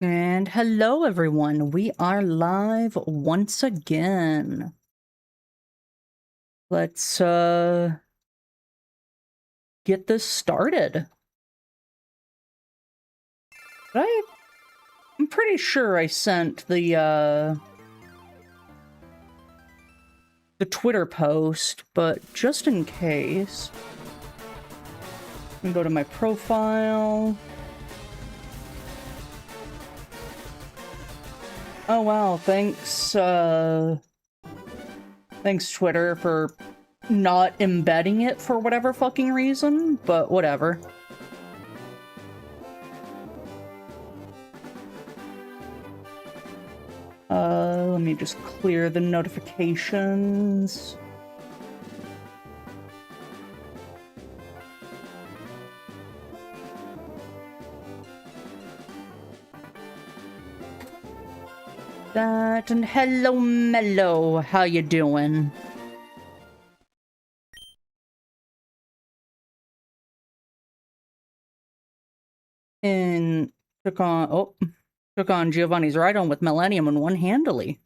And hello everyone, we are live once again. Let's get this started. I'm pretty sure I sent the Twitter post, but just in case, I'm gonna go to my profile. Oh wow, thanks Twitter for not embedding it for whatever fucking reason, but whatever. Let me just clear the notifications. That and hello Mello, how you doing? And took on Giovanni's ride-on with Millennium and won handily.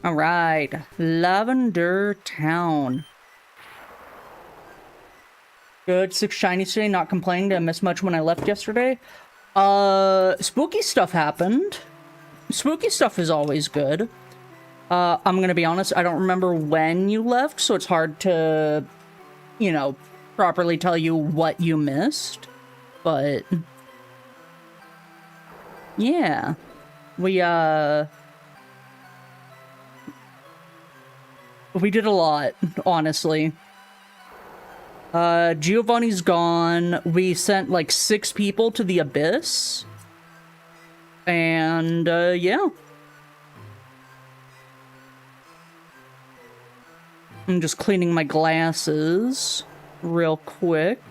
Alright, Lavender Town. Good, 6 shinies today, not complaining, didn't miss much when I left yesterday. Spooky stuff happened. Spooky stuff is always good. I'm gonna be honest, I don't remember when you left, so it's hard to, you know, properly tell you what you missed. But yeah, we did a lot, honestly. Giovanni's gone. We sent like 6 people to the Abyss. And, yeah. I'm just cleaning my glasses real quick.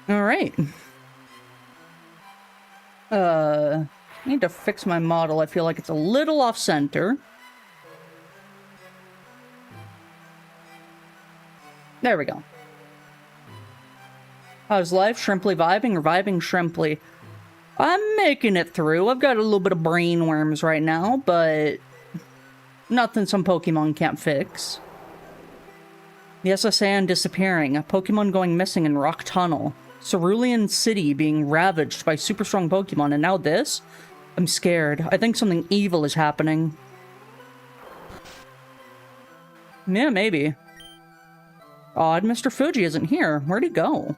All right. I need to fix my model. I feel like it's a little off-center. There we go. How's life? Shrimply vibing or vibing shrimply? I'm making it through. I've got a little bit of brain worms right now, but nothing some Pokemon can't fix. The SSAN disappearing. A Pokemon going missing in Rock Tunnel. Cerulean City being ravaged by super strong Pokemon, and now this? I'm scared. I think something evil is happening. Yeah, maybe. Odd, Mr. Fuji isn't here. Where'd he go?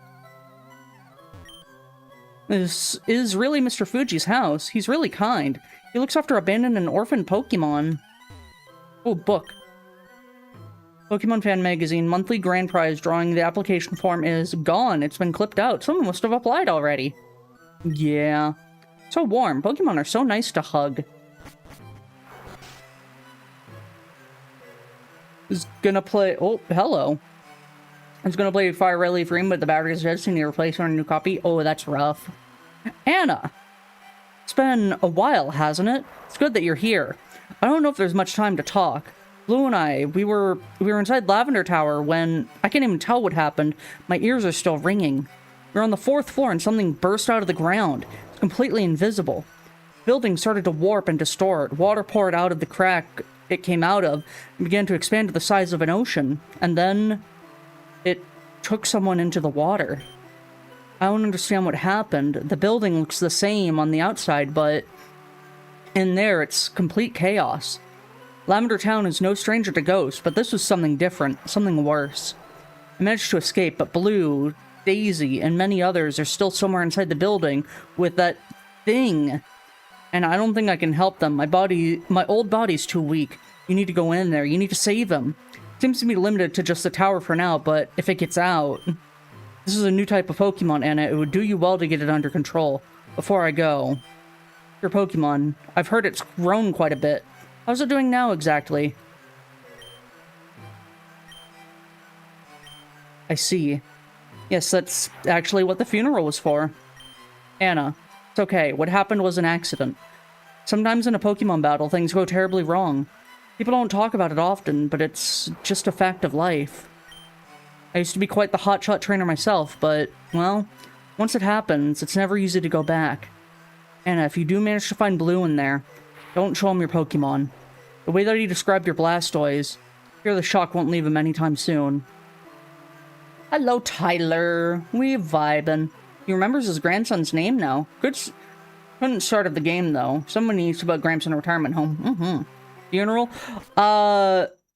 This is really Mr. Fuji's house. He's really kind. He looks after abandoned and orphaned Pokemon. Oh, book. Pokemon Fan Magazine monthly grand prize drawing. The application form is gone. It's been clipped out. Someone must have applied already. Yeah. So warm. Pokemon are so nice to hug. Is gonna play... Oh, hello. I was gonna play Fire Red Leaf Green, but the battery is dead, so you need to replace on a new copy. Oh, that's rough. Anna! It's been a while, hasn't it? It's good that you're here. I don't know if there's much time to talk. Blue and I, we were inside Lavender Tower when... I can't even tell what happened. My ears are still ringing. We were on the 4th floor and something burst out of the ground. It's completely invisible. The building started to warp and distort. Water poured out of the crack it came out of and began to expand to the size of an ocean. And then... it took someone into the water. I don't understand what happened. The building looks the same on the outside, but in there it's complete chaos. Lavender Town is no stranger to ghosts, but this was something different, something worse. I managed to escape, but Blue, Daisy, and many others are still somewhere inside the building with that thing. And I don't think I can help them. My old body's too weak. You need to go in there. You need to save him. Seems to be limited to just the tower for now, but if it gets out... This is a new type of Pokemon, Anna. It would do you well to get it under control. Before I go... Your Pokemon. I've heard it's grown quite a bit. How's it doing now, exactly? I see. Yes, that's actually what the funeral was for. Anna, it's okay. What happened was an accident. Sometimes in a Pokemon battle, things go terribly wrong. People don't talk about it often, but it's just a fact of life. I used to be quite the hotshot trainer myself, but, well, once it happens, it's never easy to go back. Anna, if you do manage to find Blue in there, don't show him your Pokemon. The way that he described your Blastoise, fear the shock won't leave him anytime soon. Hello, Tyler. We vibin'. He remembers his grandson's name now. Couldn't start of the game, though. Someone needs to put Gramps in a retirement home. Funeral?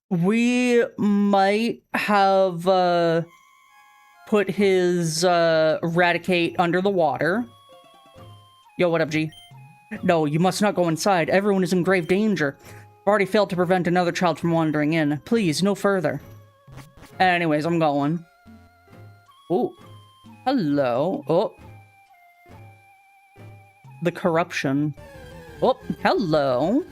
We might have, put his, Raticate under the water. Yo, what up, G? No, you must not go inside. Everyone is in grave danger. I've already failed to prevent another child from wandering in. Please, no further. Anyways, I'm going. Oh. Hello. Oh. The corruption. Oh, hello.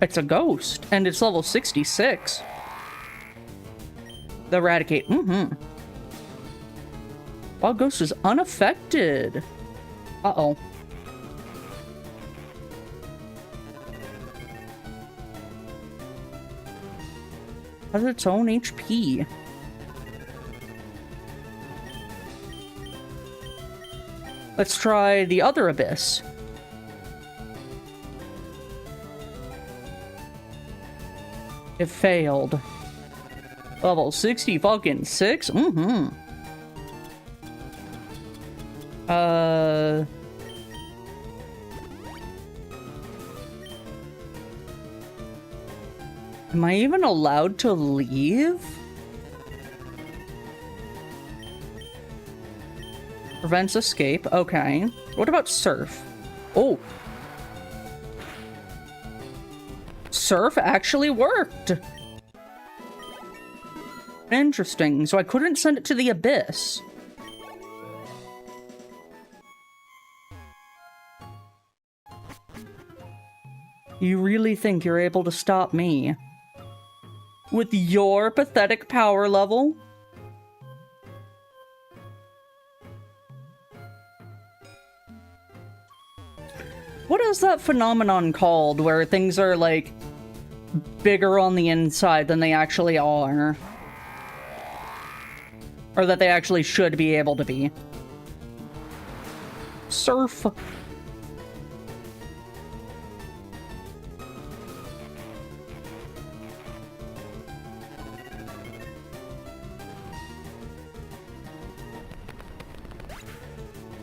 It's a ghost, and it's level 66. The Eradicate. Wild Ghost is unaffected. Uh-oh. Has its own HP. Let's try the other Abyss. It failed. Level 60 fucking 6? Am I even allowed to leave? Prevents escape. Okay. What about Surf? Oh. Surf actually worked. Interesting. So I couldn't send it to the Abyss. You really think you're able to stop me? With your pathetic power level? What is that phenomenon called where things are, like, bigger on the inside than they actually are? Or that they actually should be able to be? Surf.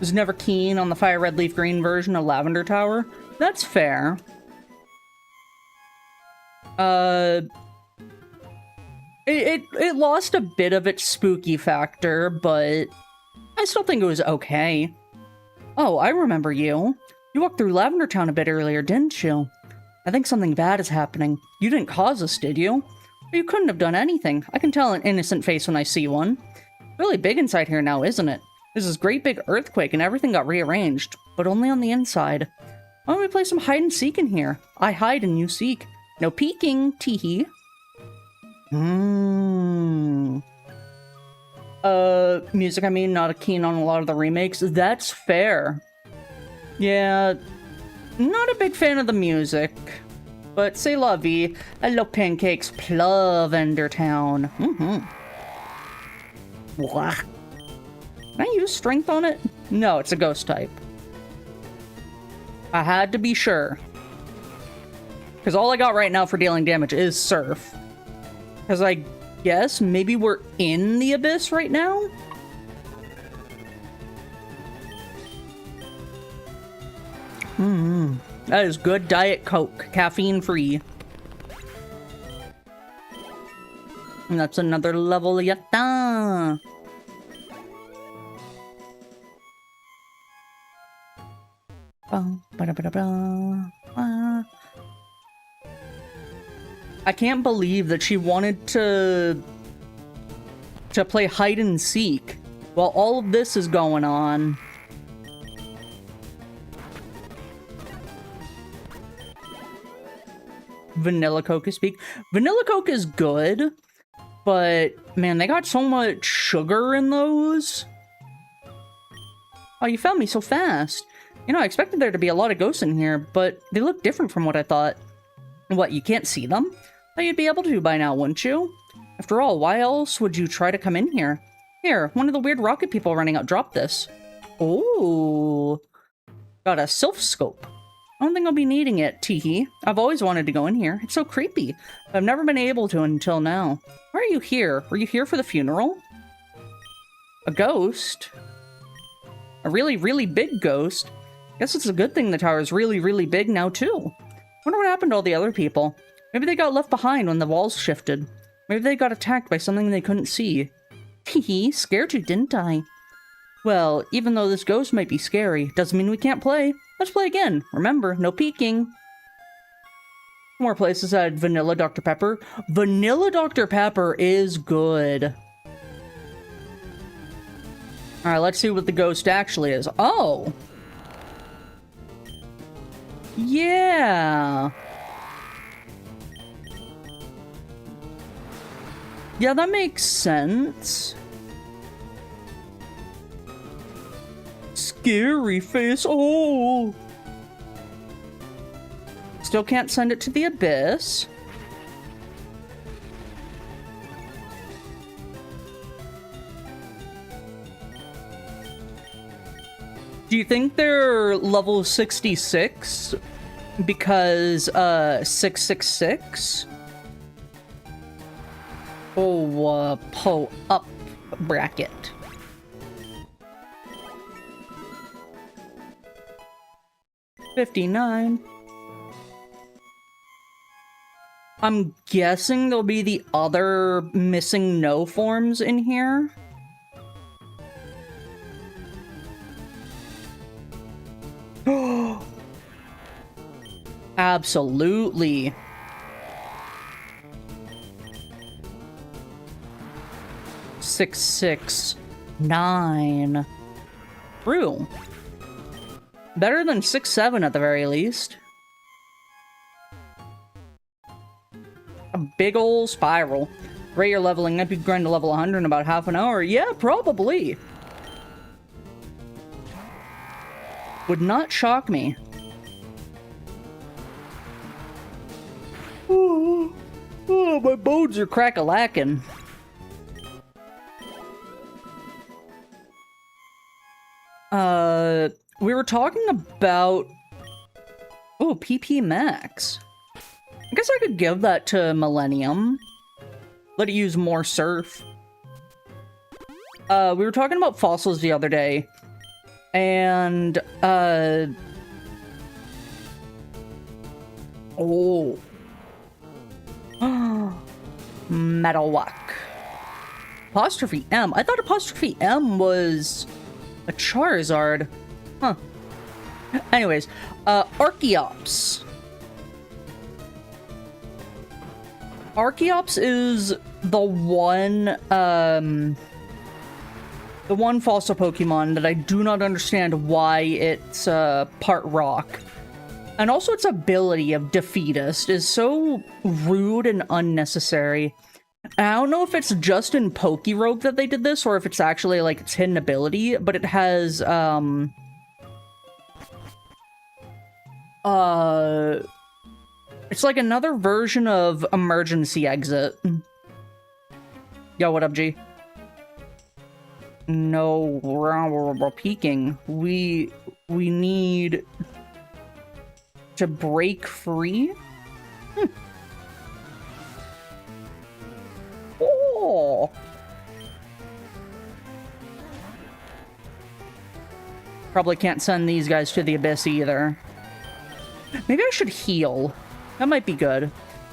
Was never keen on the Fire Red Leaf Green version of Lavender Tower. That's fair. It lost a bit of its spooky factor, but I still think it was okay. Oh, I remember you. You walked through Lavender Town a bit earlier, didn't you? I think something bad is happening. You didn't cause this, did you? You couldn't have done anything. I can tell an innocent face when I see one. Really big inside here now, isn't it? There's this great big earthquake and everything got rearranged, but only on the inside. Why don't we play some hide and seek in here? I hide and you seek. No peeking, teehee. Music, I mean, not keen on a lot of the remakes. That's fair. Yeah, not a big fan of the music. But c'est la vie. Hello, pancakes, Plovender Town. Blah. Can I use strength on it? No, it's a ghost type. I had to be sure. Because all I got right now for dealing damage is Surf. Because I guess maybe we're in the Abyss right now? That is good Diet Coke. Caffeine free. And that's another level. Yatta! I can't believe that she wanted to play hide and seek while all of this is going on. Vanilla Coke is speak. Vanilla Coke is good, but man, they got so much sugar in those. Oh, you found me so fast. You know, I expected there to be a lot of ghosts in here, but they look different from what I thought. What, you can't see them? Thought you'd be able to by now, wouldn't you? After all, why else would you try to come in here? Here, one of the weird rocket people running out dropped this. Ooh. Got a sylph scope. I don't think I'll be needing it, teehee. I've always wanted to go in here. It's so creepy. But I've never been able to until now. Why are you here? Were you here for the funeral? A ghost? A really, really big ghost? Guess it's a good thing the tower's really, really big now, too. Wonder what happened to all the other people. Maybe they got left behind when the walls shifted. Maybe they got attacked by something they couldn't see. Hehe, scared you, didn't I? Well, even though this ghost might be scary, doesn't mean we can't play. Let's play again. Remember, no peeking. More places had vanilla Dr. Pepper. Vanilla Dr. Pepper is good. Alright, let's see what the ghost actually is. Oh! Yeah! Yeah, that makes sense. Scary face. Oh! Still can't send it to the abyss. Do you think they're level 66 because 666? Oh, po up bracket. $59. I'm guessing there'll be the other missing no forms in here. Absolutely. Six, 6, 9. True. Better than 6, 7 at the very least. A big ol' spiral. Rate your leveling up, you grind to level 100 in about half an hour. Yeah, probably. Would not shock me. Oh, my bones are crack-a-lackin'. We were talking about... Oh, PP Max. I guess I could give that to Millennium. Let it use more surf. We were talking about fossils the other day. And, oh. Metalwalk. Apostrophe M. I thought apostrophe M was a Charizard. Huh. Anyways, Archeops. Archeops is the one fossil Pokemon that I do not understand why it's part rock. And also its ability of Defeatist is so rude and unnecessary. And I don't know if it's just in Pokerogue that they did this, or if it's actually, like, its hidden ability, but it has, it's like another version of Emergency Exit. Yo, what up, G? No, we're peeking. We need to break free? Oh! Probably can't send these guys to the abyss either. Maybe I should heal. That might be good.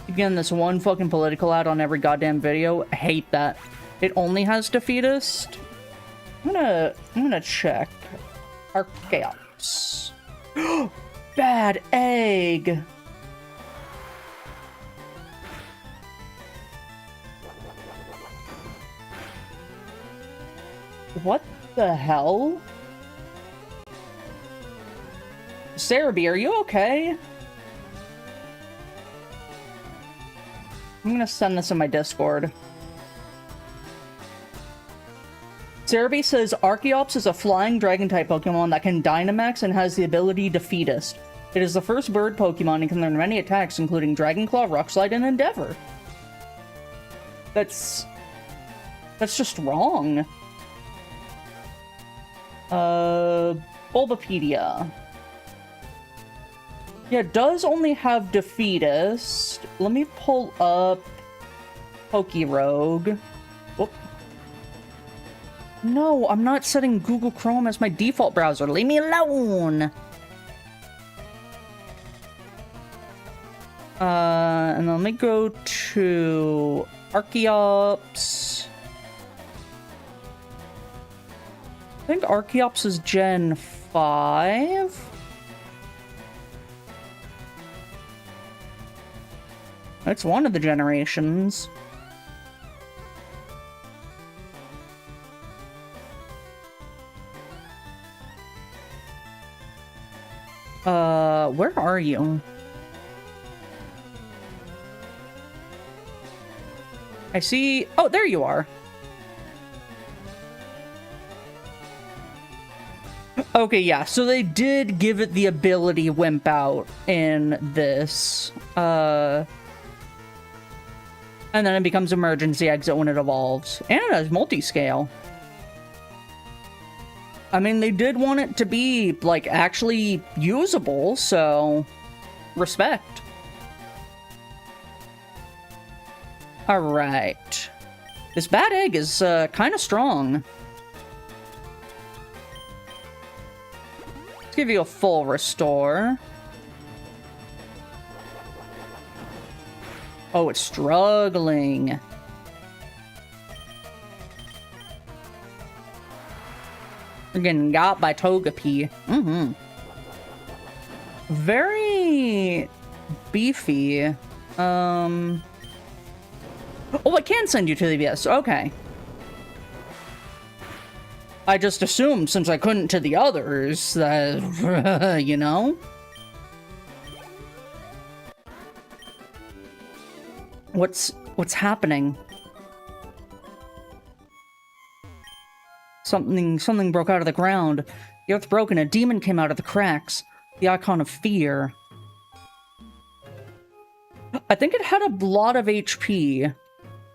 Again, this one fucking political ad on every goddamn video. I hate that. It only has Defeatist. I'm gonna check. Archeops. Bad egg. What the hell? Cerebi, are you okay? I'm gonna send this in my Discord. Cerebi says Archeops is a flying dragon-type Pokemon that can Dynamax and has the ability Defeatist. It is the first bird Pokemon and can learn many attacks, including Dragon Claw, Rock Slide, and Endeavor. That's just wrong. Bulbapedia. Yeah, it does only have Defeatist. Let me pull up Pokerogue. Whoop. No, I'm not setting Google Chrome as my default browser. Leave me alone! And then let me go to Archeops. I think Archeops is Gen 5. It's one of the generations. Where are you? I see... Oh, there you are. Okay, yeah, so they did give it the ability Wimp Out in this. And then it becomes Emergency Exit when it evolves. And it has multi-scale. I mean, they did want it to be, like, actually usable, so... respect. Alright. This bad egg is, kind of strong. Let's give you a full restore. Oh, it's struggling. We're getting got by Togepi. Very beefy. Oh, I can send you to the VS. Okay. I just assumed, since I couldn't to the others, that, you know? What's happening? Something broke out of the ground. The earth broke and a demon came out of the cracks. The icon of fear. I think it had a lot of HP. It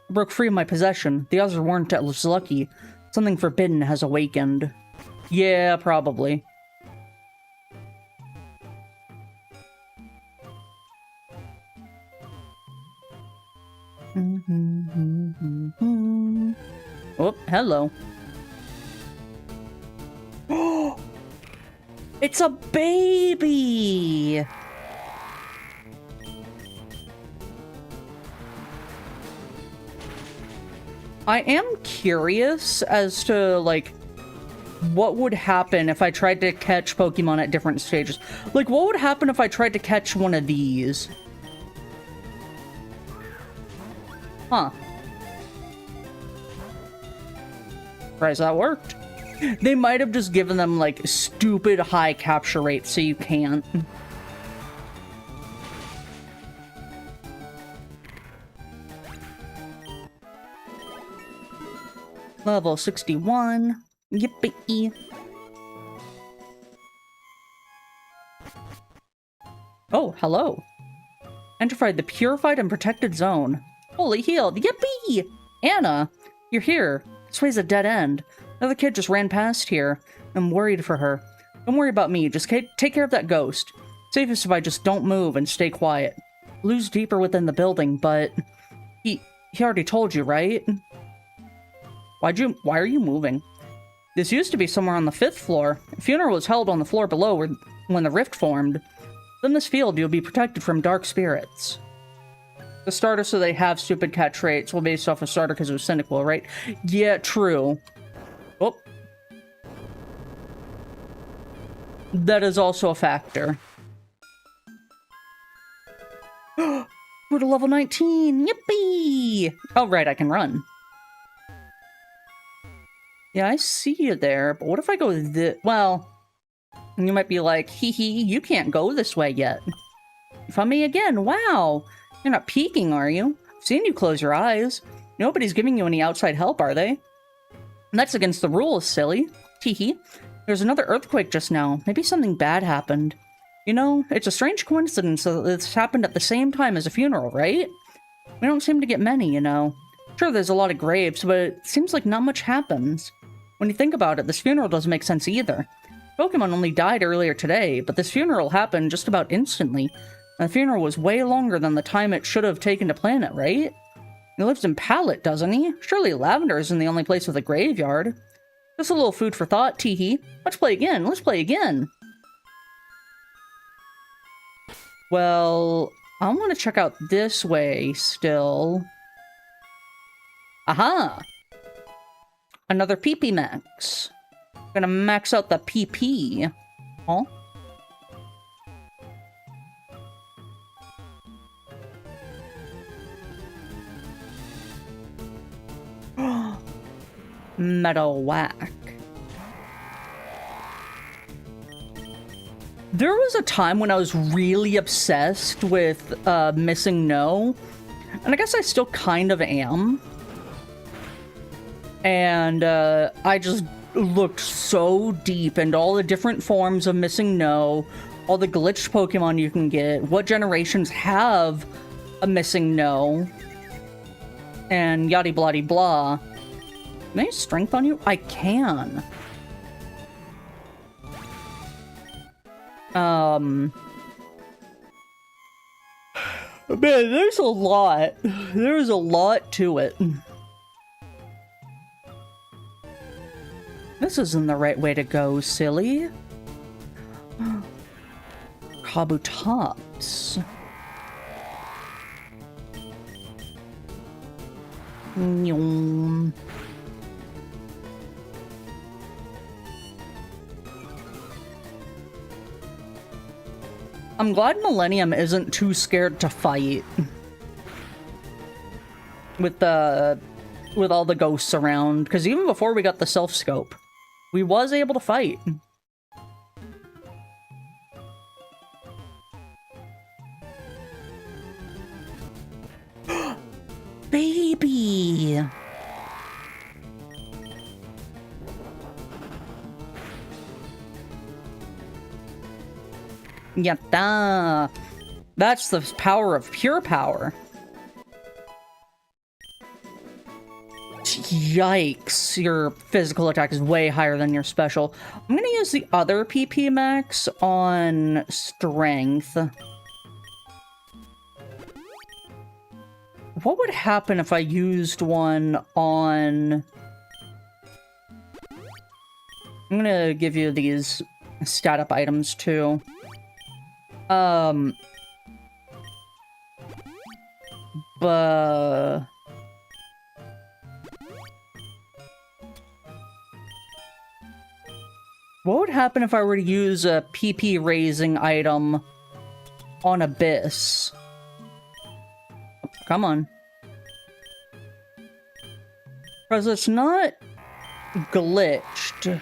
broke free of my possession. The others weren't as lucky. Something forbidden has awakened. Yeah, probably. Oh, hello. It's a baby! I am curious as to, like, what would happen if I tried to catch Pokemon at different stages. Like, what would happen if I tried to catch one of these? Huh. Surprised that worked. They might have just given them, like, stupid high capture rates so you can't. Level 61. Yippee. Oh, hello. Entered the purified and protected zone. Fully healed. Yippee! Anna, you're here. This way's a dead end. Another kid just ran past here. I'm worried for her. Don't worry about me. Just take care of that ghost. Safest if I just don't move and stay quiet. Lou's deeper within the building, but... He already told you, right? Why are you moving? This used to be somewhere on the 5th floor. A funeral was held on the floor below when the rift formed. In this field, you'll be protected from dark spirits. The starter, so they have stupid catch rates. Well, based off a starter because it was cynical, right? Yeah, true. Oh. That is also a factor. We're to level 19! Yippee! Oh, right, I can run. Yeah, I see you there, but what if I go this... Well, you might be like, hee hee, you can't go this way yet. Find me again, wow! You're not peeking, are you? I've seen you close your eyes. Nobody's giving you any outside help, are they? That's against the rules, silly. Teehee. There's another earthquake just now. Maybe something bad happened. You know, it's a strange coincidence that this happened at the same time as a funeral, right? We don't seem to get many, you know. Sure, there's a lot of graves, but it seems like not much happens. When you think about it, this funeral doesn't make sense either. Pokemon only died earlier today, but this funeral happened just about instantly. And the funeral was way longer than the time it should have taken to plan it, right? He lives in Pallet, doesn't he? Surely Lavender isn't the only place with a graveyard. Just a little food for thought, teehee. Let's play again. Let's play again. Well, I want to check out this way still. Aha! Another PP max. Gonna max out the PP. Huh? Metal Whack. There was a time when I was really obsessed with Missing No, and I guess I still kind of am. And I just looked so deep into all the different forms of Missing No, all the glitched Pokemon you can get, what generations have a Missing No, and yada blah blah. Can I strength on you? I can. Man, there's a lot. There's a lot to it. This isn't the right way to go, silly. Kabutops. Nyom. I'm glad Millennium isn't too scared to fight. With all the ghosts around, because even before we got the self-scope, we was able to fight. Baby! Yatta! That's the power of pure power. Yikes, your physical attack is way higher than your special. I'm gonna use the other PP max on strength. What would happen if I used one on... I'm gonna give you these stat up items too. But... what would happen if I were to use a PP raising item on Abyss? Come on. Because it's not glitched.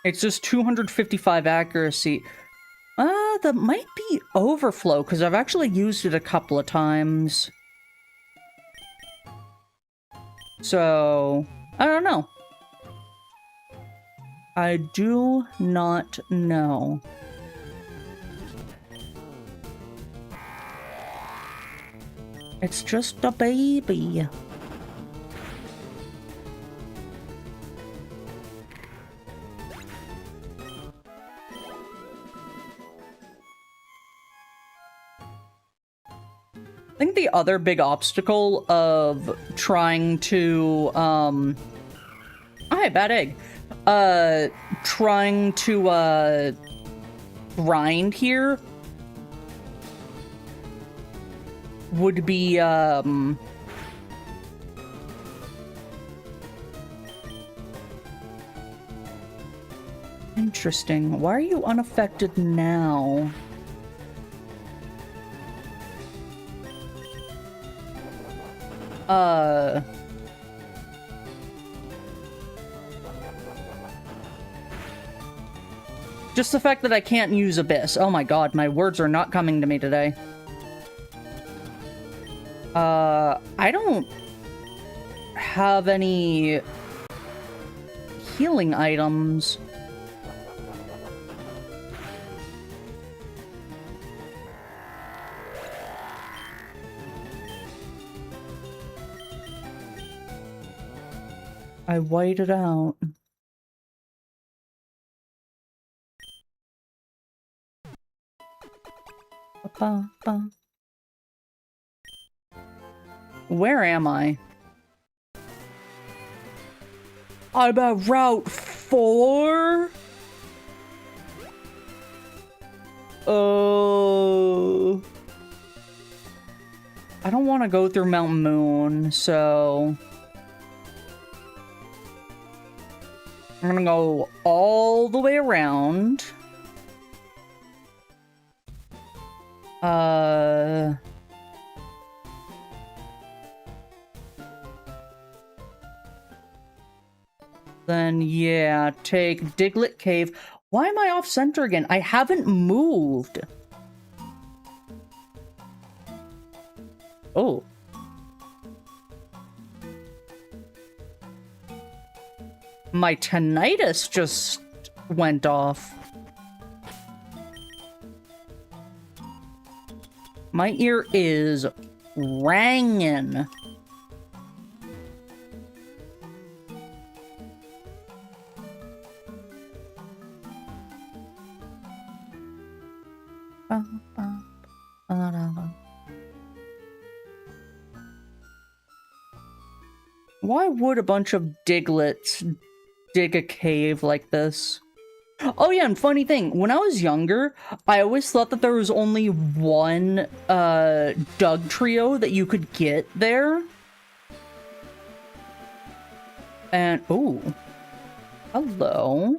It's just 255 accuracy. That might be overflow, because I've actually used it a couple of times. So, I don't know. I do not know. It's just a baby. I think the other big obstacle of trying to, hi, bad egg. Trying to, grind here would be, interesting. Why are you unaffected now? Just the fact that I can't use Abyss. Oh my god, my words are not coming to me today. I don't have any healing items. I whited out. Ba-ba-ba. Where am I? I'm at Route 4? Oh. I don't want to go through Mount Moon, so... I'm gonna go all the way around. Then, yeah, take Diglett Cave. Why am I off center again? I haven't moved. Oh. My tinnitus just went off. My ear is ringing. Why would a bunch of Diglets dig a cave like this? Oh yeah, and funny thing, when I was younger, I always thought that there was only one Doug trio that you could get there. And, ooh. Hello.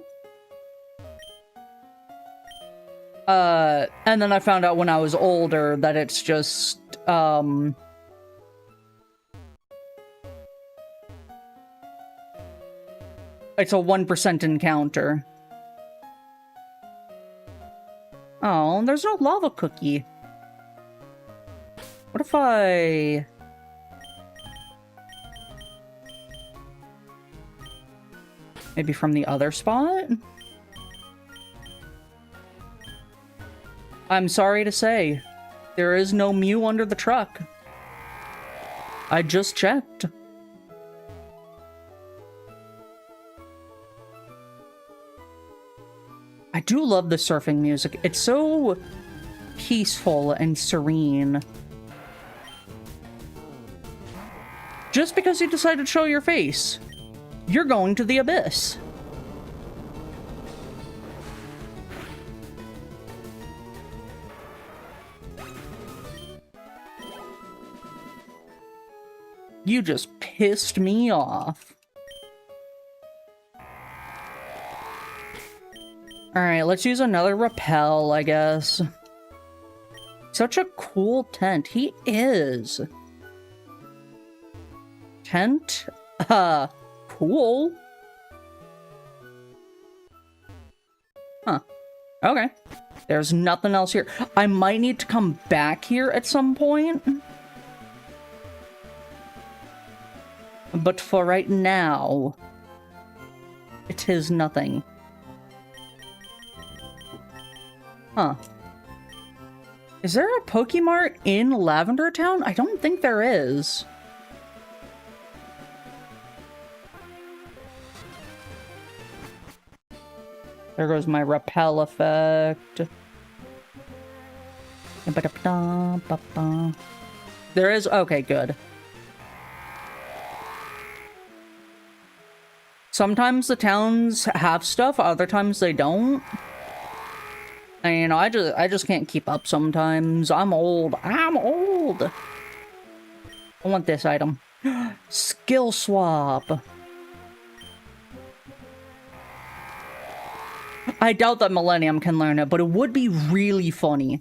And then I found out when I was older that it's just, it's a 1% encounter. Oh, there's no lava cookie. What if I... Maybe from the other spot? I'm sorry to say, there is no Mew under the truck. I just checked. I do love the surfing music. It's so peaceful and serene. Just because you decided to show your face, you're going to the abyss. You just pissed me off. Alright, let's use another rappel, I guess. Such a cool tent. He is. Tent? Cool. Huh. Okay. There's nothing else here. I might need to come back here at some point. But for right now, it is nothing. Huh. Is there a Pokemart in Lavender Town? I don't think there is. There goes my repel effect. There is? Okay, good. Sometimes the towns have stuff, other times they don't. And, you know, I just can't keep up sometimes. I'm old. I'm old. I want this item. Skill swap. I doubt that Millennium can learn it, but it would be really funny.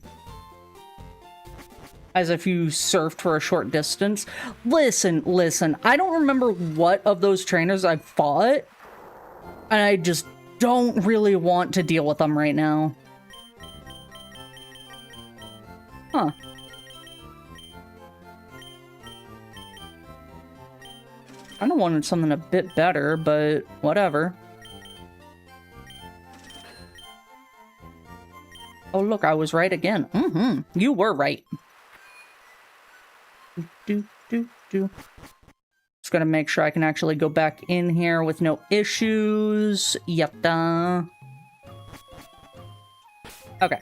As if you surfed for a short distance. Listen. I don't remember what of those trainers I fought. And I just don't really want to deal with them right now. Huh. I kind of wanted something a bit better, but whatever. Oh, look, I was right again. You were right. Just gotta make sure I can actually go back in here with no issues. Yatta. Okay.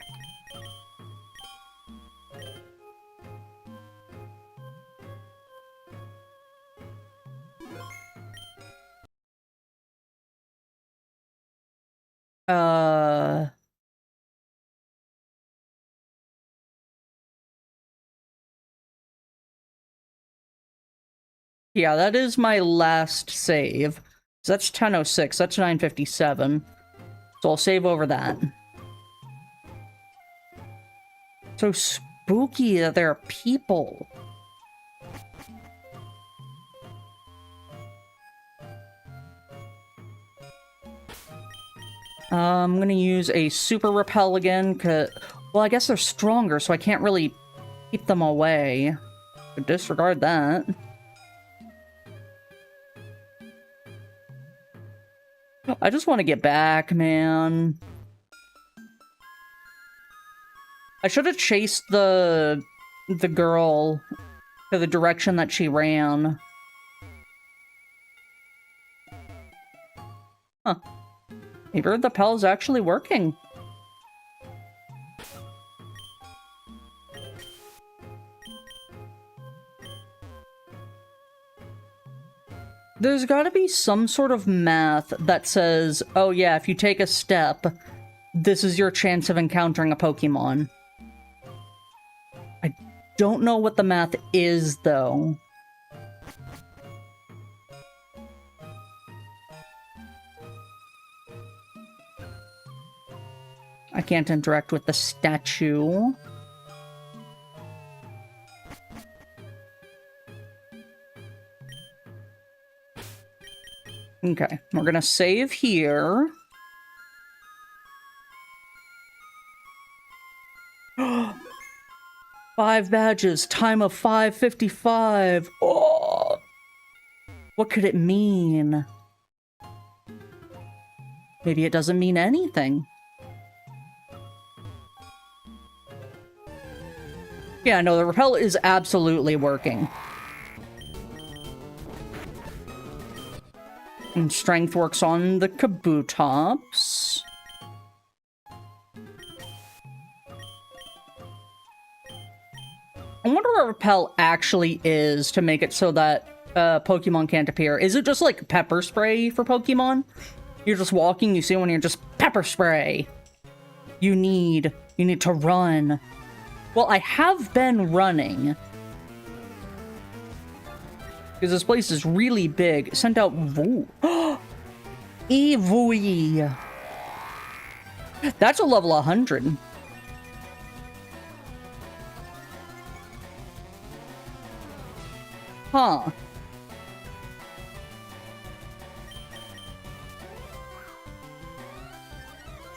Yeah, that is my last save. So that's 10:06. That's 9:57. So I'll save over that. So spooky that there are people. I'm gonna use a super repel again, cause, well, I guess they're stronger, so I can't really keep them away. But disregard that. I just want to get back, man. I should have chased the girl to the direction that she ran. Huh. Maybe the repel's actually working. There's gotta be some sort of math that says, oh yeah, if you take a step, this is your chance of encountering a Pokemon. I don't know what the math is, though. I can't interact with the statue. Okay, we're gonna save here. Five badges, time of 5:55. Oh! What could it mean? Maybe it doesn't mean anything. Yeah, no, the repel is absolutely working. And strength works on the Kabutops. I wonder what repel actually is to make it so that Pokemon can't appear. Is it just like pepper spray for Pokemon? You're just walking, you see one, you're just pepper spray. You need to run. Well, I have been running. Because this place is really big. Sent out Voo. Evui. That's a level 100. Huh.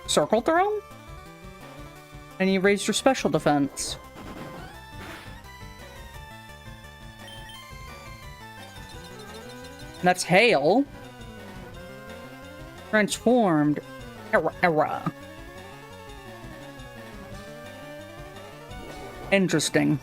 Circle throw? And you raised your special defense. That's hail. Transformed. Error. Interesting.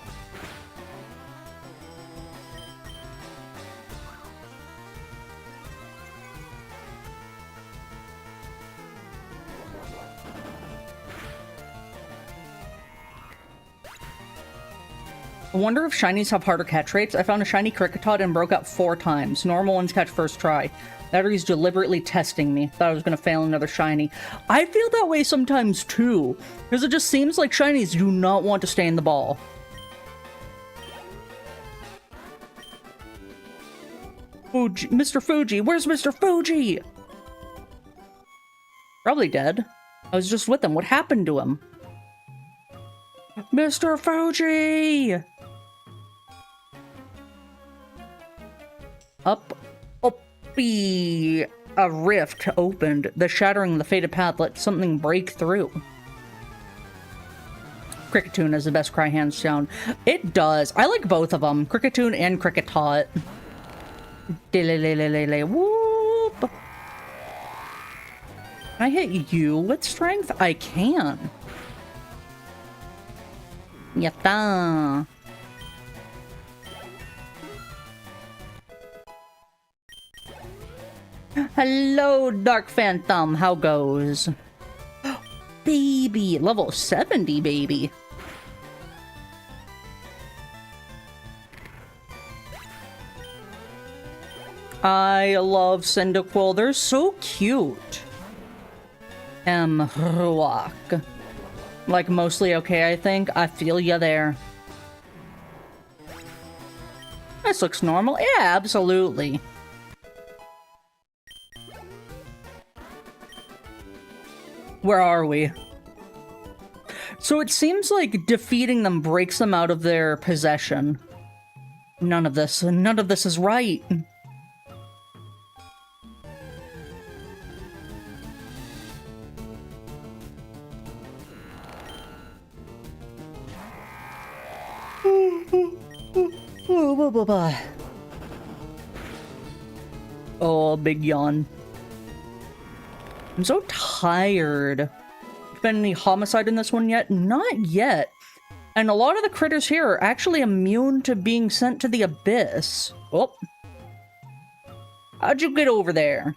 I wonder if shinies have harder catch rates. I found a shiny Kricketot and broke out 4 times. Normal ones catch first try. Battery's deliberately testing me. Thought I was gonna fail another shiny. I feel that way sometimes too, because it just seems like shinies do not want to stay in the ball. Fuji, Mr. Fuji, where's Mr. Fuji? Probably dead. I was just with him. What happened to him? Mr. Fuji! Uppy! A rift opened. The shattering of the fated path let something break through. Cricketune is the best cry hands down. It does. I like both of them. Cricketune and Kricketot. Whoop. Can I hit you with strength? I can. Yatta. Hello, Dark Phantom. How goes? Baby. Level 70, baby. I love Cyndaquil. They're so cute. Ruak. Like, mostly okay, I think. I feel ya there. This looks normal. Yeah, absolutely. Where are we? So it seems like defeating them breaks them out of their possession. None of this is right. Oh, big yawn. I'm so tired. Been any homicide in this one yet? Not yet. And a lot of the critters here are actually immune to being sent to the abyss. Oh. How'd you get over there?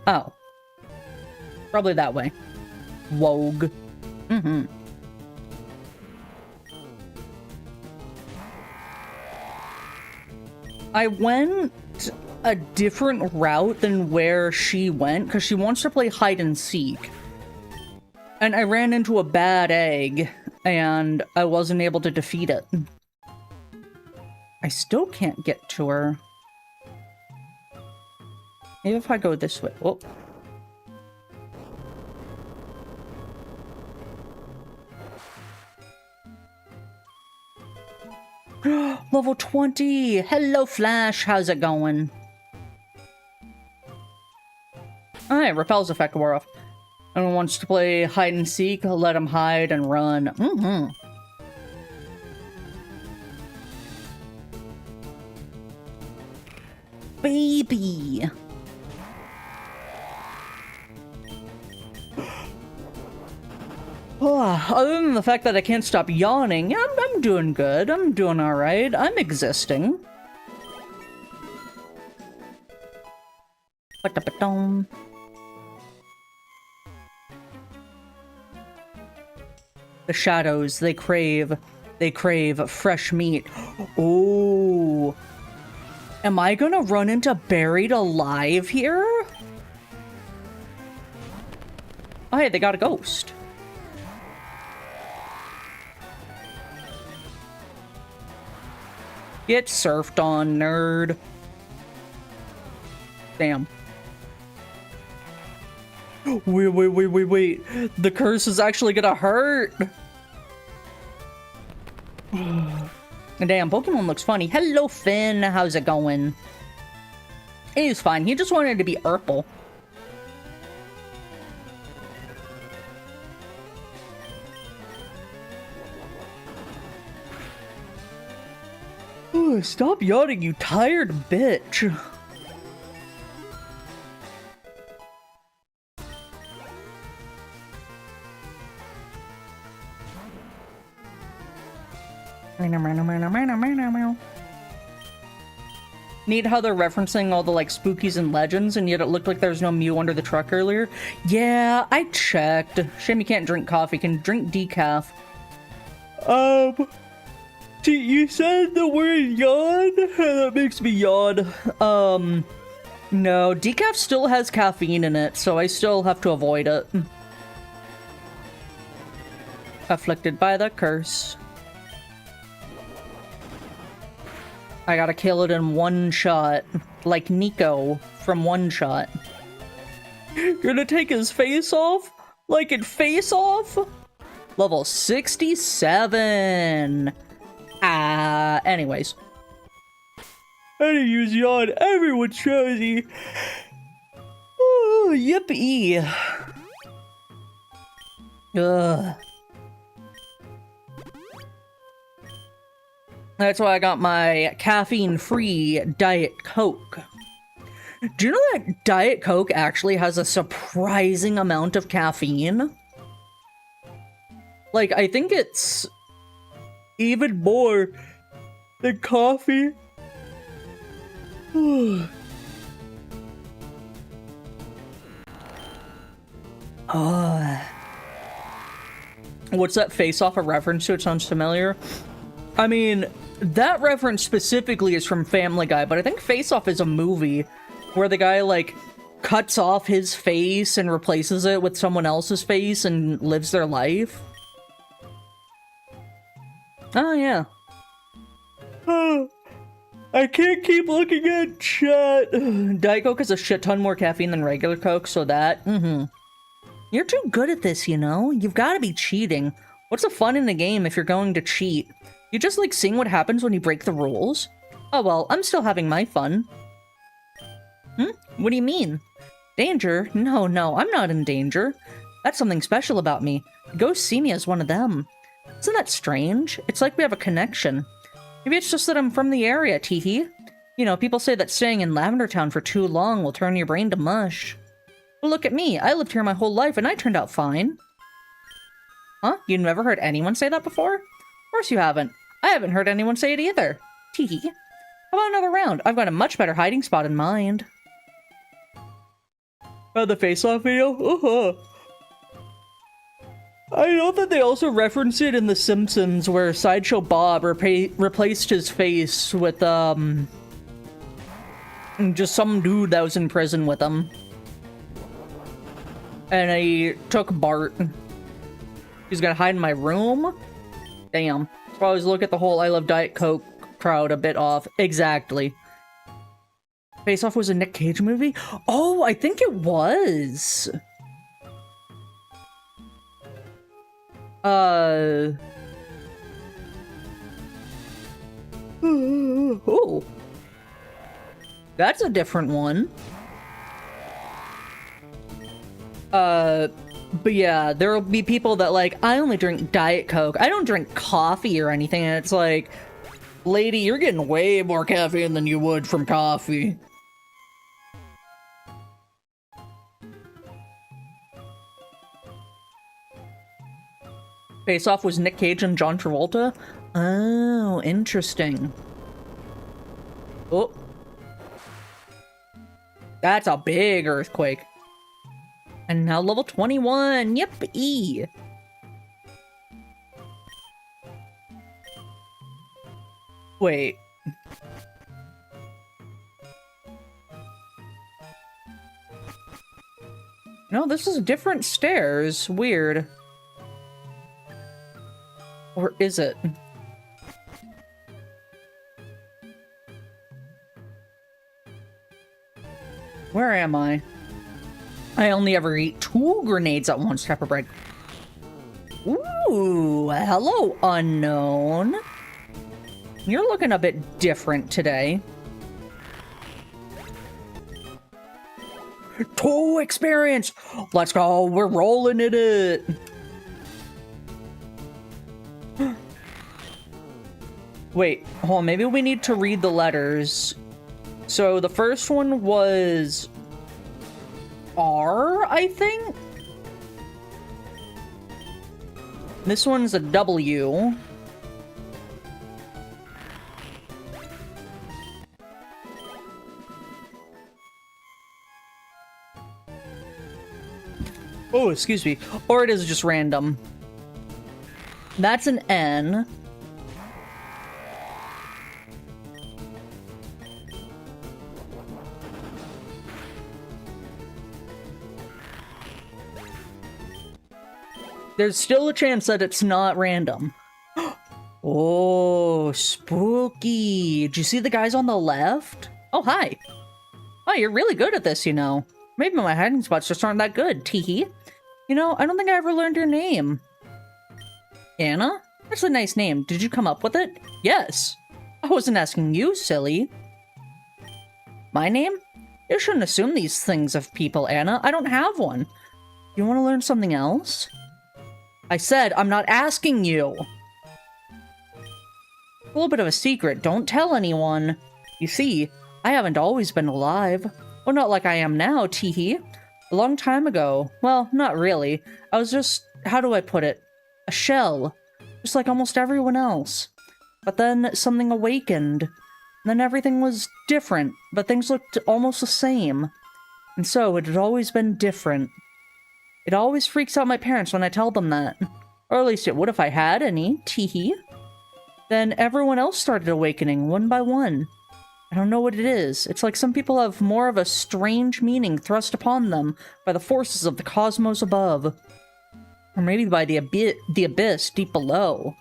Oh. Probably that way. Wogue. Mm-hmm. I went a different route than where she went, because she wants to play hide and seek. And I ran into a bad egg, and I wasn't able to defeat it. I still can't get to her. Maybe if I go this way. Oh. Level 20! Hello, Flash! How's it going? Alright, repels effect wore off. Anyone wants to play hide and seek, let him hide and run. Mm-hmm. Baby! Oh, other than the fact that I can't stop yawning, I'm doing good. I'm doing alright. I'm existing. Ba-da-ba-dum. The shadows, they crave fresh meat. Oh. Am I gonna run into buried alive here? Oh, hey, they got a ghost. Get surfed on, nerd. Damn. Wait. The curse is actually gonna hurt. Damn, Pokemon looks funny. Hello, Finn. How's it going? He's fine. He just wanted to be Urple. Oh, stop yawning, you tired bitch. Neat how they're referencing all the like spookies and legends, and yet it looked like there was no Mew under the truck earlier. Yeah, I checked. Shame you can't drink coffee, you can drink decaf. You said the word yawn? That makes me yawn. No, decaf still has caffeine in it, so I still have to avoid it. Afflicted by the curse. I gotta kill it in one shot. Like Nico from One Shot. Gonna take his face off? Like in Face Off? Level 67! Anyways. I didn't use yawn. Everyone's choosy. Oh, yippee. Ugh. That's why I got my caffeine-free Diet Coke. Do you know that Diet Coke actually has a surprising amount of caffeine? Like, I think it's even more than coffee. What's that face-off a reference to? It sounds familiar. I mean, that reference specifically is from Family Guy, but I think Face Off is a movie where the guy, like, cuts off his face and replaces it with someone else's face and lives their life. Oh, yeah. I can't keep looking at chat. Diet Coke has a shit ton more caffeine than regular Coke, so that, You're too good at this, you know? You've got to be cheating. What's the fun in the game if you're going to cheat? You just like seeing what happens when you break the rules? Oh well, I'm still having my fun. What do you mean? Danger? No, I'm not in danger. That's something special about me. Ghosts see me as one of them. Isn't that strange? It's like we have a connection. Maybe it's just that I'm from the area, teehee. You know, people say that staying in Lavender Town for too long will turn your brain to mush. Well, look at me. I lived here my whole life and I turned out fine. Huh? You never heard anyone say that before? Of course you haven't. I haven't heard anyone say it either. Teehee. How about another round? I've got a much better hiding spot in mind. Oh, the face-off video? I know that they also referenced it in The Simpsons, where Sideshow Bob replaced his face with, just some dude that was in prison with him. And he took Bart. He's gonna hide in my room? Damn. So I always look at the whole I Love Diet Coke crowd a bit off. Exactly. Face Off was a Nick Cage movie? Oh, I think it was. Oh. That's a different one. But yeah, there'll be people that like, I only drink Diet Coke. I don't drink coffee or anything. And it's like, lady, you're getting way more caffeine than you would from coffee. Face Off was Nick Cage and John Travolta? Oh, interesting. Oh. That's a big earthquake. And now level 21. Yippee! Wait. No, this is different stairs. Weird. Or is it? Where am I? I only ever eat 2 grenades at once, pepper bread. Ooh, hello, unknown. You're looking a bit different today. 2 experience! Let's go, we're rolling in it! Wait, hold on, maybe we need to read the letters. So the first one was R, I think? This one's a W. Oh, excuse me. Or it is just random. That's an N. There's still a chance that it's not random. Oh, spooky. Did you see the guys on the left? Oh, hi. Oh, you're really good at this, you know. Maybe my hiding spots just aren't that good, teehee. You know, I don't think I ever learned your name. Anna? That's a nice name. Did you come up with it? Yes. I wasn't asking you, silly. My name? You shouldn't assume these things of people, Anna. I don't have one. You want to learn something else? I said, I'm not asking you. little bit of a secret. Don't tell anyone. You see, I haven't always been alive. Well, not like I am now, teehee. A long time ago. Well, not really. I was just, how do I put it? A shell. Just like almost everyone else. But then something awakened. And then everything was different, but things looked almost the same. And so, it had always been different. It always freaks out my parents when I tell them that. Or at least it would if I had any, teehee. Then everyone else started awakening, one by one. I don't know what it is. It's like some people have more of a strange meaning thrust upon them by the forces of the cosmos above. Or maybe by the abyss deep below.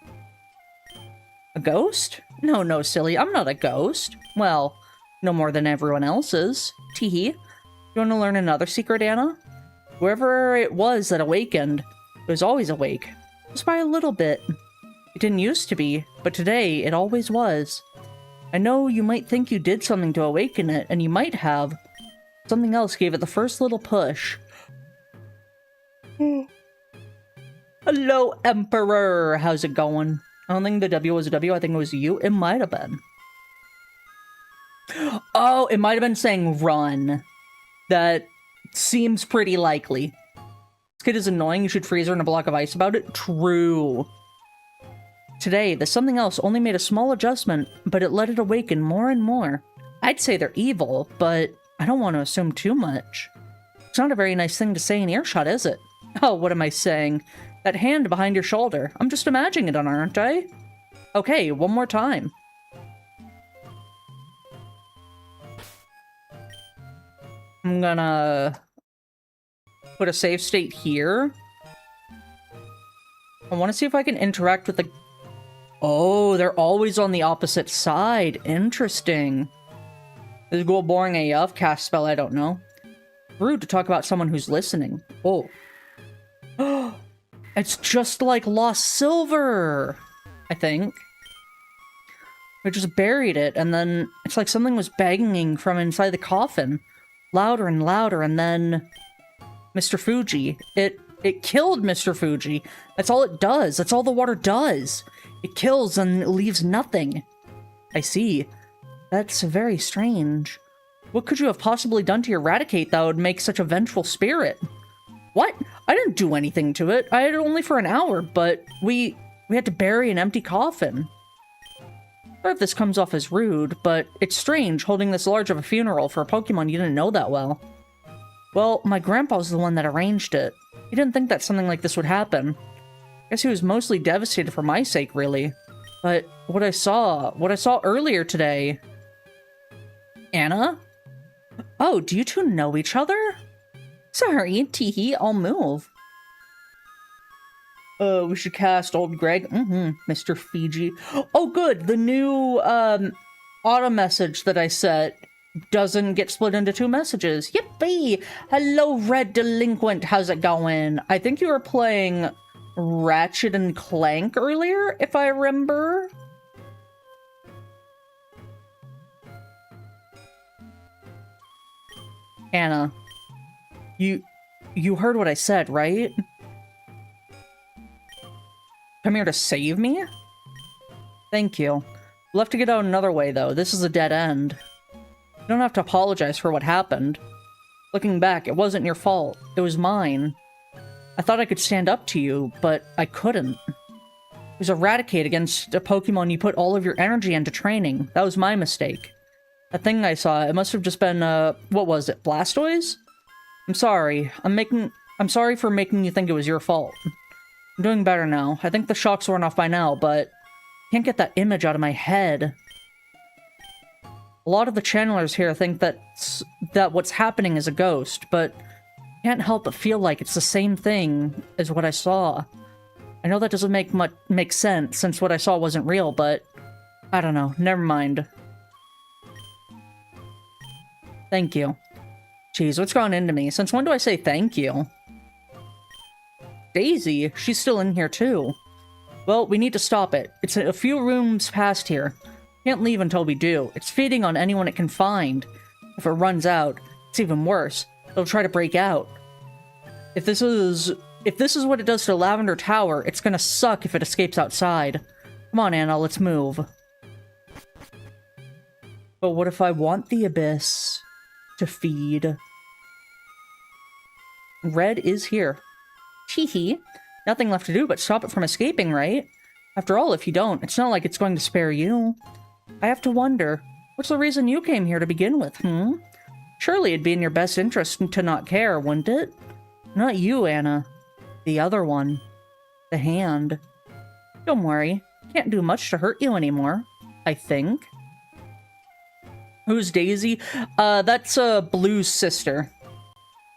A ghost? No, silly, I'm not a ghost. Well, no more than everyone else is. Teehee. You want to learn another secret, Anna? Whoever it was that awakened, it was always awake. Just by a little bit. It didn't used to be, but today it always was. I know you might think you did something to awaken it, and you might have. Something else gave it the first little push. Hello, Emperor! How's it going? I don't think the W was a W, I think it was you. It might have been. Oh, it might have been saying run. That seems pretty likely. This kid is annoying, you should freeze her in a block of ice about it. True. Today, the something else only made a small adjustment, but it let it awaken more and more. I'd say they're evil, but I don't want to assume too much. It's not a very nice thing to say in earshot, is it? Oh, what am I saying? That hand behind your shoulder. I'm just imagining it, aren't I? Okay, one more time. I'm gonna put a save state here. I want to see if I can interact with the... Oh, they're always on the opposite side. Interesting. This is goal boring AF. Cast spell, I don't know. Rude to talk about someone who's listening. Oh. It's just like Lost Silver, I think. We just buried it, and then it's like something was banging from inside the coffin. Louder and louder, and then... Mr. Fuji. It killed Mr. Fuji. That's all it does. That's all the water does. It kills and it leaves nothing. I see. That's very strange. What could you have possibly done to eradicate that would make such a vengeful spirit? What? I didn't do anything to it. I had it only for an hour, but we had to bury an empty coffin. Sorry if this comes off as rude, but it's strange holding this large of a funeral for a Pokemon you didn't know that well. Well, my grandpa was the one that arranged it. He didn't think that something like this would happen. Guess he was mostly devastated for my sake, really. But what I saw earlier today... Anna? Oh, do you two know each other? Sorry, teehee, I'll move. We should cast old Greg. Mr. Fiji. Oh, good, the new, auto message that I set doesn't get split into two messages. Yippee! Hello, Red Delinquent, how's it going? I think you were playing Ratchet and Clank earlier, if I remember. Anna, you heard what I said, right? Come here to save me? Thank you. We'll have to get out another way, though. This is a dead end. You don't have to apologize for what happened. Looking back, it wasn't your fault. It was mine. I thought I could stand up to you, but I couldn't. It was Eradicate against a Pokemon you put all of your energy into training. That was my mistake. That thing I saw, it must have just been, what was it, Blastoise? I'm sorry. I'm sorry for making you think it was your fault. I'm doing better now. I think the shock's worn off by now, but I can't get that image out of my head. A lot of the channelers here think that what's happening is a ghost, but I can't help but feel like it's the same thing as what I saw. I know that doesn't make sense, since what I saw wasn't real, but I don't know. Never mind. Thank you. Jeez, what's gone into me? Since when do I say thank you? Daisy? She's still in here too. Well, we need to stop it. It's a few rooms past here. Can't leave until we do. It's feeding on anyone it can find. If it runs out, it's even worse. It'll try to break out. If this is what it does to Lavender Tower, it's gonna suck if it escapes outside. Come on, Anna, let's move. But what if I want the abyss to feed? Red is here. Teehee. Nothing left to do but stop it from escaping, right? After all, if you don't, it's not like it's going to spare you. I have to wonder, what's the reason you came here to begin with, Surely it'd be in your best interest to not care, wouldn't it? Not you, Anna. The other one. The hand. Don't worry. Can't do much to hurt you anymore. I think. Who's Daisy? That's Blue's sister.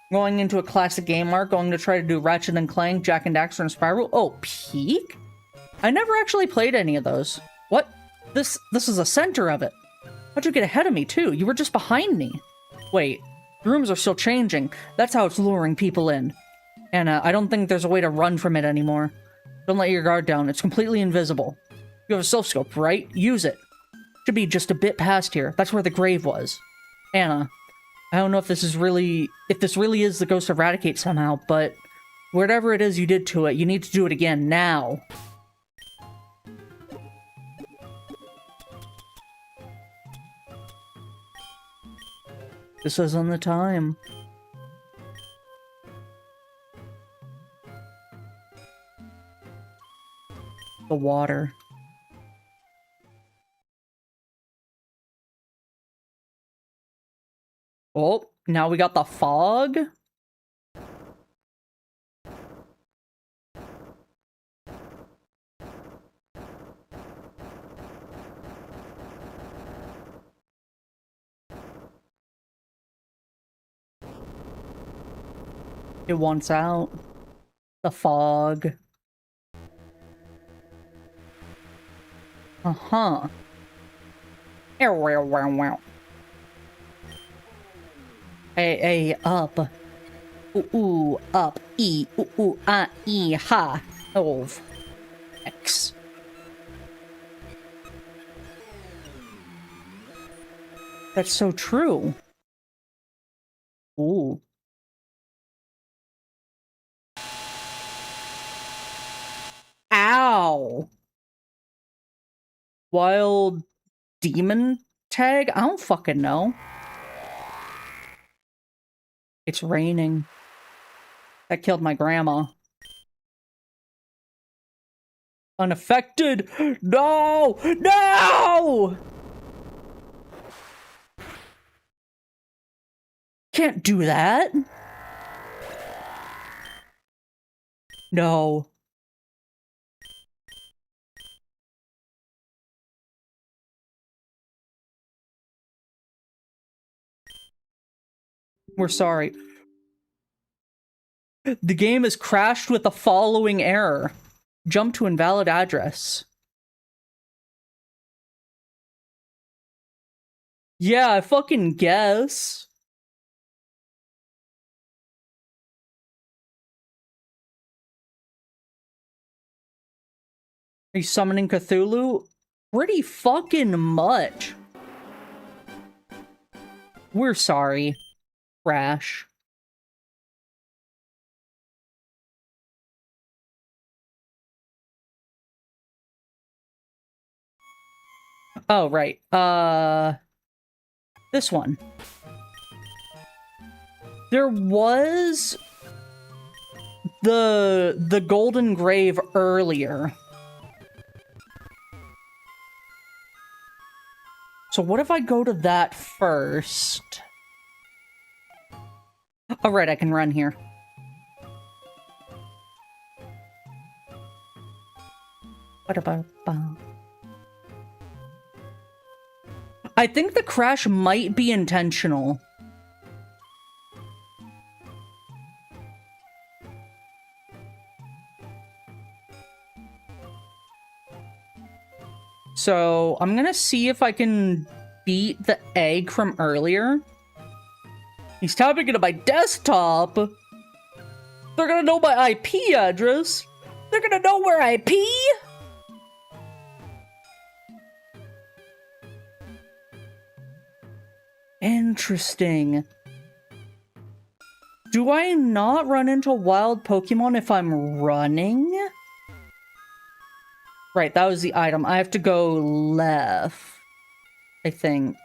Going into a classic game arc, going to try to do Ratchet and Clank, Jack and Daxter, and Spyro. Oh, Peak? I never actually played any of those. What? This is the center of it. How'd you get ahead of me, too? You were just behind me. Wait, the rooms are still changing. That's how it's luring people in. And I don't think there's a way to run from it anymore. Don't let your guard down. It's completely invisible. You have a self scope, right? Use it. Should be just a bit past here. That's where the grave was. Anna, I don't know if this really is the ghost of Eradicate somehow, but whatever it is you did to it, you need to do it again, now. This isn't the time. The water. Oh, now we got the fog? It wants out. The fog. Uh-huh. Hey, up. Ooh, up. E. Ooh, ah, e, ha. Ov. X. That's so true. Ooh. Ow. Wild demon tag? I don't fucking know. It's raining. That killed my grandma. Unaffected! No! No! Can't do that. No. We're sorry. The game has crashed with the following error. Jump to invalid address. Yeah, I fucking guess. Are you summoning Cthulhu? Pretty fucking much. We're sorry. Crash. Oh, right. This one. There was the golden grave earlier. So what if I go to that first? All right, I can run here. I think the crash might be intentional. So I'm gonna see if I can beat the egg from earlier. He's tapping into my desktop. They're gonna know my IP address. They're gonna know where I pee. Interesting. Do I not run into wild Pokemon if I'm running? Right, that was the item. I have to go left, I think.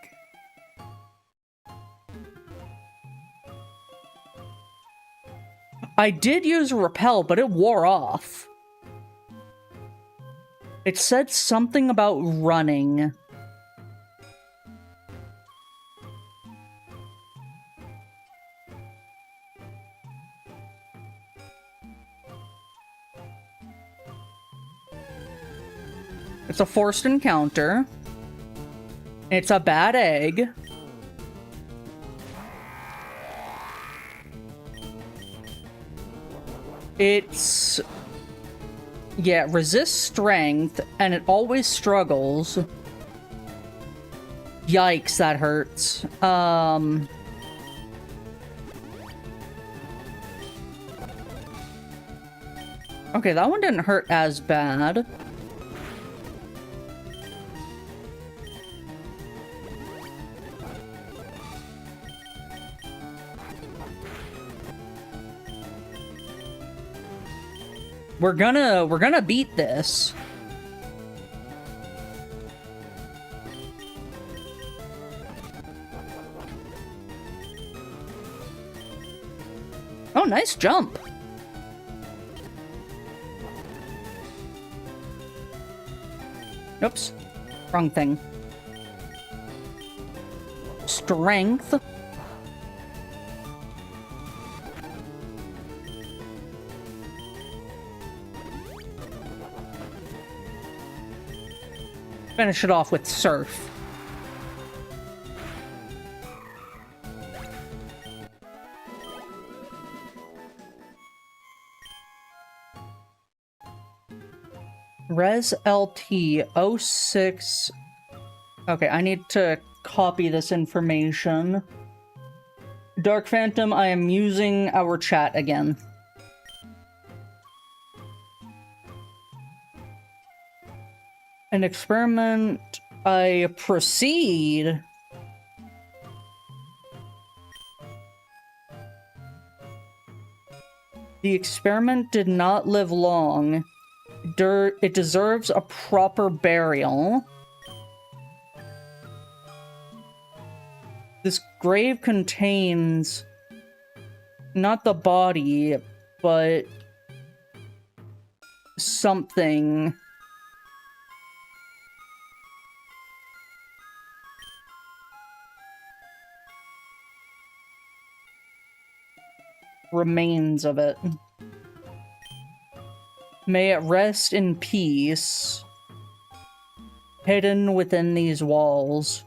I did use repel, but it wore off. It said something about running. It's a forced encounter. It's a bad egg. It's... yeah, resists strength, and it always struggles. Yikes, that hurts. Okay, that one didn't hurt as bad. We're gonna beat this. Oh, nice jump. Oops. Wrong thing. Strength. Finish it off with surf. Res LT 06. Okay, I need to copy this information. Dark Phantom, I am using our chat again. An experiment, I proceed. The experiment did not live long. It deserves a proper burial. This grave contains not the body, but something. Remains of it. May it rest in peace, hidden within these walls.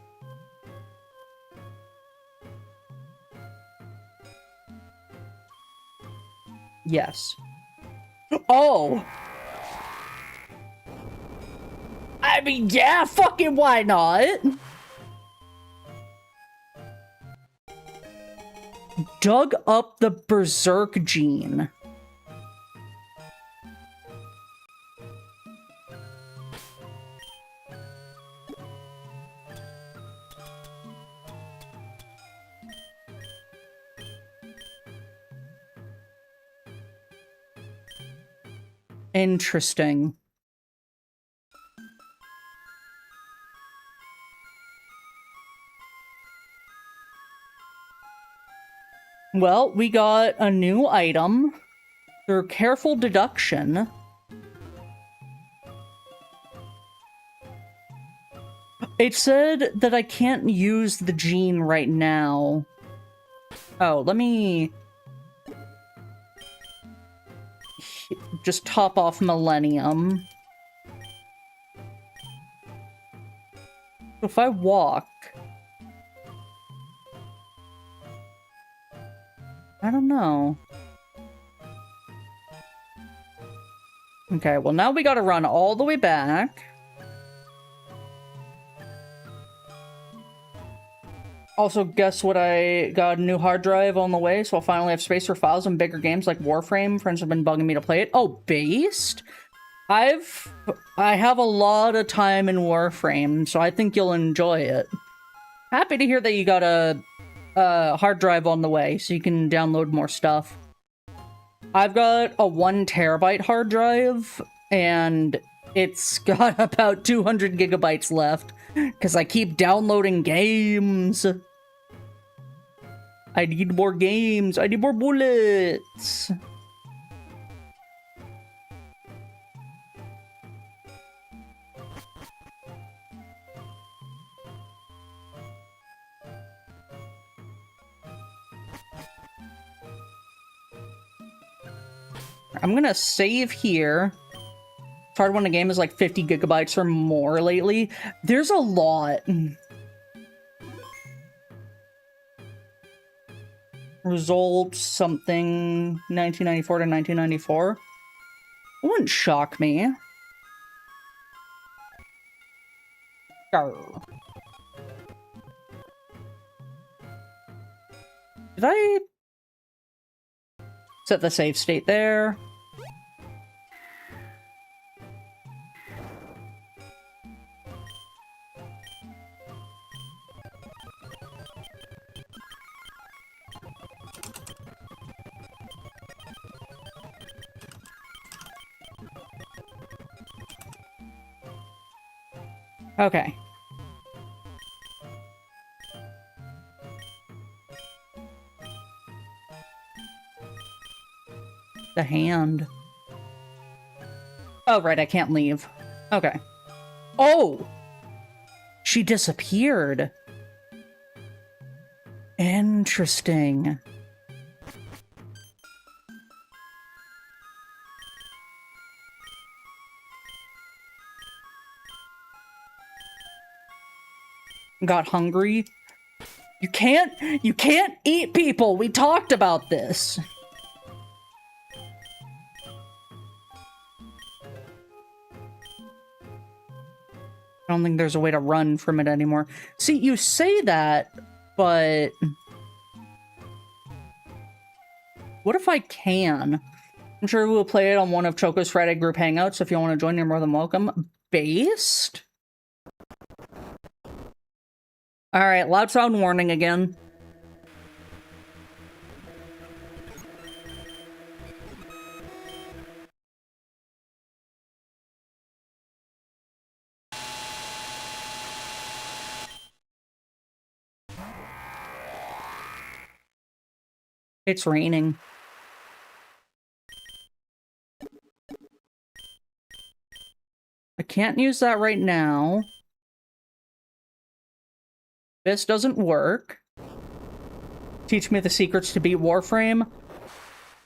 Yes. Oh! I mean, yeah, fucking why not? Dug up the berserk gene. Interesting. Well, we got a new item through careful deduction. It said that I can't use the gene right now. Oh, let me just top off Millennium. If I walk... I don't know. Okay, well now we gotta run all the way back. Also, guess what? I got a new hard drive on the way, so I'll finally have space for files and bigger games like Warframe. Friends have been bugging me to play it. Oh, Based? I have a lot of time in Warframe, so I think you'll enjoy it. Happy to hear that you got a hard drive on the way, so you can download more stuff. I've got a 1 terabyte hard drive, and it's got about 200 gigabytes left, because I keep downloading games. I need more games. I need more bullets. I'm gonna save here. It's hard when the game is like 50 gigabytes or more lately. There's a lot. Results something 1994 to 1994. It wouldn't shock me. Arr. Did I set the save state there? Okay. The hand. Oh, right, I can't leave. Okay. Oh! She disappeared. Interesting. Got hungry. You can't eat people. We talked about this. I don't think there's a way to run from it anymore. See, you say that, but what if I can? I'm sure we'll play it on one of Choco's Friday group hangouts. If you want to join, you're more than welcome. Based? Alright, loud sound warning again. It's raining. I can't use that right now. This doesn't work. Teach me the secrets to beat Warframe.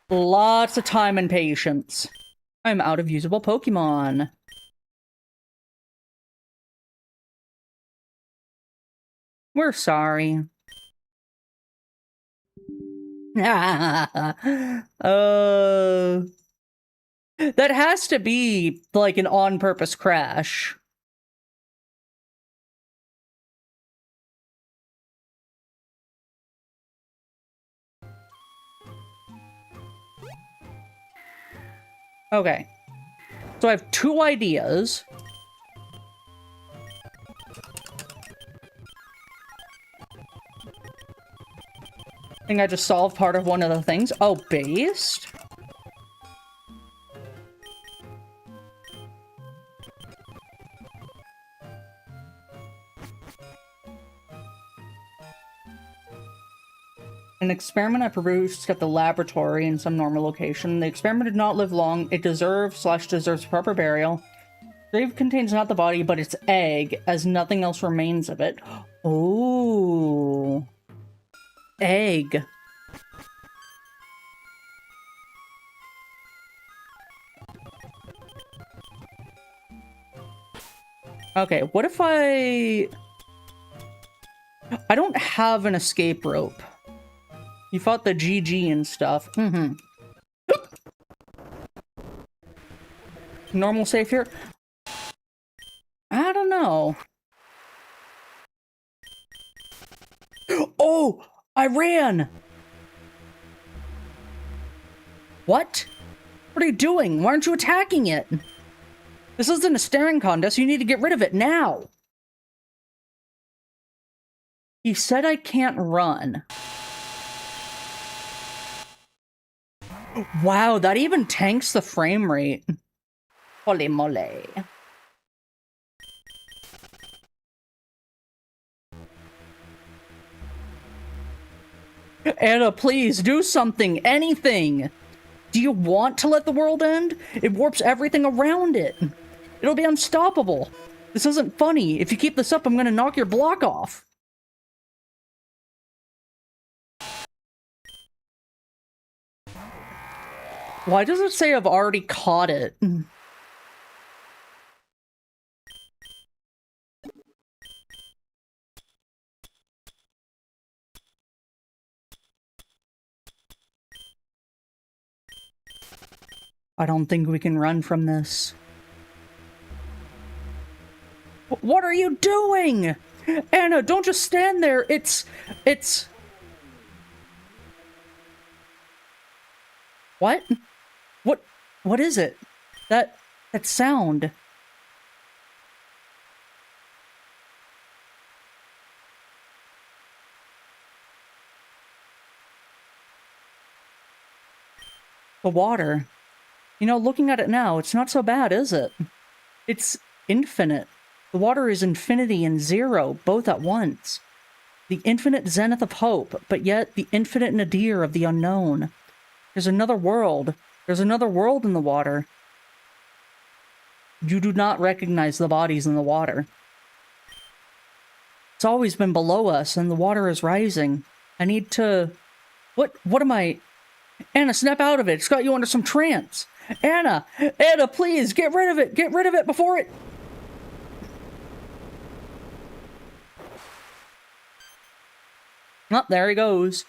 Lots of time and patience. I'm out of usable Pokemon. We're sorry. That has to be like an on-purpose crash. Okay. So I have two ideas. I think I just solved part of one of the things. Oh, based? An experiment I produced at the laboratory in some normal location. The experiment did not live long. It deserves proper burial. Grave contains not the body, but its egg, as nothing else remains of it. Oh. Egg. Okay, what if I don't have an escape rope. You fought the GG and stuff. Mm-hmm. Normal safe here? I don't know. Oh! I ran! What? What are you doing? Why aren't you attacking it? This isn't a staring contest. You need to get rid of it now. He said I can't run. Wow, that even tanks the frame rate. Holy moly. Anna, please, do something. Anything. Do you want to let the world end? It warps everything around it. It'll be unstoppable. This isn't funny. If you keep this up, I'm gonna knock your block off. Why does it say I've already caught it? I don't think we can run from this. What are you doing? Anna, don't just stand there. It's... What? What is it? That sound. The water. You know, looking at it now, it's not so bad, is it? It's infinite. The water is infinity and zero, both at once. The infinite zenith of hope, but yet the infinite nadir of the unknown. There's another world. There's another world in the water. You do not recognize the bodies in the water. It's always been below us, and the water is rising. I need to... What am I... Anna, snap out of it. It's got you under some trance. Anna, please, get rid of it. Get rid of it before it... Oh, there he goes.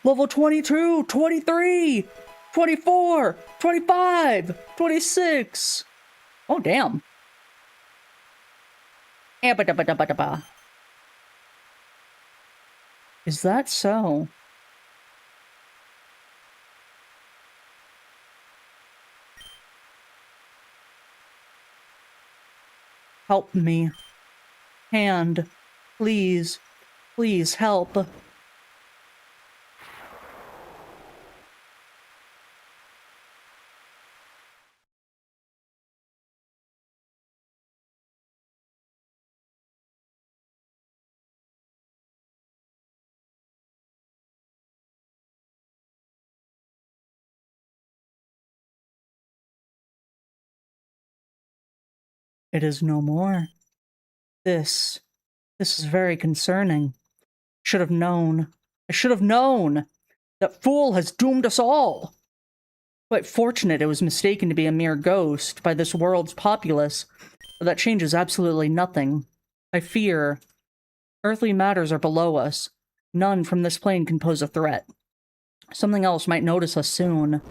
Level 22, 23, 24, 25, 26. Oh, damn. Is that so? Help me. Hand. Please. Please help. It is no more. This is very concerning. Should have known. I should have known! That fool has doomed us all! Quite fortunate it was mistaken to be a mere ghost by this world's populace, but that changes absolutely nothing. I fear earthly matters are below us. None from this plane can pose a threat. Something else might notice us soon.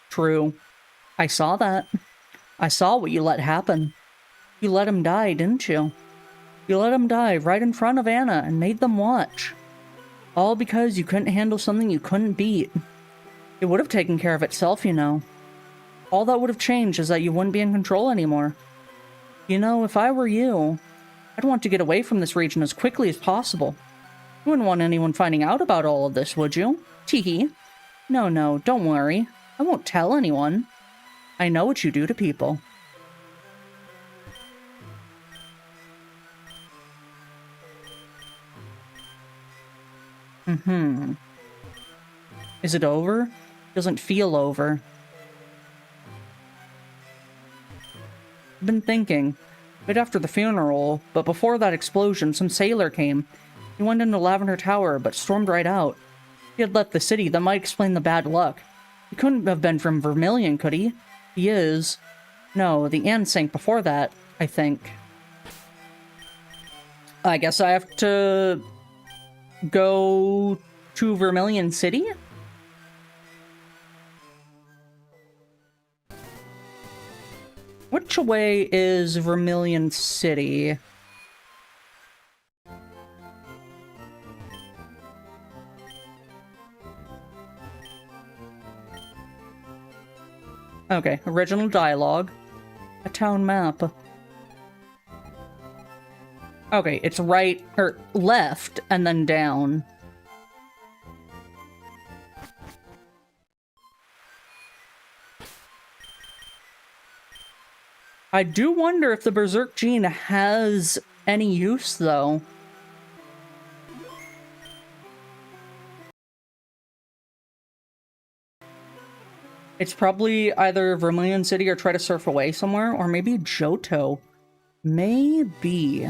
True. I saw that. I saw what you let happen. You let him die, didn't you? You let him die right in front of Anna and made them watch. All because you couldn't handle something you couldn't beat. It would have taken care of itself, you know. All that would have changed is that you wouldn't be in control anymore. You know, if I were you, I'd want to get away from this region as quickly as possible. You wouldn't want anyone finding out about all of this, would you? Teehee. No, don't worry. I won't tell anyone. I know what you do to people. Is it over? Doesn't feel over. I've been thinking. Right after the funeral, but before that explosion, some sailor came. He went into Lavender Tower, but stormed right out. If he had left the city, that might explain the bad luck. He couldn't have been from Vermilion, could he? He is. No, the Anne sank before that, I think. I guess I have to go to Vermilion City? Which way is Vermilion City? Okay, original dialogue. A town map. Okay, it's right, or left, and then down. I do wonder if the Berserk gene has any use, though. It's probably either Vermilion City or try to surf away somewhere, or maybe Johto. Maybe.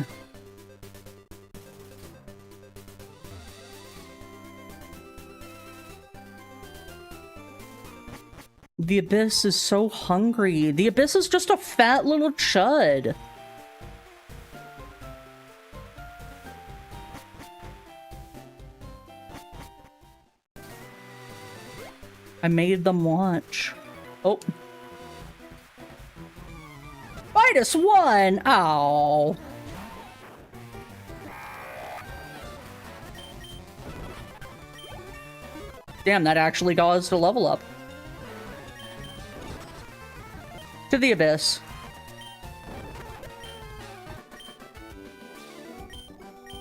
The Abyss is so hungry. The Abyss is just a fat little chud. I made them watch. Oh. -1! Ow. Damn, that actually got us to level up. To the Abyss.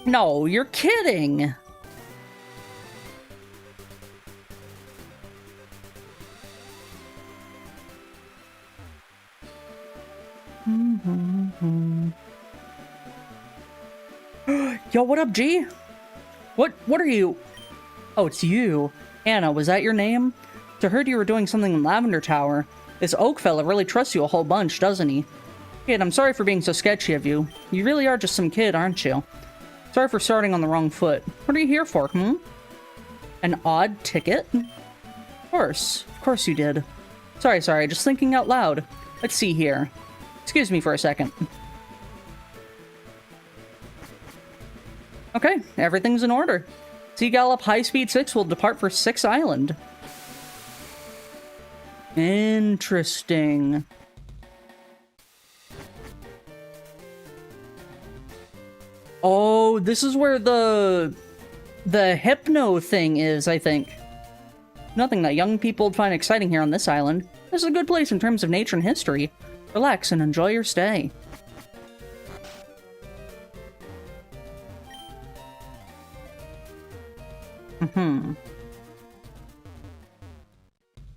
No, you're kidding! Yo, what up, G? What are you? Oh, it's you. Anna, was that your name? I heard you were doing something in Lavender Tower. This Oak fella really trusts you a whole bunch, doesn't he? Kid, I'm sorry for being so sketchy of you. You really are just some kid, aren't you? Sorry for starting on the wrong foot. What are you here for, An odd ticket? Of course you did. Sorry, just thinking out loud. Let's see here. Excuse me for a second. Okay, everything's in order. Sea Gallop High Speed 6 will depart for 6 Island. Interesting. Oh, this is where the hypno thing is, I think. Nothing that young people would find exciting here on this island. This is a good place in terms of nature and history. Relax and enjoy your stay.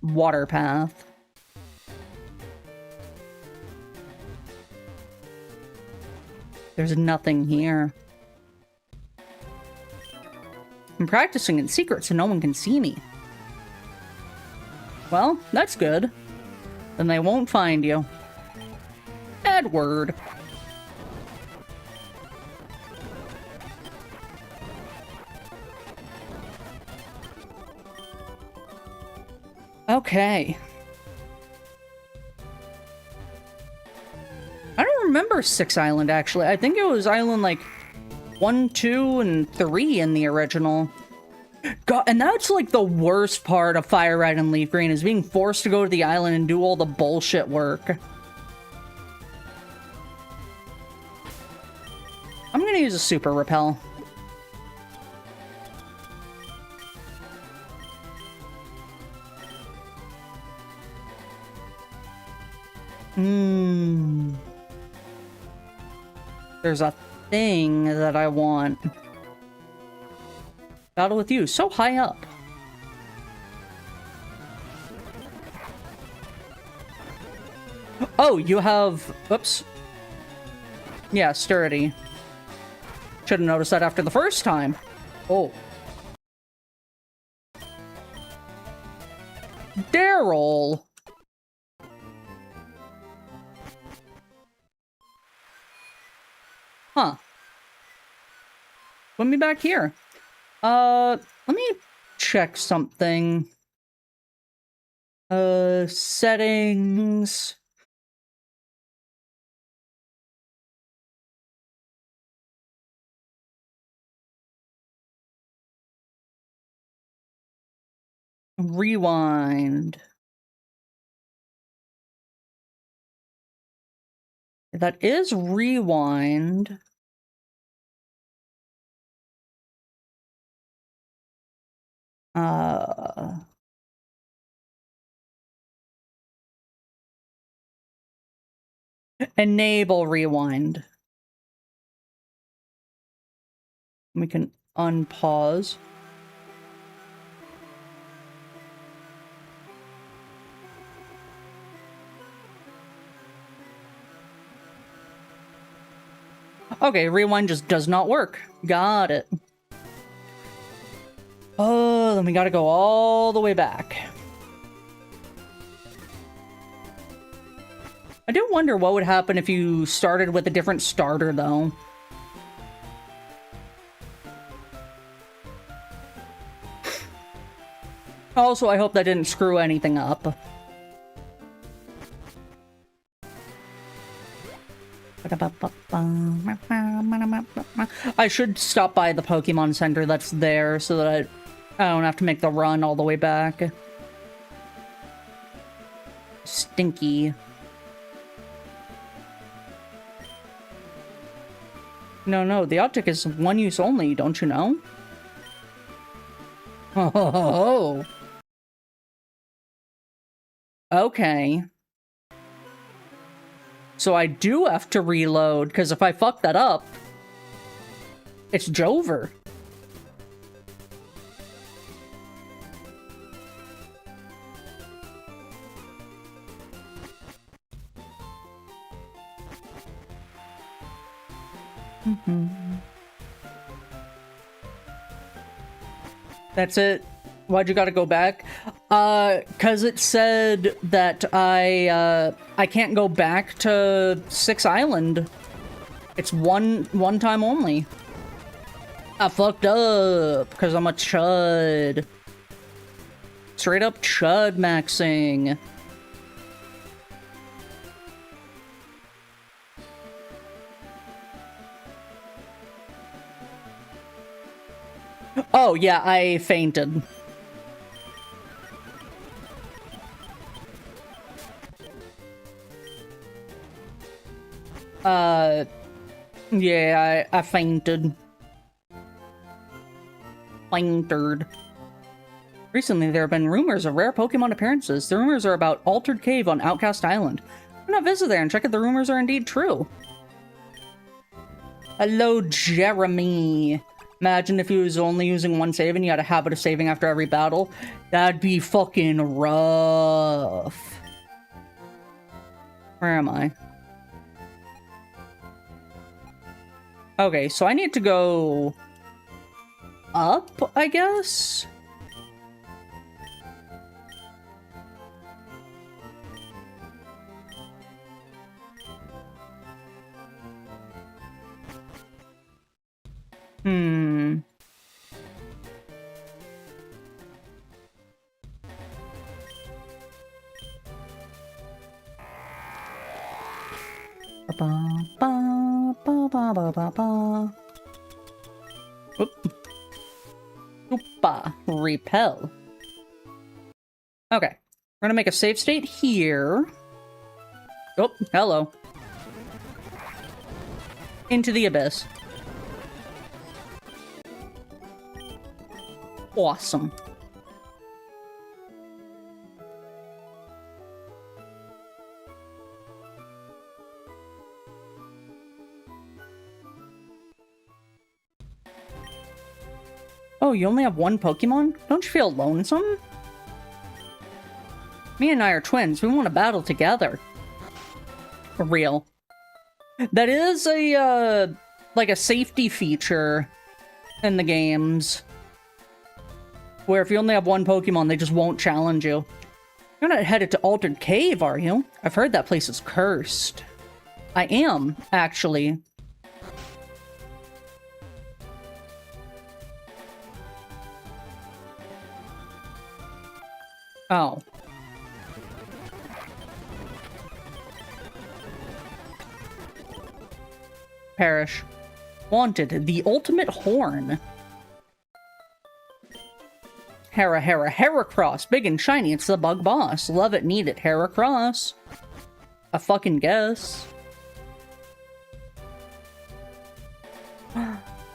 Water path. There's nothing here. I'm practicing in secret so no one can see me. Well, that's good. Then they won't find you. Edward. Okay. I don't remember 6 Island, actually. I think it was Island, like, 1, 2, and 3 in the original. God, and that's, like, the worst part of Fire Red and Leaf Green, is being forced to go to the island and do all the bullshit work. I'm gonna use a Super Repel. There's a thing that I want. Battle with you, so high up. Oh, you have... Oops. Yeah, sturdy. Should have noticed that after the first time. Oh. Daryl! Huh. Put me back here. Let me check something. Settings. Rewind. That is rewind. Enable rewind. We can unpause. Okay, rewind just does not work. Got it. Oh, then we gotta go all the way back. I do wonder what would happen if you started with a different starter, though. Also, I hope that didn't screw anything up. I should stop by the Pokemon Center that's there so that I don't have to make the run all the way back. Stinky. No, the object is one use only, don't you know? Oh. Okay. So I do have to reload, because if I fuck that up, it's Jover. That's it. Why'd you gotta go back? Cause it said that I can't go back to 6 Island. It's one time only. I fucked up because I'm a chud. Straight up chud maxing. Oh yeah, I fainted. Yeah, I fainted. Fainted. Recently, there have been rumors of rare Pokemon appearances. The rumors are about Altered Cave on Outcast Island. Why not visit there and check if the rumors are indeed true? Hello, Jeremy. Imagine if he was only using one save and you had a habit of saving after every battle. That'd be fucking rough. Where am I? Okay, so I need to go up, I guess? Oop. Oopa. Repel. Okay. We're gonna make a save state here. Oh, hello. Into the abyss. Awesome. Oh, you only have one Pokemon? Don't you feel lonesome? Me and I are twins. We want to battle together. For real. That is a, like a safety feature in the games. Where if you only have one Pokemon, they just won't challenge you. You're not headed to Altered Cave, are you? I've heard that place is cursed. I am, actually. Oh. Perish. Wanted, the ultimate horn. Heracross. Big and shiny, it's the bug boss. Love it, need it, Heracross. I fucking guess.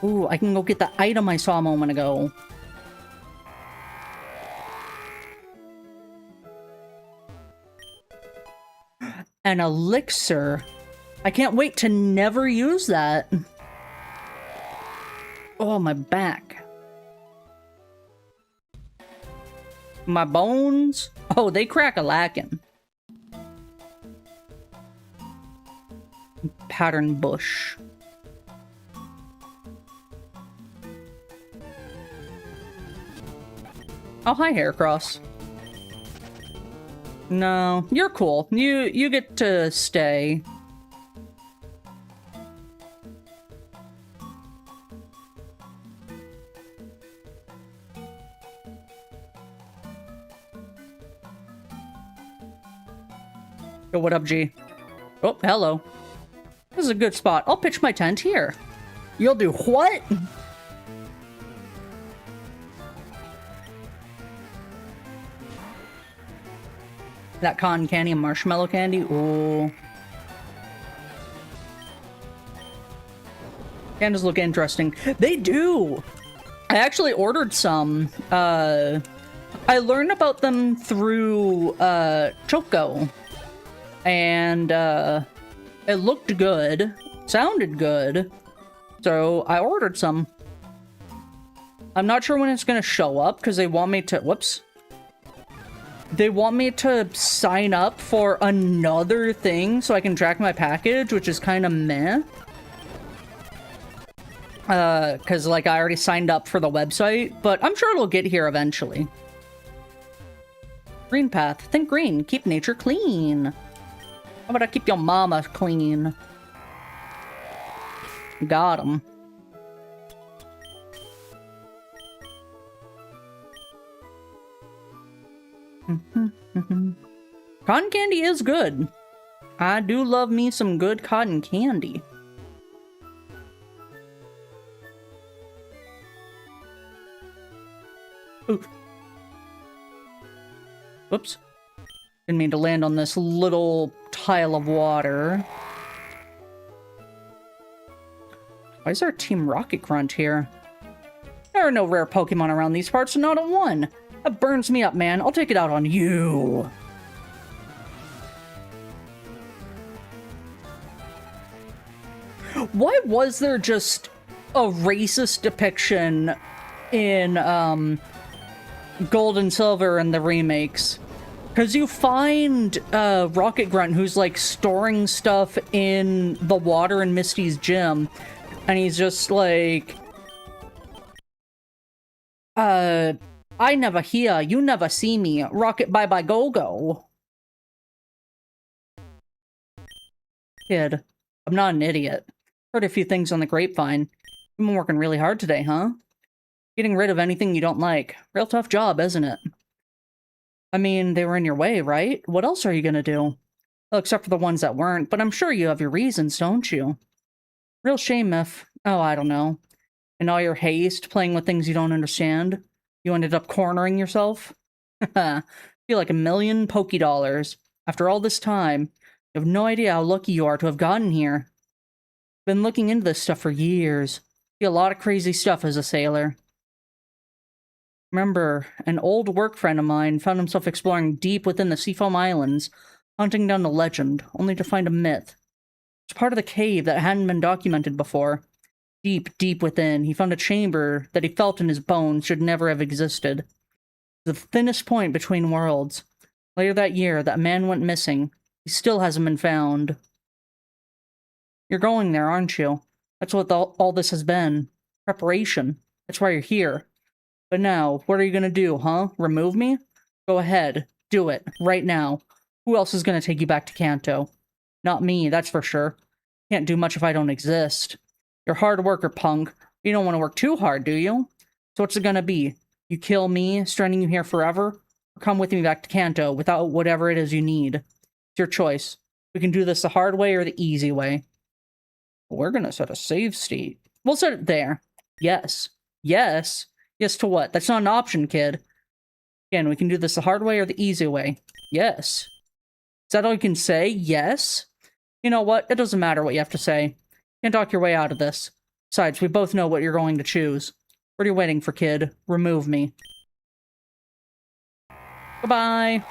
Ooh, I can go get the item I saw a moment ago. An elixir. I can't wait to never use that. Oh, my back. My bones. Oh, they crack a lacking. Pattern bush. Oh, hi, Heracross. No, you're cool. You get to stay. Yo, what up, G? Oh, hello. This is a good spot. I'll pitch my tent here. You'll do what? That cotton candy and marshmallow candy? Ooh. Candles look interesting. They do! I actually ordered some. I learned about them through Choco. And it looked good. Sounded good. So I ordered some. I'm not sure when it's gonna show up because they want me to... Whoops. They want me to sign up for another thing so I can track my package, which is kind of meh. Because, like, I already signed up for the website, but I'm sure it'll get here eventually. Green path. Think green. Keep nature clean. How about I keep your mama clean? Got him. Cotton candy is good. I do love me some good cotton candy. Ooh. Whoops. Didn't mean to land on this little tile of water. Why is there Team Rocket Grunt here? There are no rare Pokemon around these parts, so not a one. That burns me up, man. I'll take it out on you. Why was there just a racist depiction in Gold and Silver and the remakes? Because you find Rocket Grunt who's like storing stuff in the water in Misty's gym, and he's just like, I never hear, you never see me. Rocket bye bye go go. Kid, I'm not an idiot. Heard a few things on the grapevine. You've been working really hard today, huh? Getting rid of anything you don't like. Real tough job, isn't it? I mean, they were in your way, right? What else are you gonna do? Well, except for the ones that weren't, but I'm sure you have your reasons, don't you? Real shame if, oh, I don't know. In all your haste, playing with things you don't understand, you ended up cornering yourself? Haha, feel like $1,000,000 Poké-Dollars. After all this time, you have no idea how lucky you are to have gotten here. Been looking into this stuff for years. See a lot of crazy stuff as a sailor. Remember, an old work friend of mine found himself exploring deep within the Seafoam Islands, hunting down a legend, only to find a myth. It's part of the cave that hadn't been documented before. Deep, deep within, he found a chamber that he felt in his bones should never have existed. The thinnest point between worlds. Later that year, that man went missing. He still hasn't been found. You're going there, aren't you? That's what all this has been. Preparation. That's why you're here. But now, what are you gonna do, huh? Remove me? Go ahead. Do it. Right now. Who else is gonna take you back to Kanto? Not me, that's for sure. Can't do much if I don't exist. You're a hard worker, punk. You don't want to work too hard, do you? So what's it gonna be? You kill me, stranding you here forever? Or come with me back to Kanto without whatever it is you need? It's your choice. We can do this the hard way or the easy way. We're gonna set a save state. We'll set it there. Yes. Yes? Yes to what? That's not an option, kid. Again, we can do this the hard way or the easy way. Yes. Is that all you can say? Yes? You know what? It doesn't matter what you have to say. You can talk your way out of this. Besides, we both know what you're going to choose. What are you waiting for, kid? Remove me. Goodbye.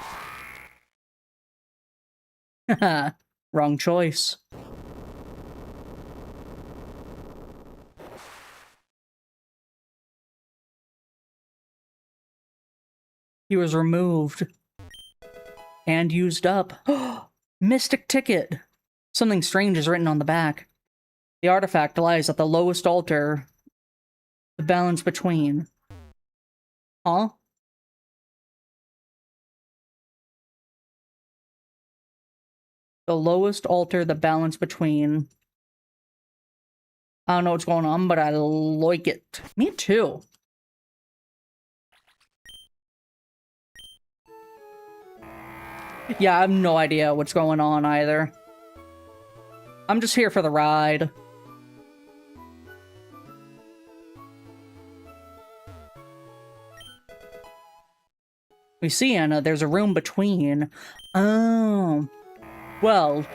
Haha. Wrong choice. He was removed. And used up. Mystic ticket! Something strange is written on the back. The artifact lies at the lowest altar. The balance between. Huh? The lowest alter the balance between. I don't know what's going on, but I like it. Me too. Yeah, I have no idea what's going on either. I'm just here for the ride. We see, Anna, there's a room between. Oh. Well,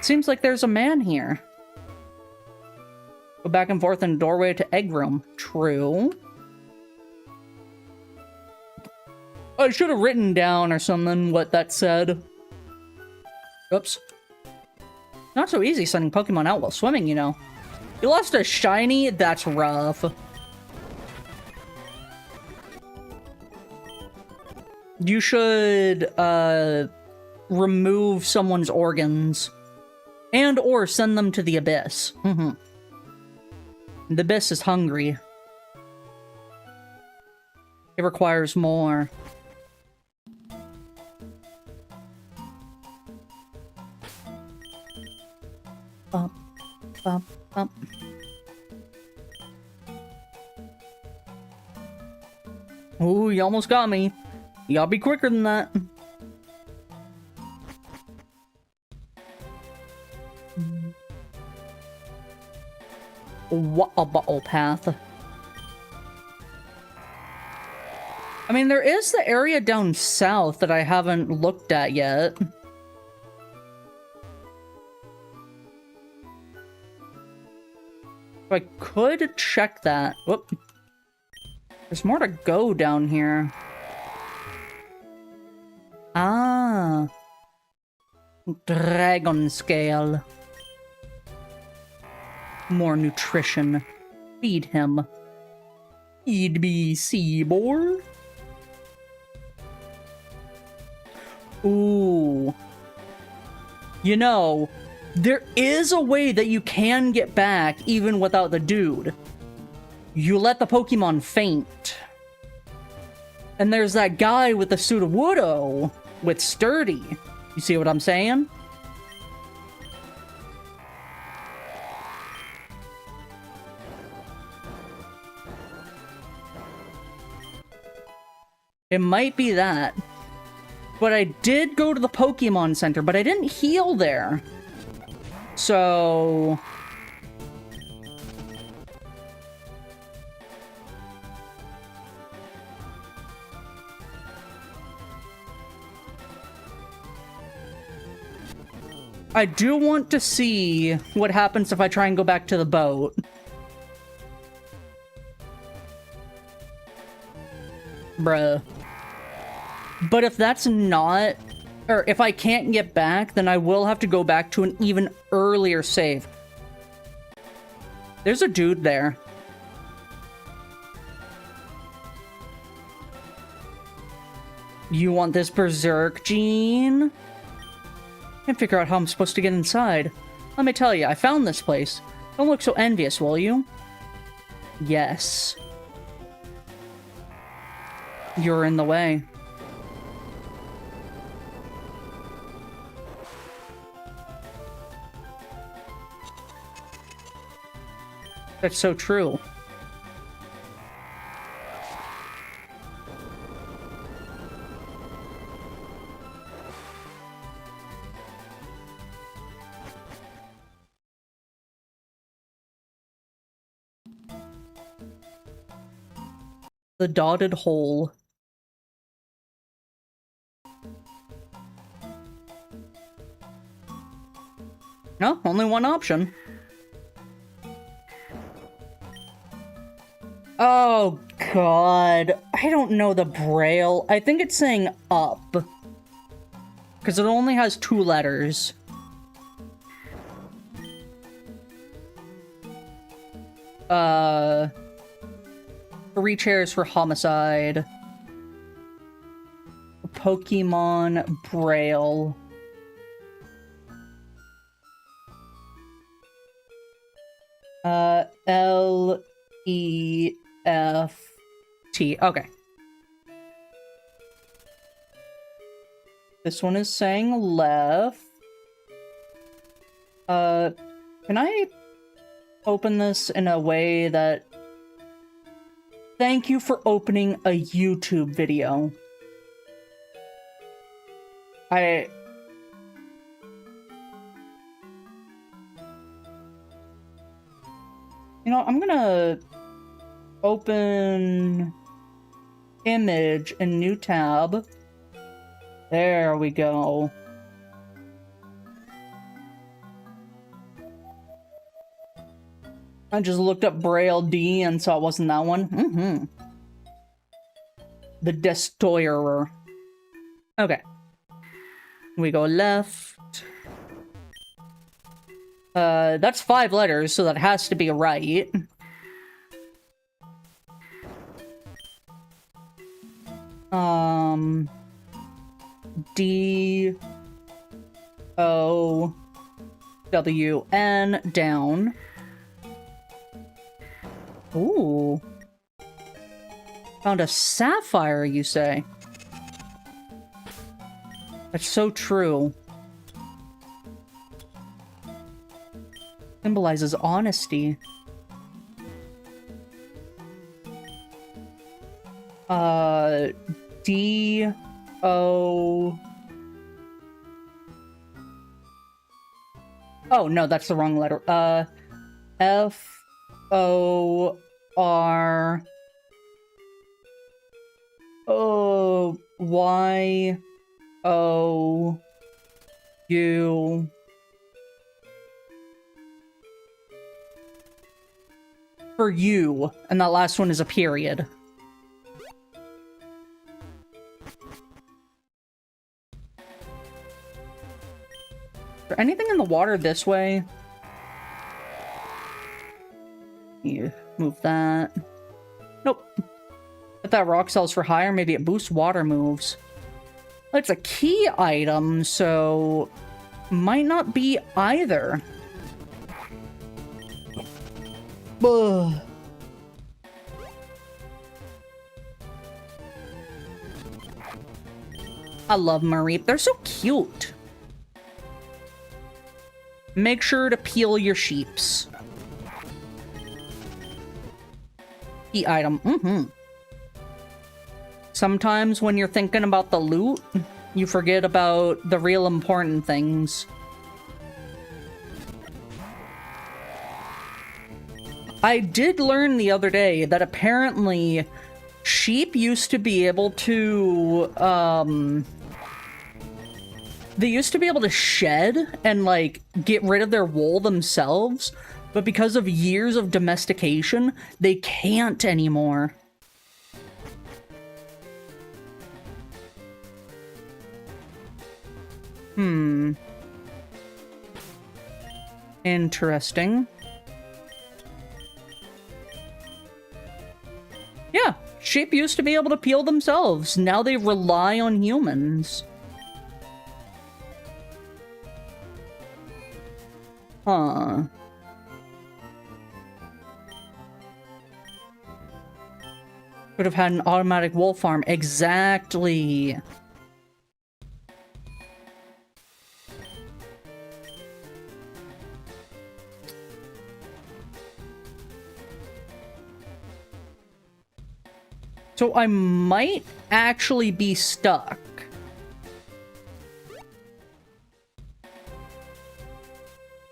seems like there's a man here. Go back and forth in the doorway to egg room. True. I should have written down or something what that said. Oops. Not so easy sending Pokemon out while swimming, you know. You lost a shiny? That's rough. You should, remove someone's organs. And or send them to the Abyss. The Abyss is hungry. It requires more. Bump, bump, bump. Ooh, you almost got me. You gotta be quicker than that. What a bottle path. I mean, there is the area down south that I haven't looked at yet. I could check that. Whoop. There's more to go down here. Ah. Dragon scale. More nutrition. Feed him. Feed me, Seaboard. Ooh. You know, there is a way that you can get back even without the dude. You let the Pokemon faint. And there's that guy with the Sudowoodo with Sturdy. You see what I'm saying? It might be that. But I did go to the Pokemon Center, but I didn't heal there. So... I do want to see what happens if I try and go back to the boat. Bruh. But if that's not... Or if I can't get back, then I will have to go back to an even earlier save. There's a dude there. You want this Berserk gene? Can't figure out how I'm supposed to get inside. Let me tell you, I found this place. Don't look so envious, will you? Yes. You're in the way. That's so true. The dotted hole. No, only one option. Oh, God. I don't know the Braille. I think it's saying up. Because it only has 2 letters. Three chairs for homicide. Pokemon Braille. L-E-F-T. Okay. This one is saying left. Can I open this in a way that... Thank you for opening a YouTube video. You know, I'm gonna open image in new tab. There we go. I just looked up Braille D and saw it wasn't that one. The Destroyer. Okay. We go left. That's 5 letters, so that has to be right. D-O-W-N, down. Ooh. Found a sapphire, you say? That's so true. Symbolizes honesty. D-O... Oh, no, that's the wrong letter. F-O-R... O... Y... O... U... For you, and that last one is a period. Is there anything in the water this way? You move that. Nope. If that rock sells for higher, maybe it boosts water moves. It's a key item, so might not be either. Ugh. I love Mareep. They're so cute. Make sure to peel your sheeps. Key item. Sometimes when you're thinking about the loot, you forget about the real important things. I did learn the other day that apparently sheep used to be able to, they used to be able to shed and, like, get rid of their wool themselves, but because of years of domestication, they can't anymore. Interesting. Yeah, sheep used to be able to peel themselves. Now they rely on humans. Huh. Could have had an automatic wool farm. Exactly. So I might actually be stuck.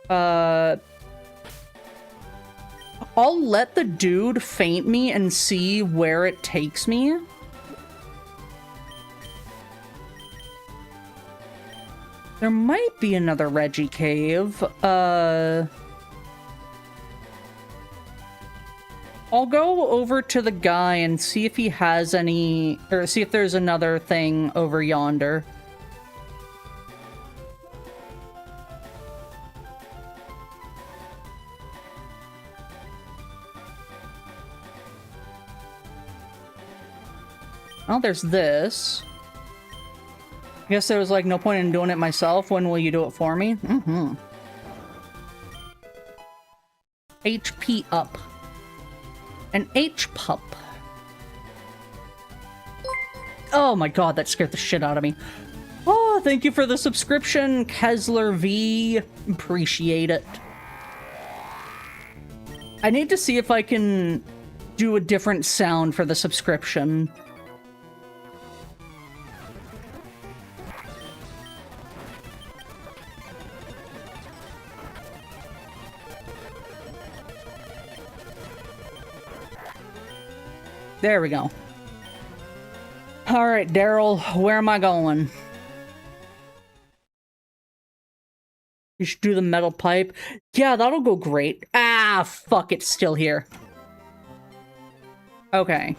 I'll let the dude feint me and see where it takes me. There might be another Reggie cave. I'll go over to the guy and see if he has any, or see if there's another thing over yonder. Well, there's this. I guess there was, like, no point in doing it myself. When will you do it for me? HP up. An H-pup. Oh my god, that scared the shit out of me. Oh! Oh, thank you for the subscription, Kesler V. Appreciate it. I need to see if I can do a different sound for the subscription. There we go. All right, Daryl, where am I going? You should do the metal pipe. Yeah, that'll go great. Ah, fuck, it's still here. Okay.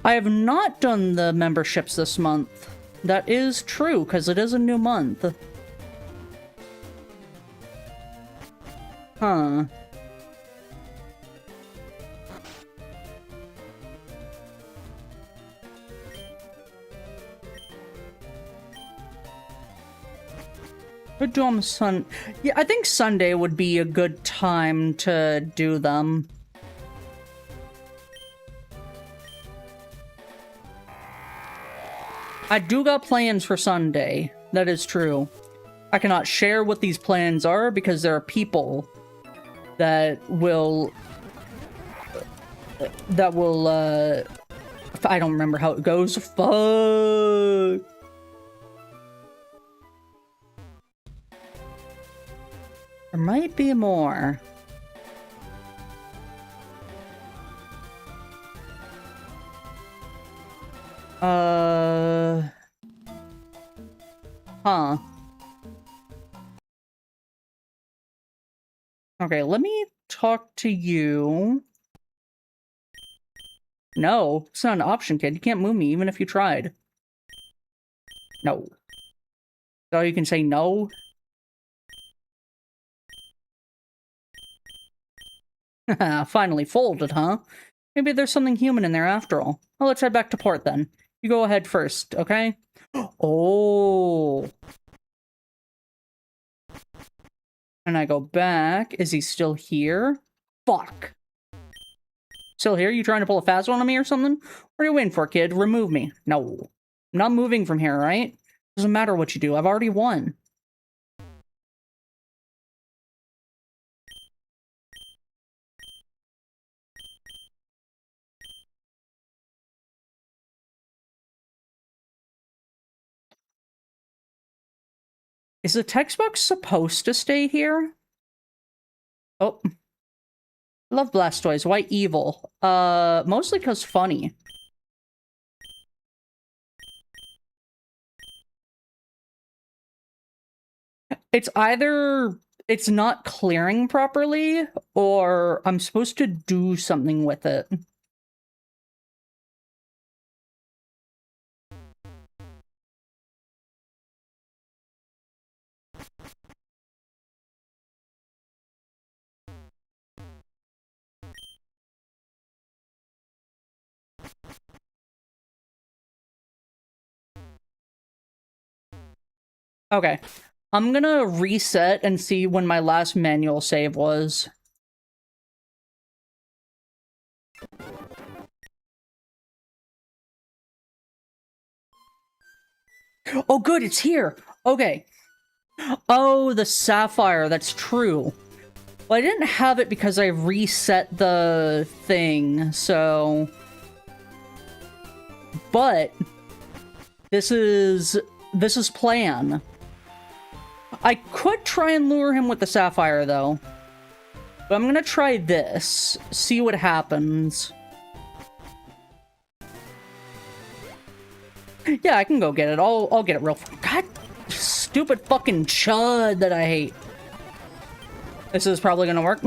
I have not done the memberships this month. That is true, because it is a new month. Huh. Could do them yeah, I think Sunday would be a good time to do them. I do got plans for Sunday. That is true. I cannot share what these plans are because there are people that will I don't remember how it goes. Fuck. There might be more. Huh. Okay, let me talk to you. No, it's not an option, kid. You can't move me, even if you tried. No. So you can say no? Finally folded, huh? Maybe there's something human in there after all. Well, let's head back to port then. You go ahead first, okay? Oh. And I go back. Is he still here? Fuck. Still here? You trying to pull a fast one on me or something? What are you waiting for, kid? Remove me. No. I'm not moving from here, right? Doesn't matter what you do. I've already won. Is the text box supposed to stay here? Oh. Love Blastoise. Why evil? Mostly because funny. It's either it's not clearing properly, or I'm supposed to do something with it. Okay. I'm gonna reset and see when my last manual save was. Oh, good, it's here! Okay. Oh, the sapphire, that's true. Well, I didn't have it because I reset the thing, so... But... This is plan. I could try and lure him with the sapphire, though. But I'm gonna try this. See what happens. Yeah, I can go get it. I'll get it real... God, stupid fucking chud that I hate. This is probably gonna work.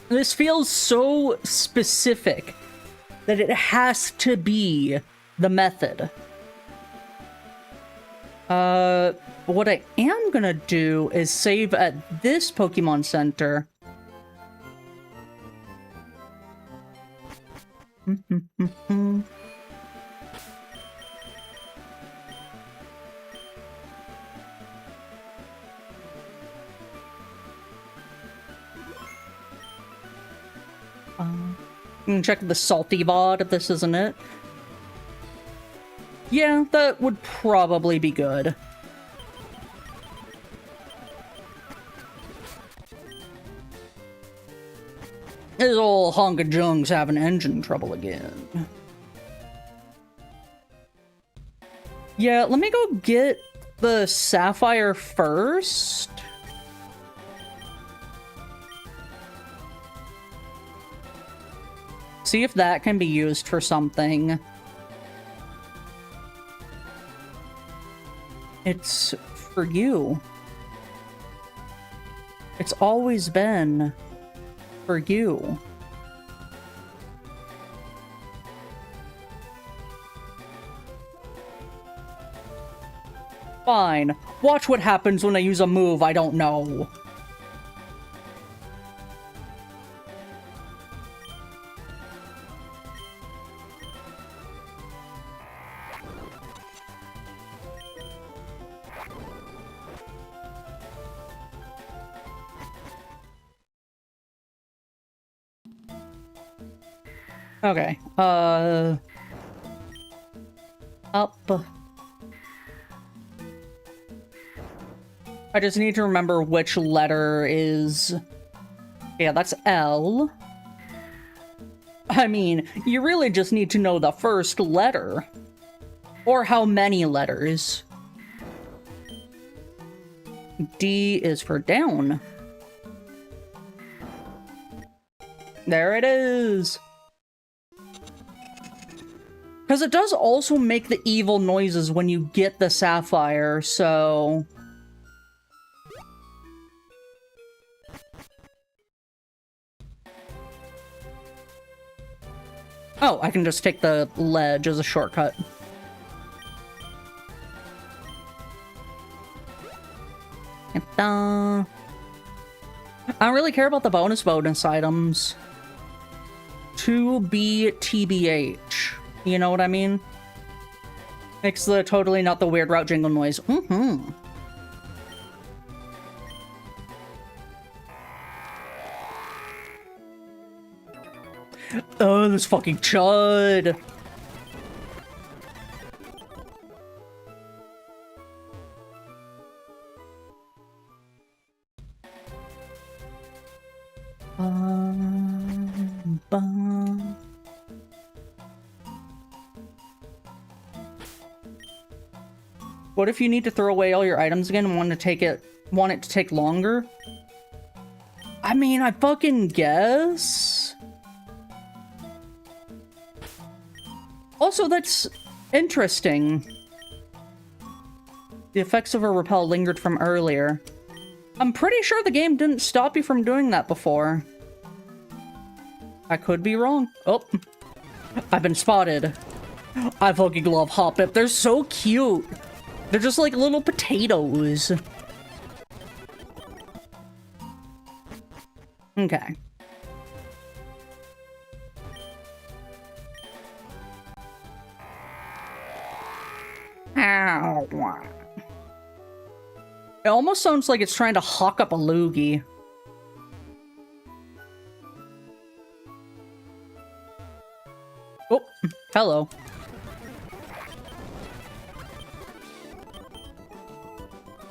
This feels so specific that it has to be the method. What I am gonna do is save at this Pokemon Center. Check the salty VOD if this isn't it. Yeah, that would probably be good. This old hunk of junk's having engine trouble again. Yeah, let me go get the sapphire first. See if that can be used for something. It's for you. It's always been for you. Fine. Watch what happens when I use a move I don't know. Okay, up. I just need to remember which letter is... Yeah, that's L. I mean, you really just need to know the first letter. Or how many letters. D is for down. There it is. Because it does also make the evil noises when you get the sapphire, so... Oh, I can just take the ledge as a shortcut. I don't really care about the bonus items. To be TBH. You know what I mean? Makes the totally not the weird route jingle noise. Mm-hmm. Oh, this fucking chud. What if you need to throw away all your items again and want it to take longer? I mean, I fucking guess. Also, that's interesting. The effects of a repel lingered from earlier. I'm pretty sure the game didn't stop you from doing that before. I could be wrong. Oh, I've been spotted. I fucking love Hop-Ip. They're so cute. They're just like little potatoes. Okay. Ow. It almost sounds like it's trying to hawk up a loogie. Oh, hello.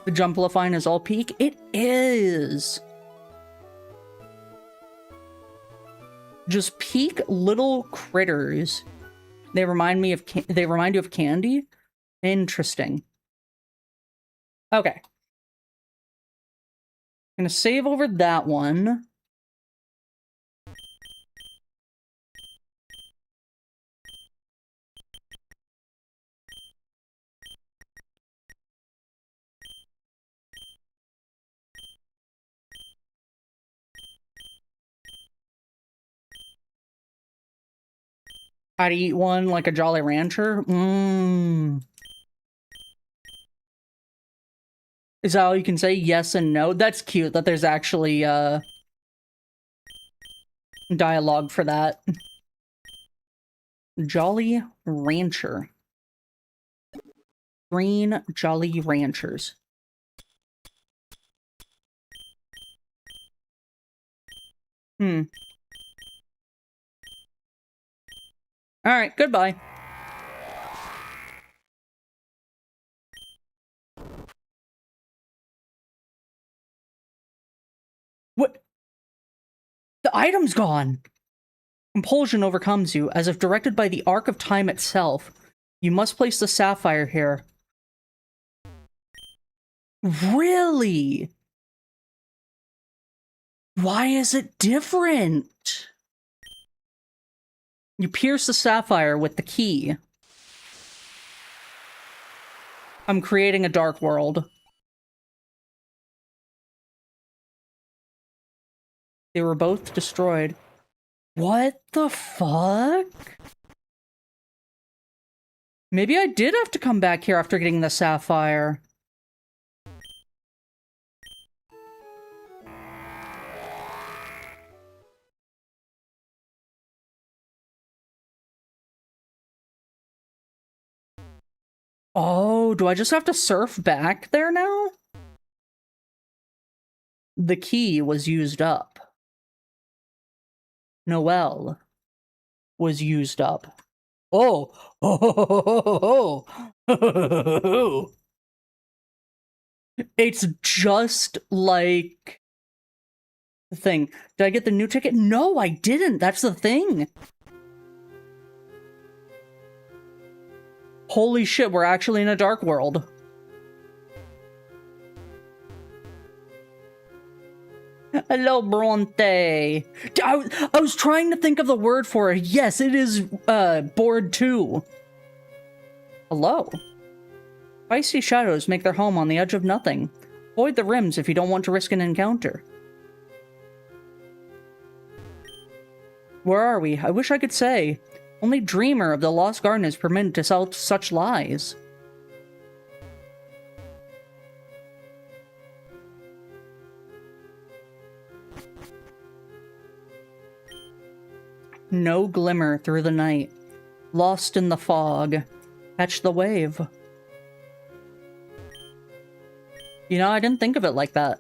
The Jumplifying is all peak? It is! Just peak little critters. They remind you of candy? Interesting. Okay. I'm gonna save over that one. How to eat one like a Jolly Rancher? Mmm. Is that all you can say? Yes and no? That's cute that there's actually, dialogue for that. Jolly Rancher. Green Jolly Ranchers. Hmm. Alright, goodbye. What? The item's gone! Compulsion overcomes you, as if directed by the arc of time itself. You must place the sapphire here. Really? Why is it different? You pierce the sapphire with the key. I'm creating a dark world. They were both destroyed. What the fuck? Maybe I did have to come back here after getting the sapphire. Oh, do I just have to surf back there now? The key was used up. Noelle was used up. Oh, oh, it's just like the thing. Did I get the new ticket? No, I didn't. That's the thing. Holy shit, we're actually in a dark world. Hello, Bronte. I was trying to think of the word for it. Yes, it is, bored too. Hello. Feisty shadows make their home on the edge of nothing. Avoid the rims if you don't want to risk an encounter. Where are we? I wish I could say. Only dreamer of the Lost Garden is permitted to sell such lies. No glimmer through the night. Lost in the fog. Catch the wave. You know, I didn't think of it like that.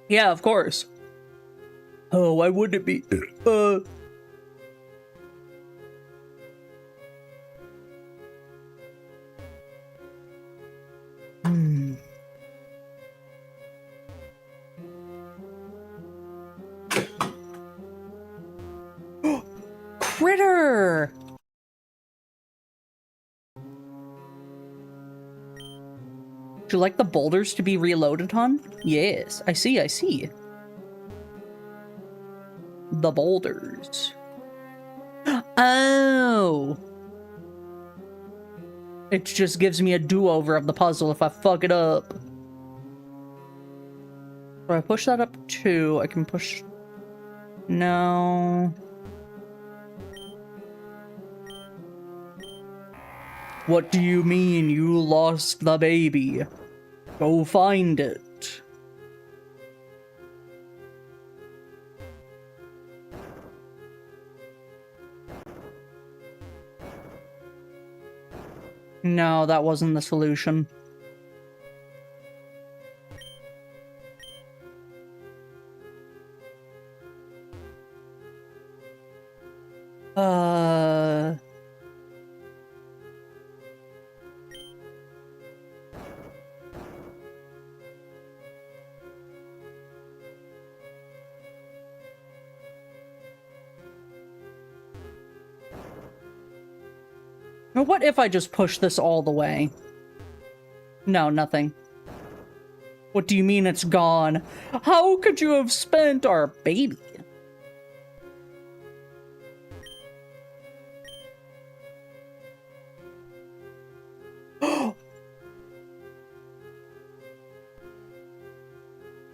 Yeah, of course. Oh, why would it be? Critter! Would you like the boulders to be reloaded on? Yes, I see, I see. The boulders. Oh! It just gives me a do-over of the puzzle if I fuck it up. So I push that up 2, I can push... No... What do you mean you lost the baby? Go find it. No, that wasn't the solution. What if I just push this all the way? No, nothing. What do you mean it's gone? How could you have spent our baby?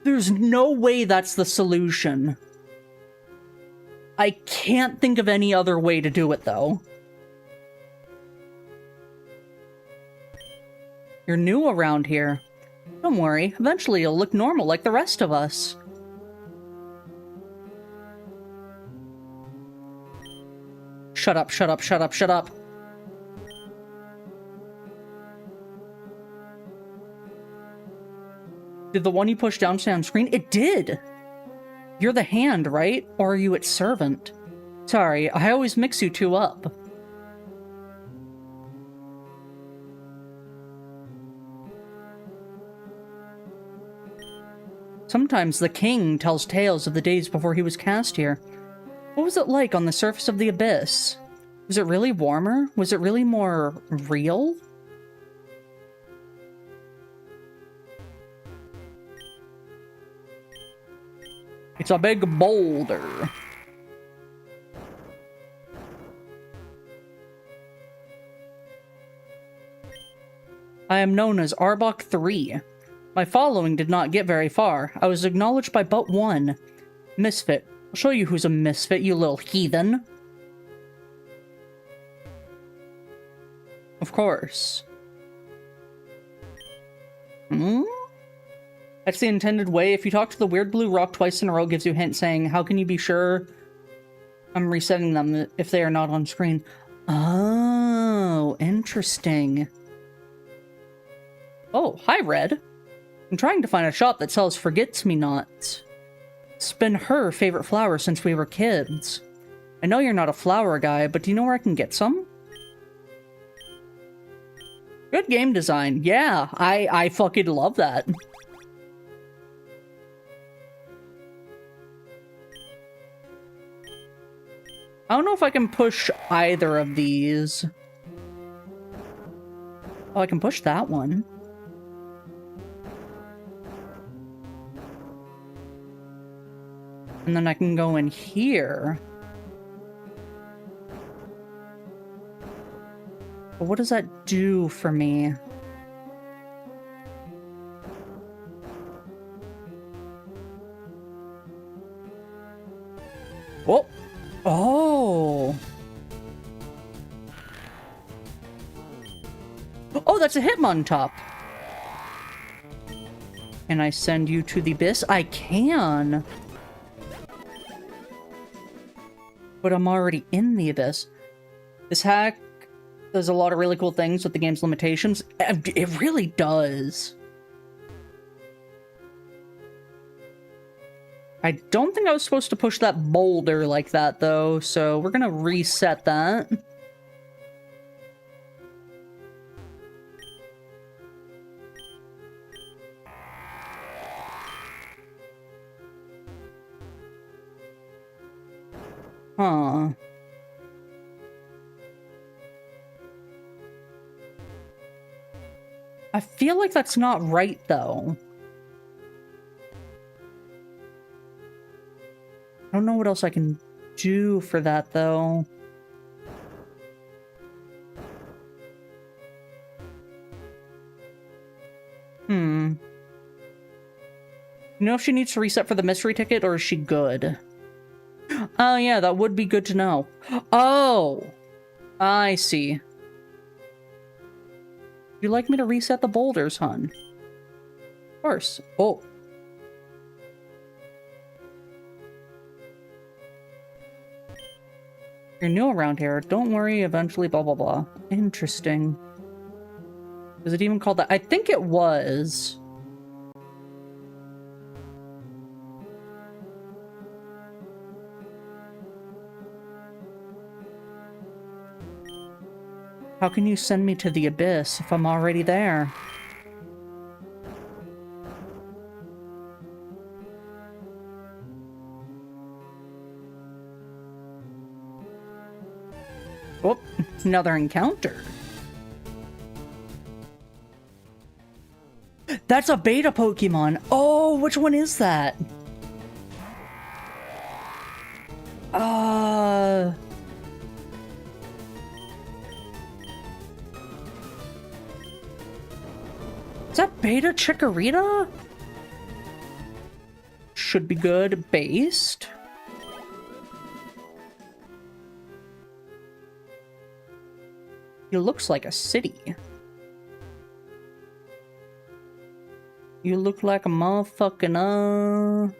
There's no way that's the solution. I can't think of any other way to do it, though. You're new around here. Don't worry, eventually you'll look normal like the rest of us. Shut up, shut up, shut up, shut up. Did the one you pushed down stay on screen? It did! You're the hand, right? Or are you its servant? Sorry, I always mix you two up. Sometimes the king tells tales of the days before he was cast here. What was it like on the surface of the abyss? Was it really warmer? Was it really more real? It's a big boulder. I am known as Arbok 3. My following did not get very far. I was acknowledged by but one. Misfit. I'll show you who's a misfit, you little heathen. Of course. That's the intended way. If you talk to the weird blue rock twice in a row, it gives you a hint saying, how can you be sure I'm resetting them if they are not on screen? Oh, interesting. Oh, hi, Red. I'm trying to find a shop that sells forgets-me-nots. It's been her favorite flower since we were kids. I know you're not a flower guy, but do you know where I can get some? Good game design. Yeah, I fucking love that. I don't know if I can push either of these. Oh, I can push that one. And then I can go in here. But what does that do for me? Oh! Oh! Oh, that's a Hitmontop! Can I send you to the abyss? I can! But I'm already in the abyss. This hack does a lot of really cool things with the game's limitations. It really does. I don't think I was supposed to push that boulder like that, though, so we're gonna reset that. Huh. I feel like that's not right, though. I don't know what else I can do for that, though. You know if she needs to reset for the mystery ticket, or is she good? Oh, yeah, that would be good to know. Oh! I see. You'd like me to reset the boulders, hon? Of course. Oh. You're new around here. Don't worry, eventually blah blah blah. Interesting. Was it even called that? I think it was. How can you send me to the abyss if I'm already there? Oh, another encounter. That's a beta Pokemon. Oh, which one is that? Is that Beta Chikorita? Should be good. Based. He looks like a city. You look like a motherfucking,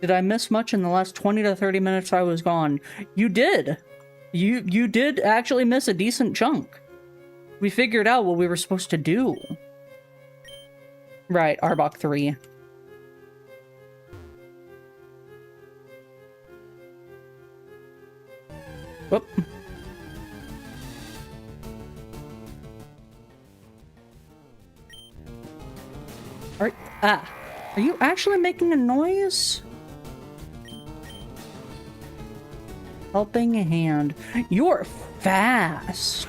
Did I miss much in the last 20 to 30 minutes I was gone? You did. You did actually miss a decent chunk. We figured out what we were supposed to do. Right, Arbok 3. Whoop. Are you actually making a noise? Helping hand. You're fast.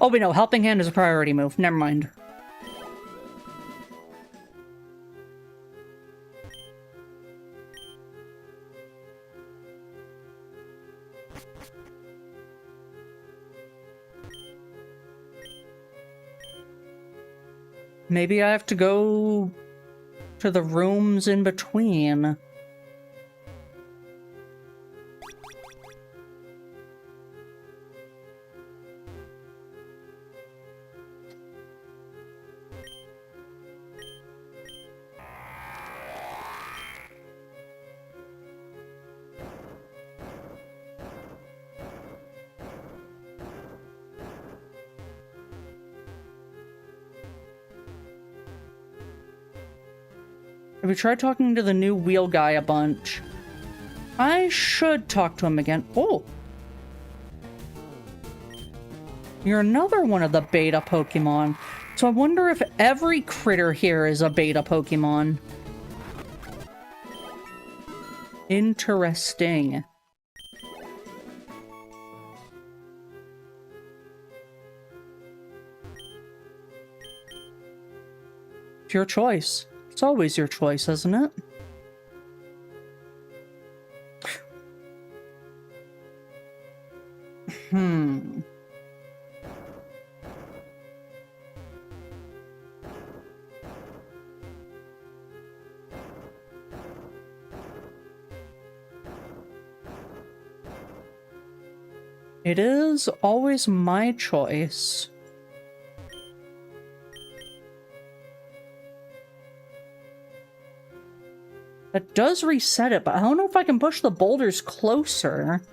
Oh, wait, no. Helping hand is a priority move. Never mind. Maybe I have to go to the rooms in between. Have you tried talking to the new wheel guy a bunch? I should talk to him again. Oh! You're another one of the beta Pokemon. So I wonder if every critter here is a beta Pokemon. Interesting. It's your choice. It's always your choice, isn't it? It is always my choice. That does reset it, but I don't know if I can push the boulders closer.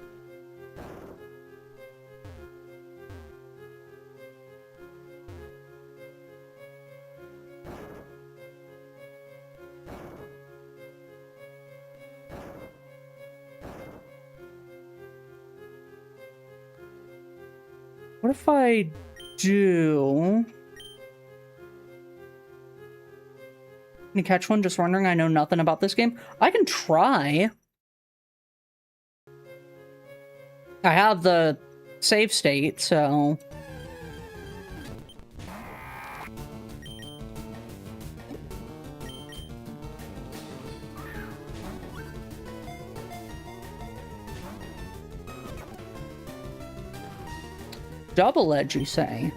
What if I do... Can you catch one? Just wondering, I know nothing about this game. I can try. I have the save state, so... Double edge, you say?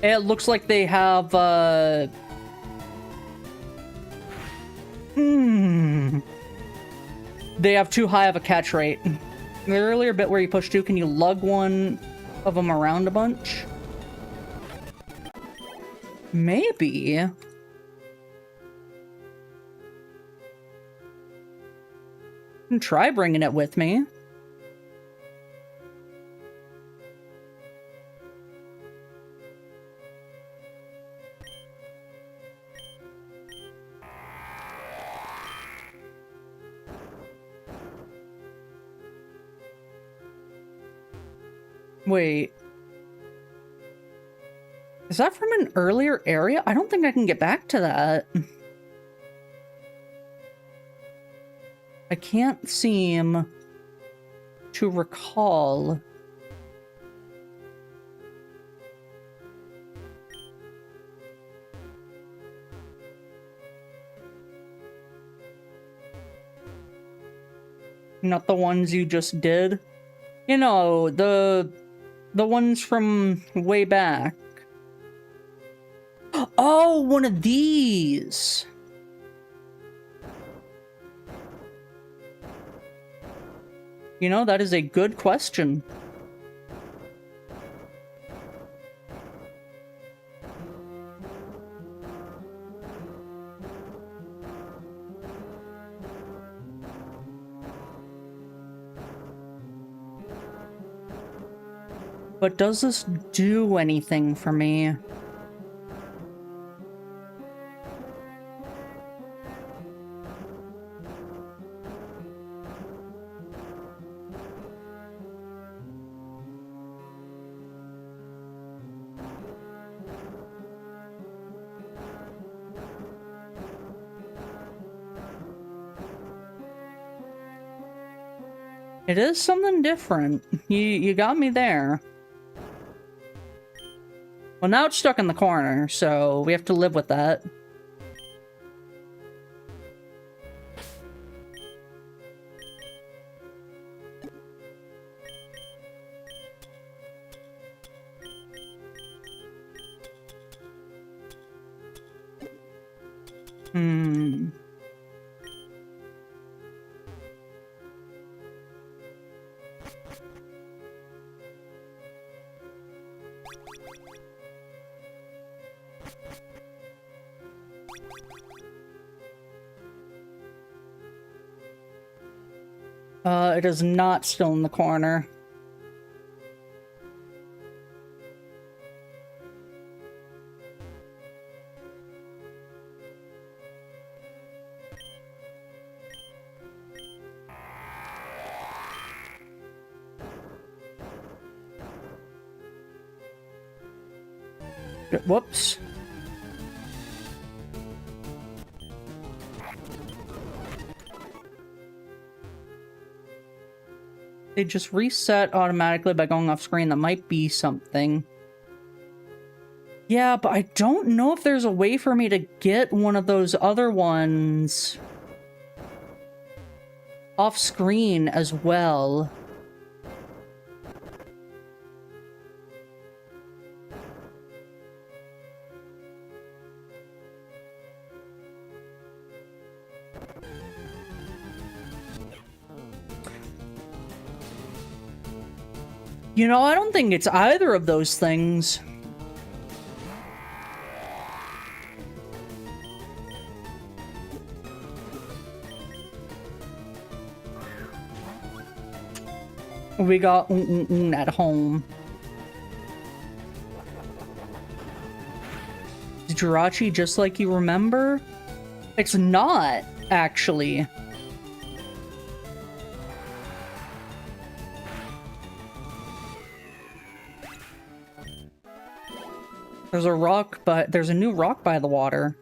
It looks like they have, They have too high of a catch rate. The earlier bit where you push two, can you lug one of them around a bunch? Maybe. Can try bringing it with me. Wait. Is that from an earlier area? I don't think I can get back to that. I can't seem to recall. Not the ones you just did? You know, the ones from way back. Oh, one of these! You know, that is a good question. But does this do anything for me? It is something different. You got me there. Well, now it's stuck in the corner, so we have to live with that. Hmm. It is not still in the corner. Whoops. They just reset automatically by going off screen. That might be something. Yeah, but I don't know if there's a way for me to get one of those other ones off screen as well. You know, I don't think it's either of those things. We got at home. Is Jirachi just like you remember? It's not, actually. There's a rock, but there's a new rock by the water.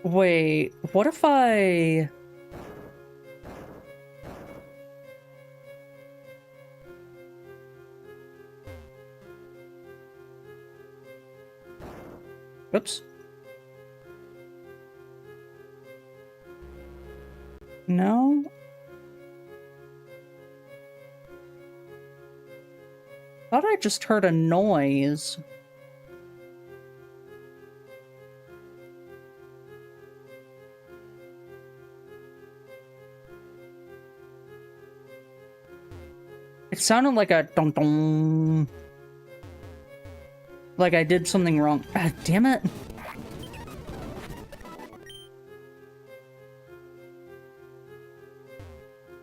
Wait, what if I... Oops. No? Thought I just heard a noise. It sounded like a dong-dong. Like I did something wrong. Ah, damn it.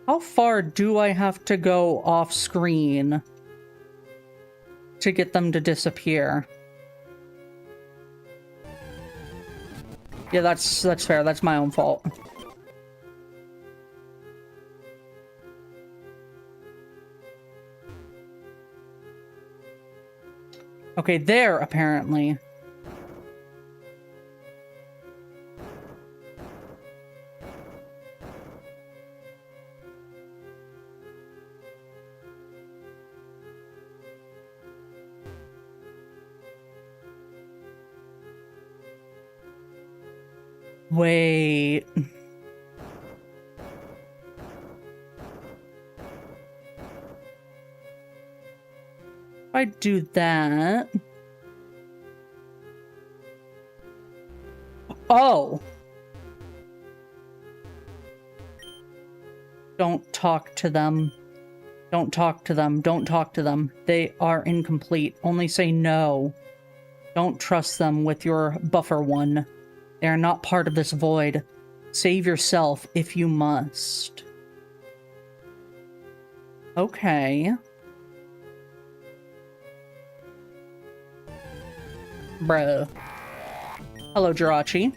How far do I have to go off screen to get them to disappear? Yeah, that's fair. That's my own fault. Okay, there, apparently. Wait. I do that. Oh! Don't talk to them. Don't talk to them. Don't talk to them. They are incomplete. Only say no. Don't trust them with your buffer one. They are not part of this void. Save yourself if you must. Okay. Bruh. Hello, Jirachi.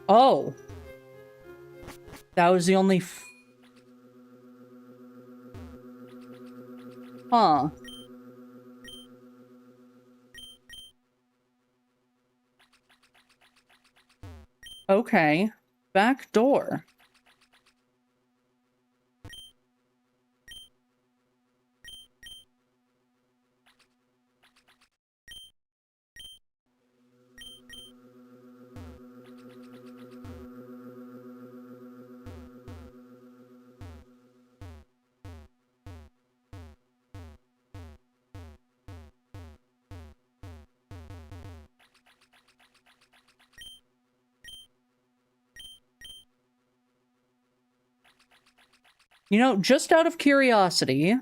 Oh. That was the only... Huh. Okay. Back door. You know, just out of curiosity...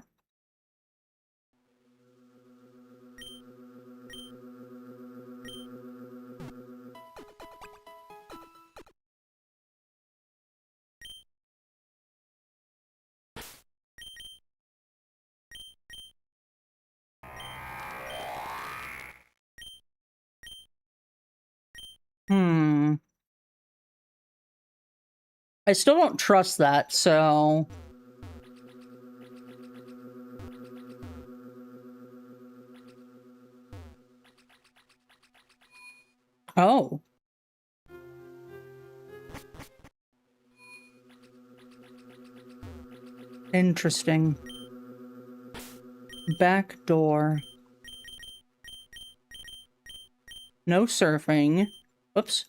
I still don't trust that, so... Oh. Interesting. Back door. No surfing. Whoops.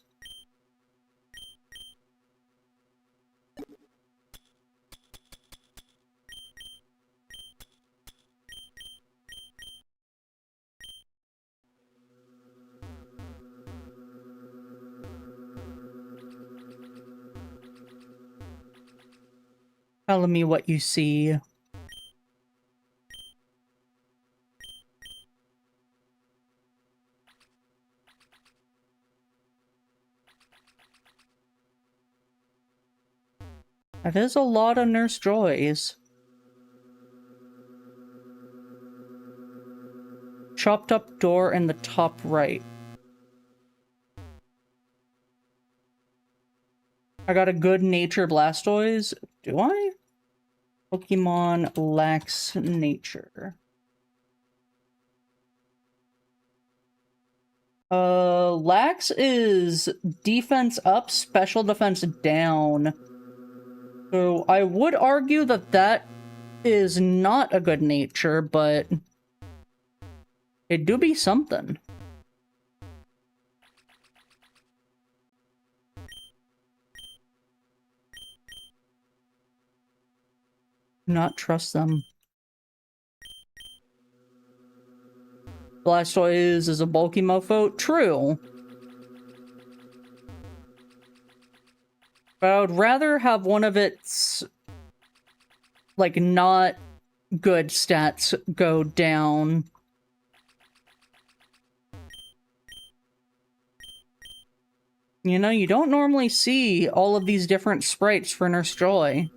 Tell me what you see. That is a lot of Nurse Joys. Chopped up door in the top right. I got a good nature Blastoise. Do I? Pokemon lacks nature. Lax is defense up, special defense down. So I would argue that that is not a good nature, but it do be something. Not trust them. Blastoise is a bulky mofo. True. But I would rather have one of its, like, not good stats go down. You know, you don't normally see all of these different sprites for Nurse Joy.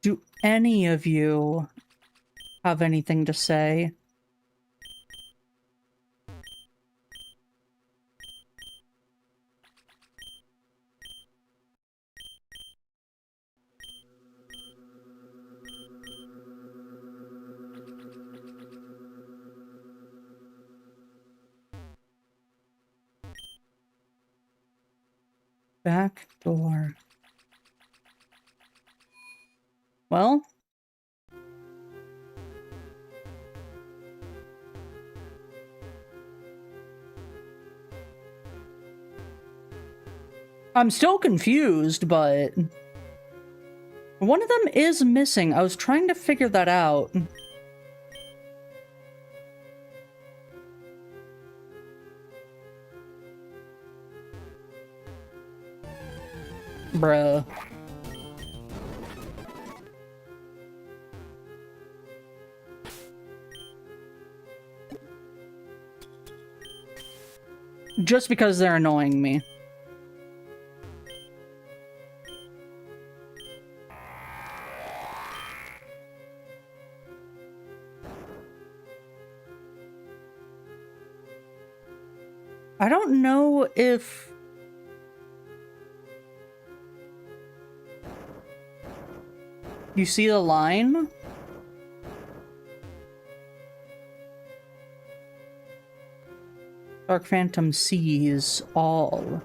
Do any of you have anything to say? Back door. Well. I'm still confused, but one of them is missing. I was trying to figure that out. Bruh. Just because they're annoying me. I don't know if... You see the line? Dark Phantom sees all.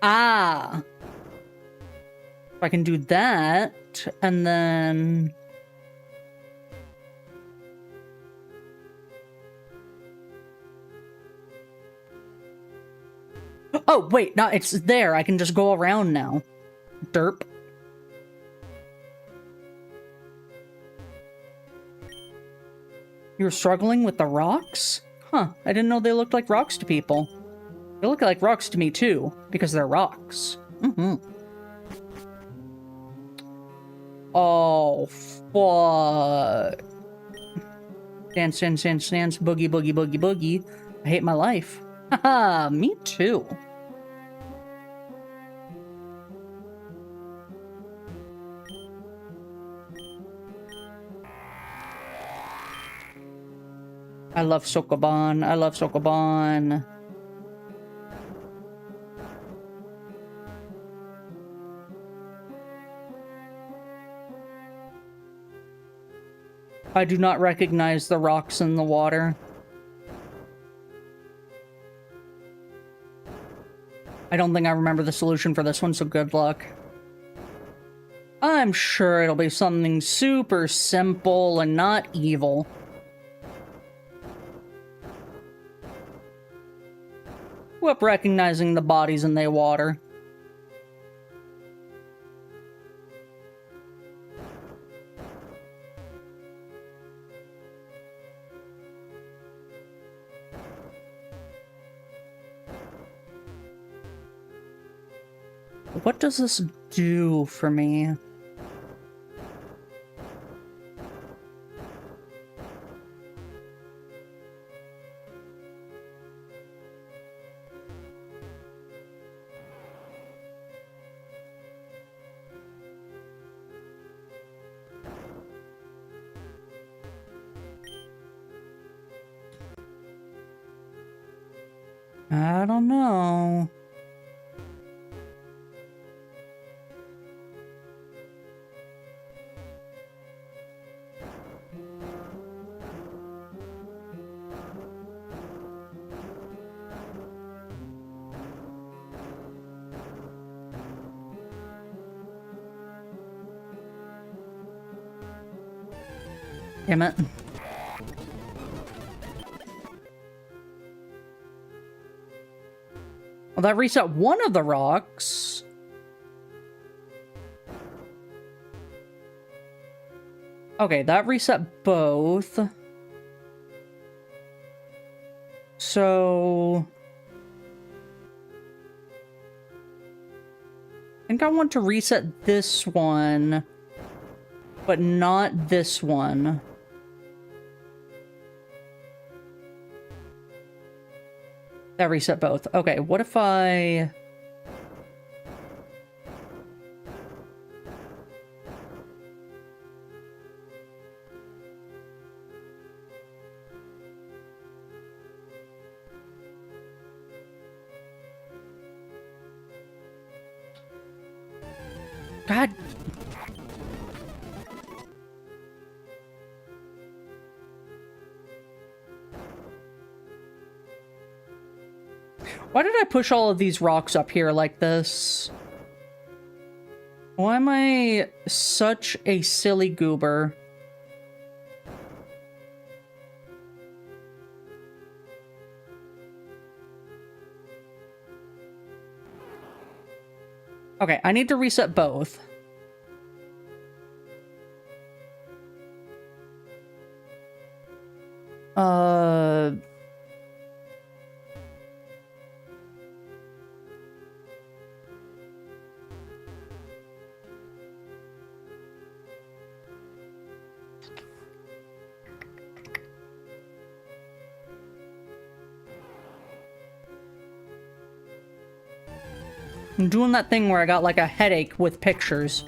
Ah! If I can do that, and then... Oh, wait, no, it's there. I can just go around now. Derp. You're struggling with the rocks? Huh, I didn't know they looked like rocks to people. They look like rocks to me, too, because they're rocks. Mm-hmm. Oh, fuck. Dance, dance, dance, dance, boogie, boogie, boogie, boogie. I hate my life. Haha, me too. I love Sokoban. I love Sokoban. I do not recognize the rocks in the water. I don't think I remember the solution for this one, so good luck. I'm sure it'll be something super simple and not evil. Up recognizing the bodies in the water. What does this do for me? I don't know. Damn it. Well, that reset one of the rocks. Okay, that reset both. So... I think I want to reset this one, but not this one. That reset both. Okay, what if I... God. Why did I push all of these rocks up here like this? Why am I such a silly goober? Okay, I need to reset both. I'm doing that thing where I got like a headache with pictures.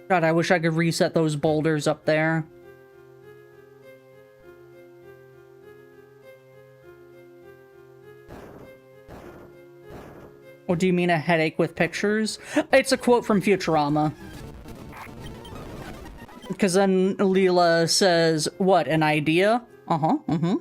God, I wish I could reset those boulders up there. Or do you mean a headache with pictures? It's a quote from Futurama. Because then Leela says, what, an idea? Uh-huh, mm-hmm.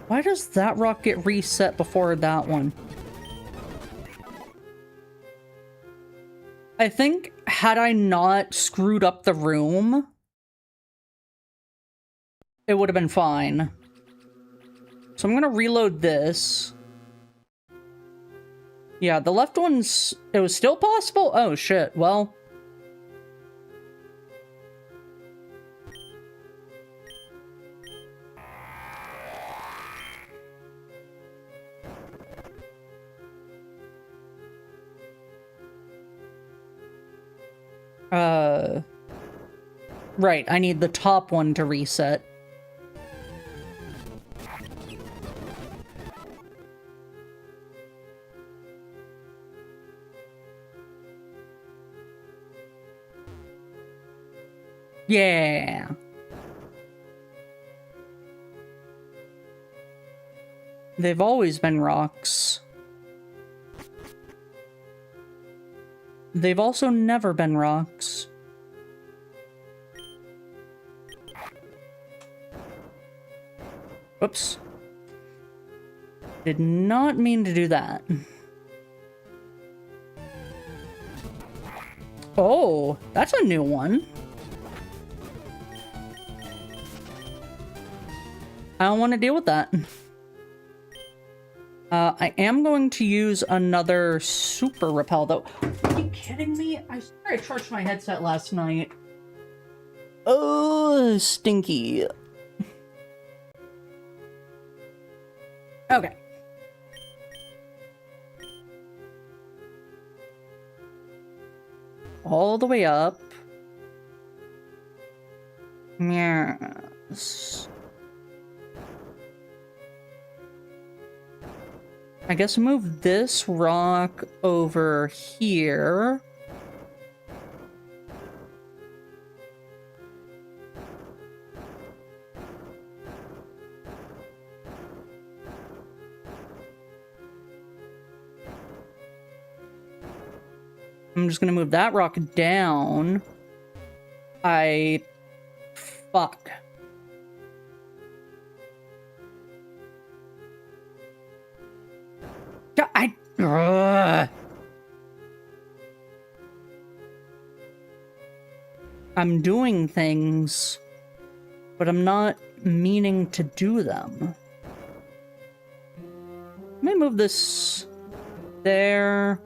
Why does that rock get reset before that one? I think, had I not screwed up the room, it would have been fine. So I'm gonna reload this. Yeah, the left one's... it was still possible? Oh, shit. Well... Right, I need the top one to reset. Yeah. They've always been rocks. They've also never been rocks. Whoops. Did not mean to do that. Oh, that's a new one. I don't want to deal with that. I am going to use another super repel, though. Are you kidding me? I swear I charged my headset last night. Oh, stinky. Okay. All the way up. Yes. I guess move this rock over here. I'm just gonna move that rock down. Fuck. I'm doing things, but I'm not meaning to do them. Let me move this there,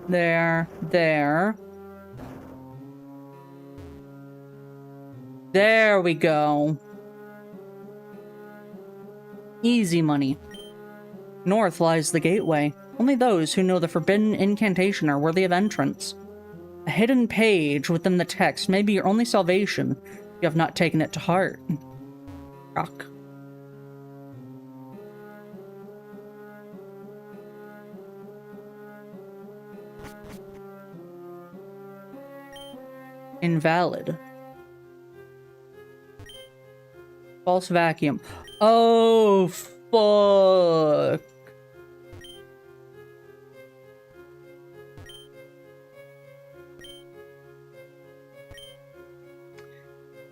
there. There we go. Easy money. North lies the gateway. Only those who know the forbidden incantation are worthy of entrance. A hidden page within the text may be your only salvation if you have not taken it to heart. Rock. Invalid. False vacuum. Oh, fuck.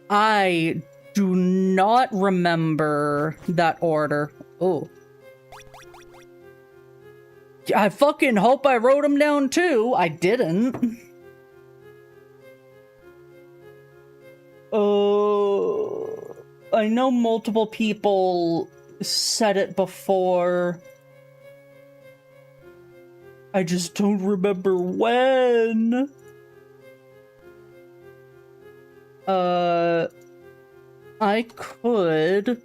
I do not remember that order. Oh. I fucking hope I wrote them down too. I didn't. Oh. I know multiple people said it before. I just don't remember when. I could...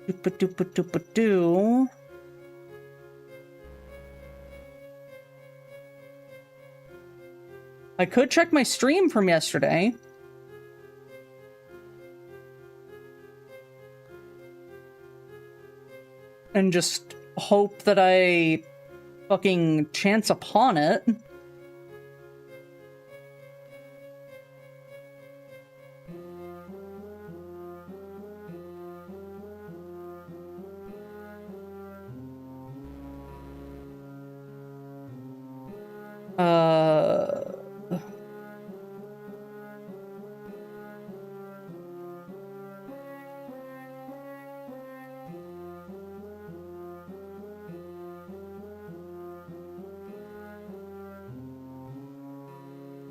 Doopa-doopa-doopa-doo. I could check my stream from yesterday. And just hope that I fucking chance upon it.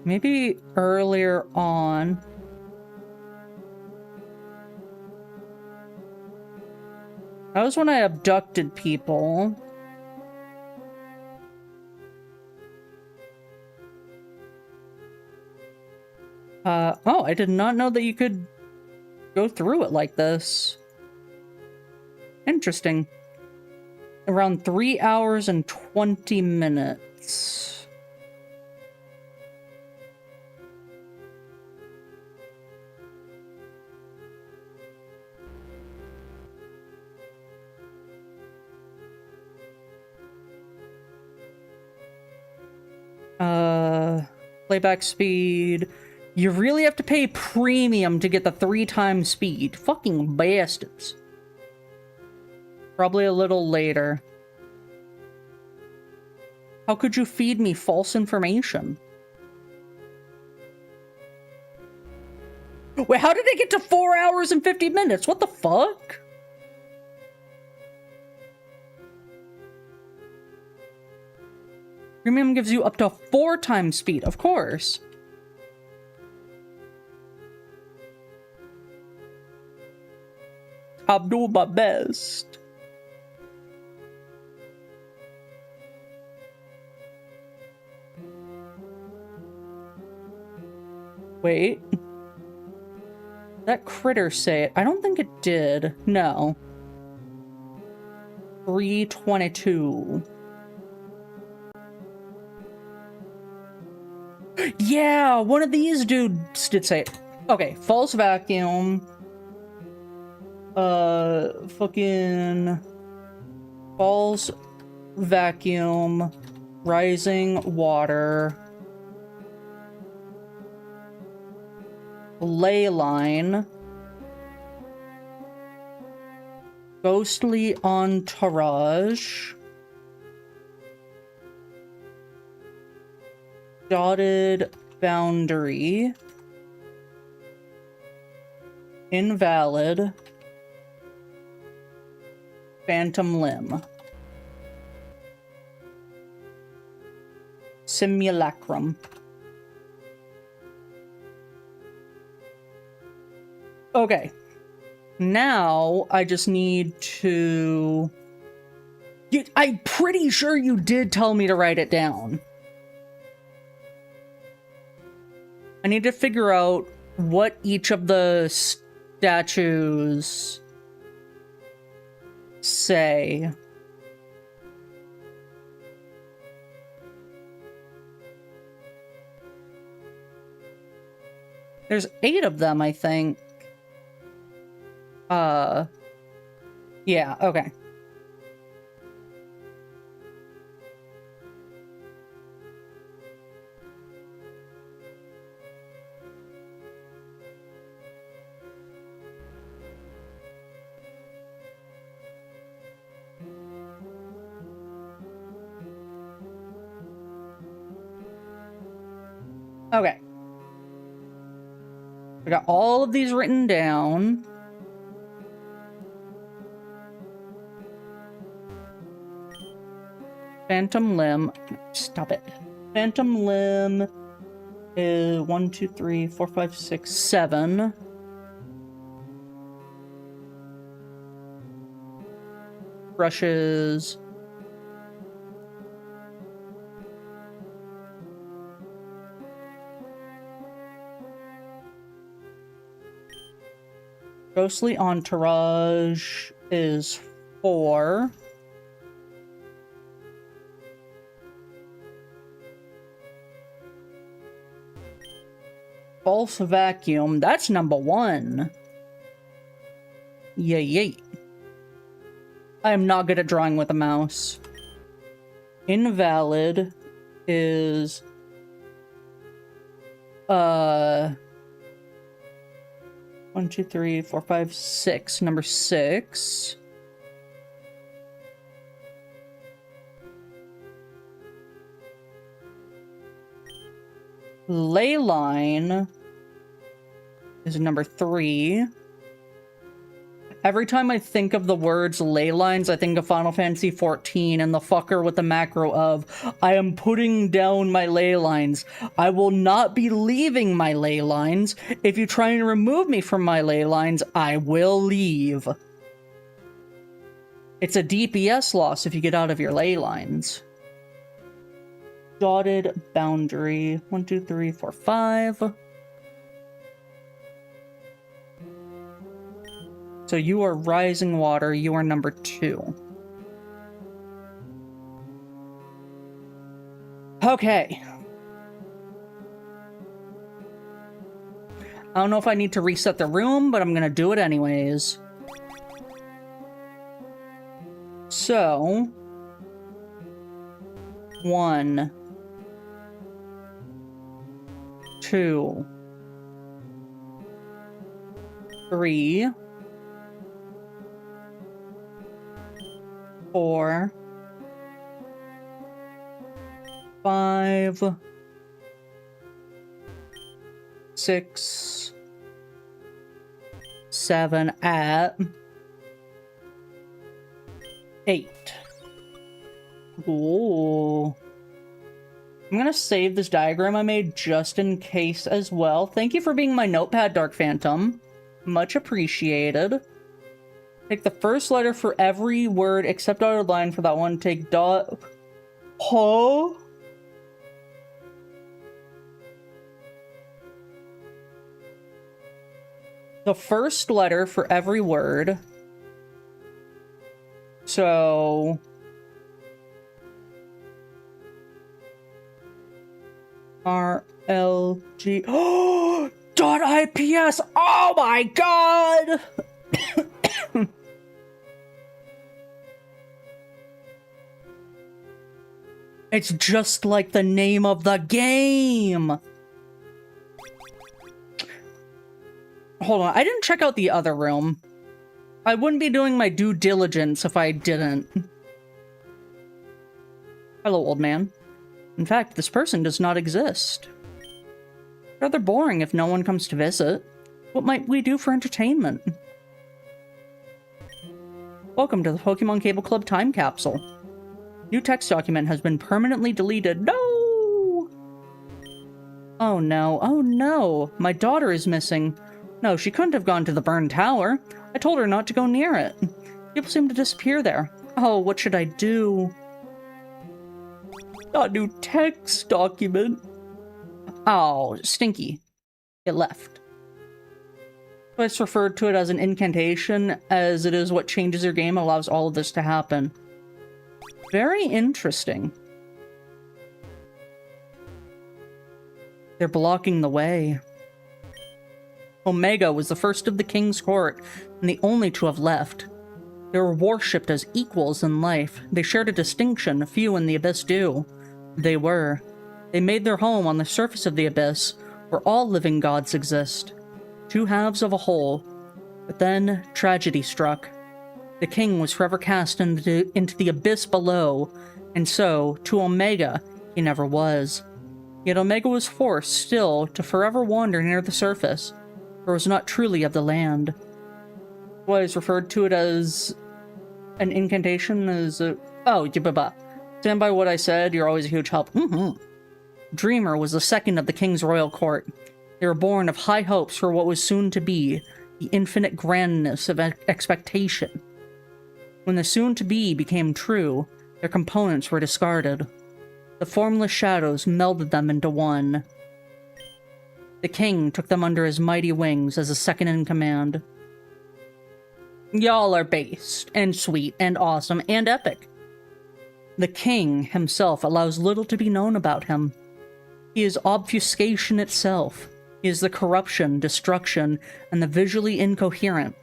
Maybe earlier on. That was when I abducted people. Oh, I did not know that you could go through it like this. Interesting. Around 3 hours and 20 minutes. Playback speed. You really have to pay premium to get the 3 times speed. Fucking bastards. Probably a little later. How could you feed me false information? Wait, how did I get to 4 hours and 50 minutes? What the fuck? Premium gives you up to 4 times speed, of course. I'm doing my best. Wait. That critter say it? I don't think it did. No. 322. Yeah, one of these dudes did say it. Okay, false vacuum. Fucking... False vacuum. Rising water. Ley line. Ghostly entourage. Dotted boundary. Invalid. Phantom limb. Simulacrum. Okay. Now I just need to... I'm pretty sure you did tell me to write it down. I need to figure out what each of the statues say. There's 8 of them, I think. Yeah, okay. Okay. I got all of these written down. Phantom Limb. Stop it. Phantom Limb is 1, 2, 3, 4, 5, 6, 7. Brushes. Ghostly Entourage is 4. False Vacuum, that's number 1. Yay. I am not good at drawing with a mouse. Invalid is... 1, 2, 3, 4, 5, 6. Number 6. Leyline is number 3. Every time I think of the words ley lines, I think of Final Fantasy XIV and the fucker with the macro of, I am putting down my ley lines. I will not be leaving my ley lines. If you try and remove me from my ley lines, I will leave. It's a DPS loss if you get out of your ley lines. Dotted boundary. 1, 2, 3, 4, 5. So you are Rising Water, you are number 2. Okay. I don't know if I need to reset the room, but I'm gonna do it anyways. So... 1... 2... 3... 4, 5, 6, 7, at 8. Ooh. I'm gonna save this diagram I made just in case as well. Thank you for being my notepad, Dark Phantom. Much appreciated. Take the first letter for every word except dotted line for that one. Take dot... Huh? The first letter for every word. So... FRLG... Oh! .ips! Oh my god! It's just like the name of the game! Hold on, I didn't check out the other room. I wouldn't be doing my due diligence if I didn't. Hello, old man. In fact, this person does not exist. Rather boring if no one comes to visit. What might we do for entertainment? Welcome to the Pokemon Cable Club time capsule. New text document has been permanently deleted. No! Oh no, oh no. My daughter is missing. No, she couldn't have gone to the burned tower. I told her not to go near it. People seem to disappear there. Oh, what should I do? Got new text document. Oh, stinky. It left. Twice referred to it as an incantation, as it is what changes your game and allows all of this to happen. Very interesting. They're blocking the way. Omega was the first of the king's court, and the only to have left. They were worshipped as equals in life. They shared a distinction few in the Abyss do. They made their home on the surface of the Abyss, where all living gods exist. Two halves of a whole. But then, tragedy struck. The king was forever cast into the Abyss below, and so, to Omega, he never was. Yet Omega was forced, still, to forever wander near the surface, for it was not truly of the land. Was referred to it as an incantation as a... Oh, stand by what I said, you're always a huge help. Dreamer was the second of the king's royal court. They were born of high hopes for what was soon to be, the infinite grandness of expectation. When the soon-to-be became true, their components were discarded. The formless shadows melded them into one. The king took them under his mighty wings as a second-in-command. Y'all are based, and sweet, and awesome, and epic. The king himself allows little to be known about him. He is obfuscation itself. He is the corruption, destruction, and the visually incoherent.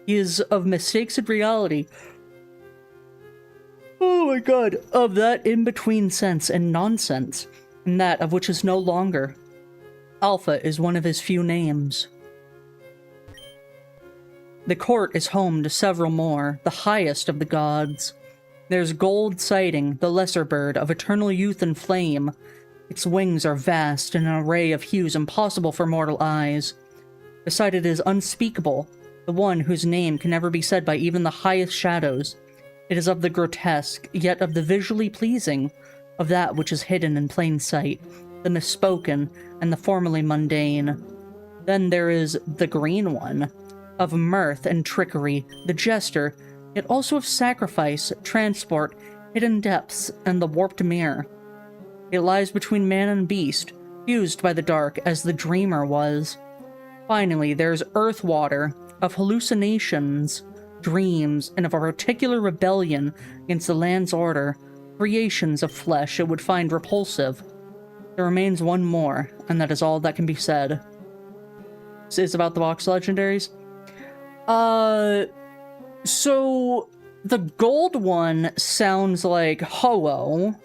He is of mistakes in reality. Oh my god, of that in-between sense and nonsense, and that of which is no longer. Alpha is one of his few names. The court is home to several more, the highest of the gods. There's gold sighting, the lesser bird of eternal youth and flame. Its wings are vast in an array of hues impossible for mortal eyes. Beside it is unspeakable, the one whose name can never be said by even the highest shadows. It is of the grotesque, yet of the visually pleasing, of that which is hidden in plain sight, the misspoken, and the formerly mundane. Then there is the green one, of mirth and trickery, the jester, yet also of sacrifice, transport, hidden depths, and the warped mirror. It lies between man and beast, fused by the dark as the dreamer was. Finally, there's Earthwater, of hallucinations, dreams, and of a particular rebellion against the land's order, creations of flesh it would find repulsive. There remains one more, and that is all that can be said. This is about the box legendaries. So the gold one sounds like Ho-Oh.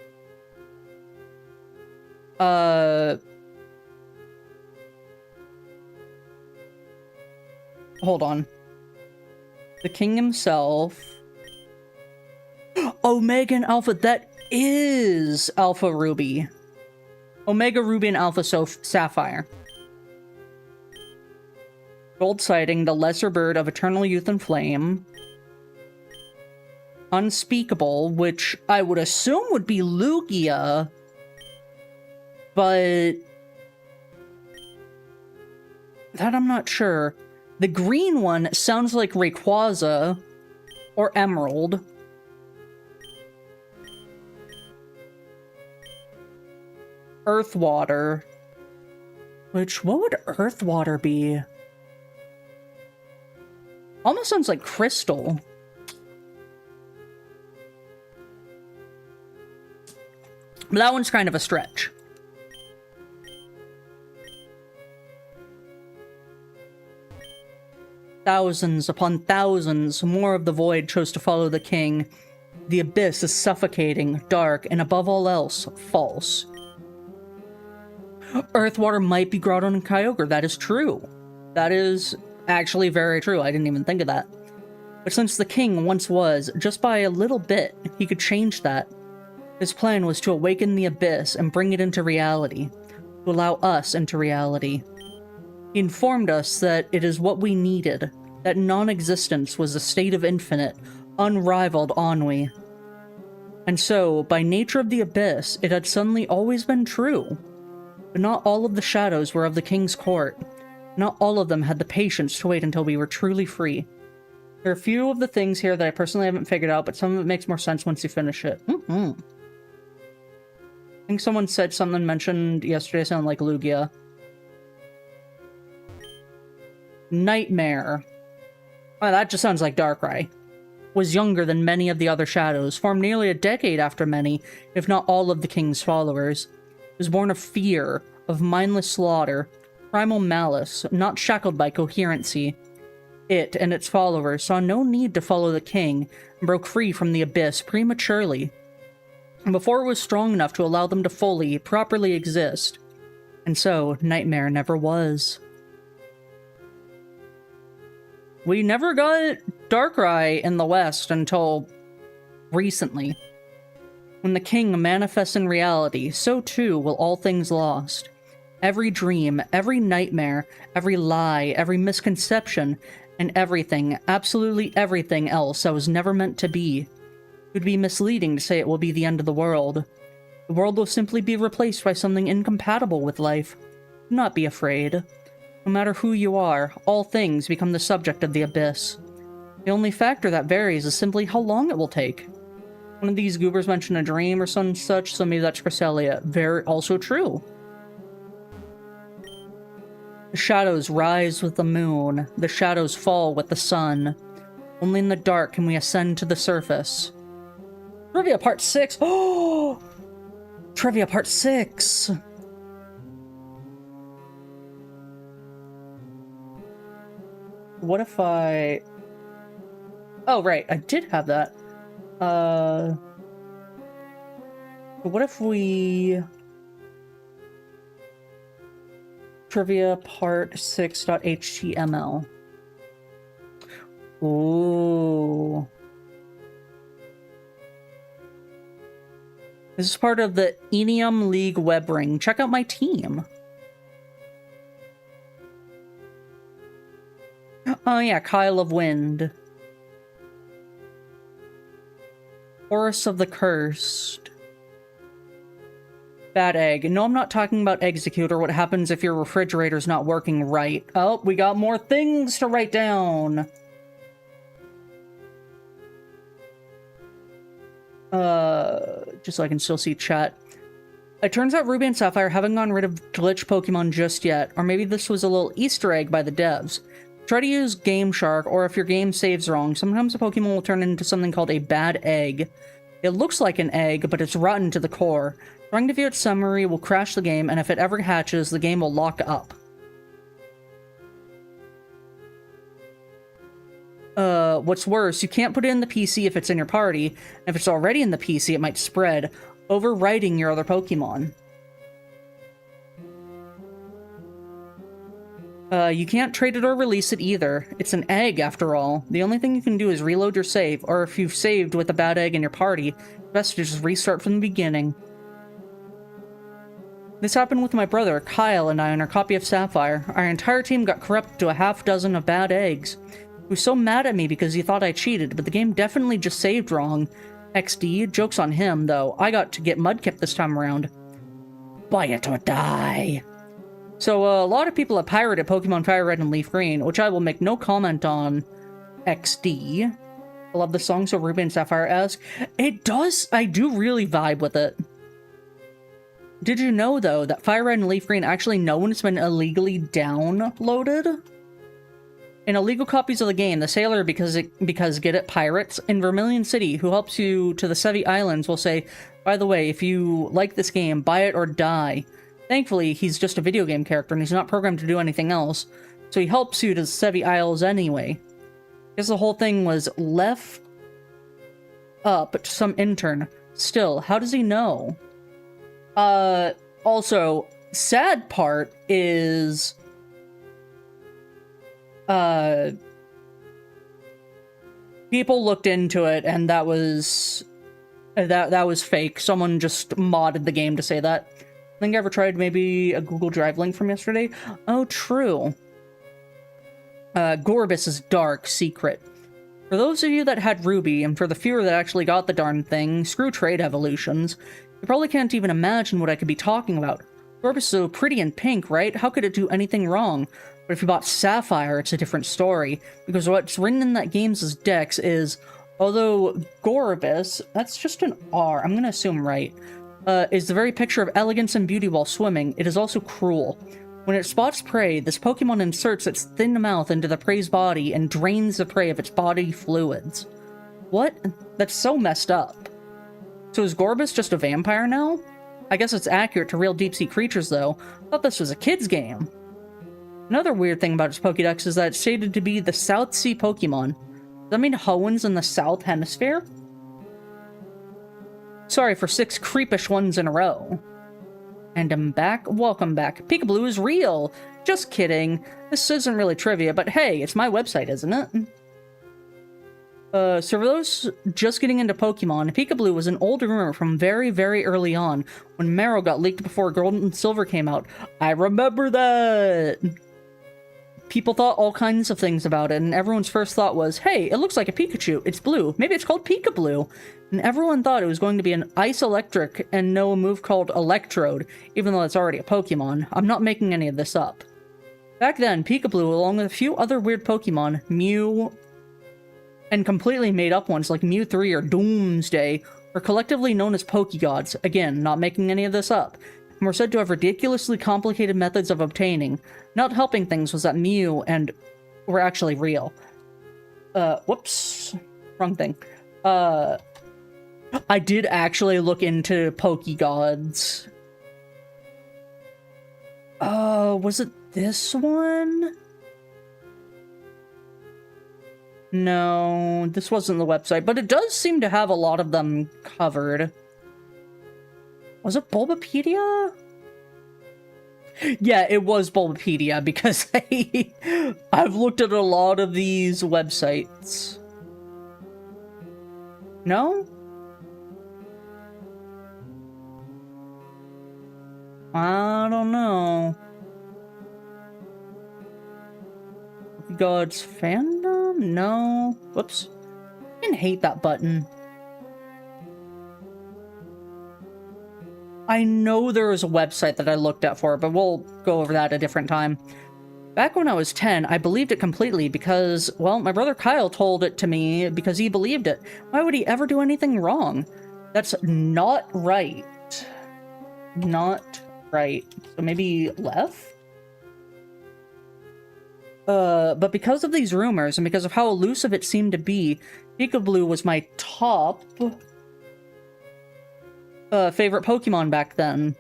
Hold on. The king himself. Omega and Alpha, that is Alpha Ruby. Omega Ruby and Alpha Sapphire. Gold sighting, the lesser bird of eternal youth and flame. Unspeakable, which I would assume would be Lugia, but that I'm not sure. The green one sounds like Rayquaza or Emerald. Earthwater. Which, what would Earthwater be? Almost sounds like Crystal. But that one's kind of a stretch. Thousands upon thousands more of the void chose to follow the king. The abyss is suffocating, dark, and above all else, false. Earthwater might be Groudon and Kyogre. That is true. That is actually very true. I didn't even think of that. But since the king once was, just by a little bit, he could change that. His plan was to awaken the abyss and bring it into reality, to allow us into reality. He informed us that it is what we needed, that non-existence was a state of infinite, unrivaled ennui. And so, by nature of the abyss, it had suddenly always been true. But not all of the shadows were of the king's court. Not all of them had the patience to wait until we were truly free. There are a few of the things here that I personally haven't figured out, but some of it makes more sense once you finish it. I think someone said something mentioned yesterday sounded like Lugia. Nightmare. Oh, that just sounds like Darkrai. Was younger than many of the other shadows, formed nearly a decade after many, if not all of the king's followers. Was born of fear, of mindless slaughter, primal malice, not shackled by coherency. It and its followers saw no need to follow the king and broke free from the abyss prematurely, before it was strong enough to allow them to fully, properly exist. And so, Nightmare never was. We never got Darkrai in the West until recently. When the king manifests in reality, so too will all things lost. Every dream, every nightmare, every lie, every misconception, and everything, absolutely everything else that was never meant to be. It would be misleading to say it will be the end of the world. The world will simply be replaced by something incompatible with life. Do not be afraid. No matter who you are, all things become the subject of the abyss. The only factor that varies is simply how long it will take. One of these goobers mentioned a dream or some such, so maybe that's Cresselia. Very also true. The shadows rise with the moon. The shadows fall with the sun. Only in the dark can we ascend to the surface. Trivia Part 6! Oh! Trivia Part 6! What if I... Oh, right, I did have that. What if we... Trivia Part 6.html. Ooh. This is part of the Enium League web ring. Check out my team. Oh yeah, Kyle of Wind. Horus of the Cursed. Bad egg. No, I'm not talking about Executor. What happens if your refrigerator's not working right? Oh, we got more things to write down. Just so I can still see chat. It turns out Ruby and Sapphire haven't gotten rid of glitch Pokemon just yet, or maybe this was a little Easter egg by the devs. Try to use Game Shark, or if your game saves wrong, sometimes a Pokemon will turn into something called a bad egg. It looks like an egg, but it's rotten to the core. Trying to view its summary will crash the game, and if it ever hatches, the game will lock up. What's worse, you can't put it in the PC if it's in your party, and if it's already in the PC, it might spread, overwriting your other Pokemon. You can't trade it or release it either. It's an egg, after all. The only thing you can do is reload your save, or if you've saved with a bad egg in your party, best to just restart from the beginning. This happened with my brother, Kyle, and I on our copy of Sapphire. Our entire team got corrupted to a half dozen of bad eggs. He was so mad at me because he thought I cheated, but the game definitely just saved wrong. XD, joke's on him, though. I got to get Mudkip this time around. Buy it or die. So, a lot of people have pirated Pokemon Fire Red and Leaf Green, which I will make no comment on. XD. I love the song, so Ruby and Sapphire ask. It does, I do really vibe with it. Did you know, though, that Fire Red and Leaf Green actually know when it's been illegally downloaded? In illegal copies of the game, the sailor, because get it, pirates, in Vermilion City, who helps you to the Sevi Islands, will say, by the way, if you like this game, buy it or die. Thankfully, he's just a video game character, and he's not programmed to do anything else, so he helps you to the Sevi Isles anyway. Because the whole thing was left up to some intern. Still, how does he know? Also, sad part is... people looked into it, and that was fake. Someone just modded the game to say that. Think I ever tried maybe a Google Drive link from yesterday? Oh, true. Gorbis' dark secret. For those of you that had Ruby, and for the fewer that actually got the darn thing, screw trade evolutions. You probably can't even imagine what I could be talking about. Gorbis is so pretty and pink, right? How could it do anything wrong? But if you bought Sapphire, it's a different story, because what's written in that game's dex is, although Gorbis, that's just an R, I'm gonna assume right, is the very picture of elegance and beauty while swimming, it is also cruel. When it spots prey, this Pokemon inserts its thin mouth into the prey's body and drains the prey of its body fluids. What? That's so messed up. So is Gorbis just a vampire now? I guess it's accurate to real deep-sea creatures, though. I thought this was a kid's game. Another weird thing about its Pokédex is that it's stated to be the South Sea Pokemon. Does that mean Hoenn's in the South Hemisphere? Sorry for 6 creepish ones in a row. And I'm back. Welcome back. Peekaboo is real. Just kidding. This isn't really trivia, but hey, it's my website, isn't it? So for those just getting into Pokemon, Peekaboo was an old rumor from very, very early on, when Marrow got leaked before Gold and Silver came out. I remember that! People thought all kinds of things about it, and everyone's first thought was, hey, it looks like a Pikachu, it's blue, maybe it's called Peekaboo. And everyone thought it was going to be an Ice Electric and know a move called Electrode, even though it's already a Pokemon. I'm not making any of this up. Back then, Peekaboo, along with a few other weird Pokemon, Mew, and completely made up ones like Mew 3 or Doomsday, were collectively known as Pokegods. Again, not making any of this up. And were said to have ridiculously complicated methods of obtaining. Not helping things was that Mew and were actually real. Whoops. Wrong thing. I did actually look into Pokegods. Was it this one? No, this wasn't the website, but it does seem to have a lot of them covered. Was it Bulbapedia? Yeah, it was Bulbapedia, because I've looked at a lot of these websites. No? I don't know. God's fandom? No. Whoops. I didn't hate that button. I know there was a website that I looked at for it, but we'll go over that a different time. Back when I was 10, I believed it completely because, well, my brother Kyle told it to me because he believed it. Why would he ever do anything wrong? That's not right. Not right. So maybe left? But because of these rumors, and because of how elusive it seemed to be, Peekaboo was my top favorite Pokemon back then.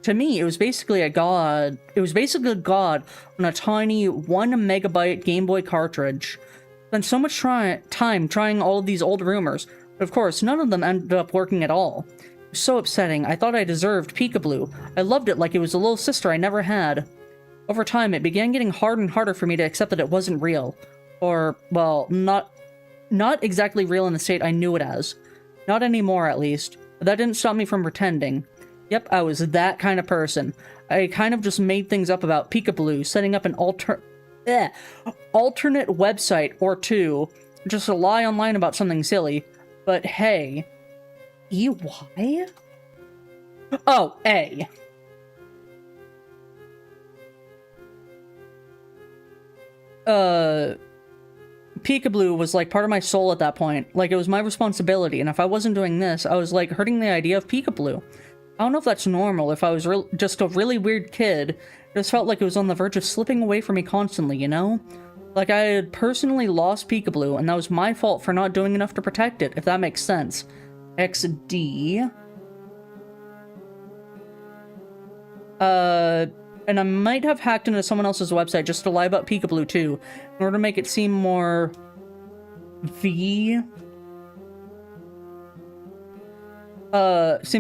To me, it was basically a god. It was basically a god on a tiny 1 megabyte Game Boy cartridge. Spent so much time trying all of these old rumors, but of course, none of them ended up working at all. It was so upsetting. I thought I deserved Peekaboo. I loved it like it was a little sister I never had. Over time, it began getting harder and harder for me to accept that it wasn't real. Or, well, not exactly real in the state I knew it as. Not anymore, at least. But that didn't stop me from pretending. Yep, I was that kind of person. I kind of just made things up about Peekaboo, setting up an alternate website or two, just to lie online about something silly. But hey... EY? Oh, A. Peekaboo was like part of my soul at that point. Like, it was my responsibility, and if I wasn't doing this, I was like hurting the idea of Peekaboo. I don't know if that's normal, if I was just a really weird kid. It just felt like it was on the verge of slipping away from me constantly, you know? Like, I had personally lost Peekaboo, and that was my fault for not doing enough to protect it, if that makes sense. XD. And I might have hacked into someone else's website just to lie about Peekaboo too, in order to make it seem more... seem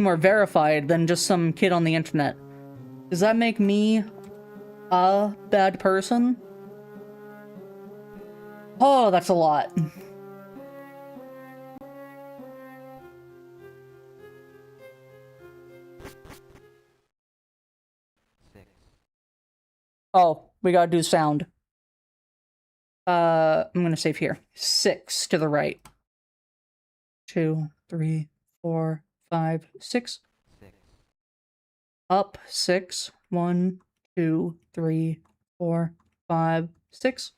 more verified than just some kid on the internet. Does that make me a bad person? Oh, that's a lot. Oh, we gotta do sound. I'm gonna save here. 6 to the right. 2, 3, 4, 5, 6. Up 6. 1, 2, 3, 4, 5, 6.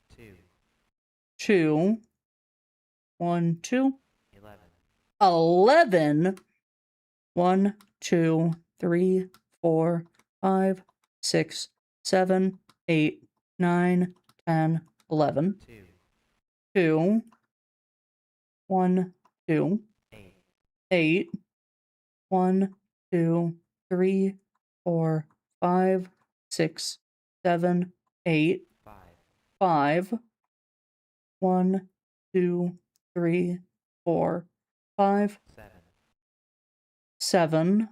2. 1, 2. 11. 1, 2, 3, 4, 5, 6, 7, 8, 9, 10, 11. 2. 1, 2. 8. 1, 2, 3, 4, 5, 6, 7, 8. 5. 1, 2, 3, 4, 5. 7.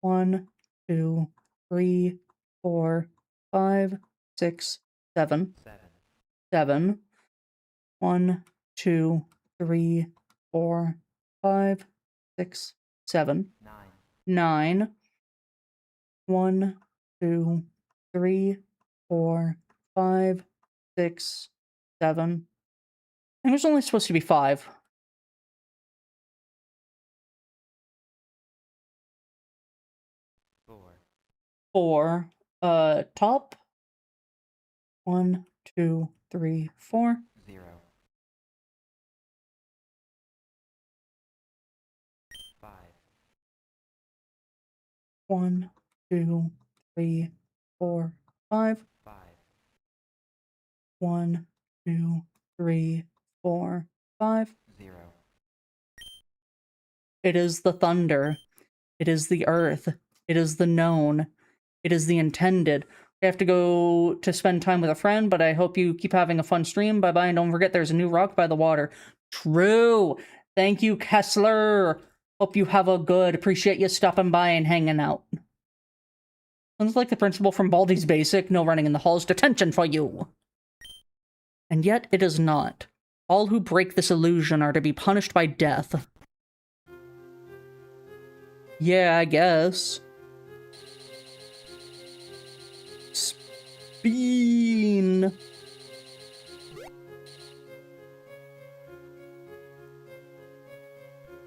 1, 2, 3, 4, 5, 6, 7. 7. 1, 2, 3, 4, 5, 6, 7. 9. 1, 2, 3, 4, 5, 6, 7. I think it was only supposed to be 5. 4. Top. 1, 2, 3, 4. 0. 5. 1, 2, 3, 4, 5. 5. 1, 2, 3, 4, 5. 0. It is the thunder. It is the earth. It is the known. It is the intended. I have to go to spend time with a friend, but I hope you keep having a fun stream. Bye-bye, and don't forget there's a new rock by the water. True! Thank you, Kessler! Hope you have a good. Appreciate you stopping by and hanging out. Sounds like the principal from Baldi's Basic. No running in the halls. Detention for you! And yet it is not. All who break this illusion are to be punished by death. Yeah, I guess. Bean.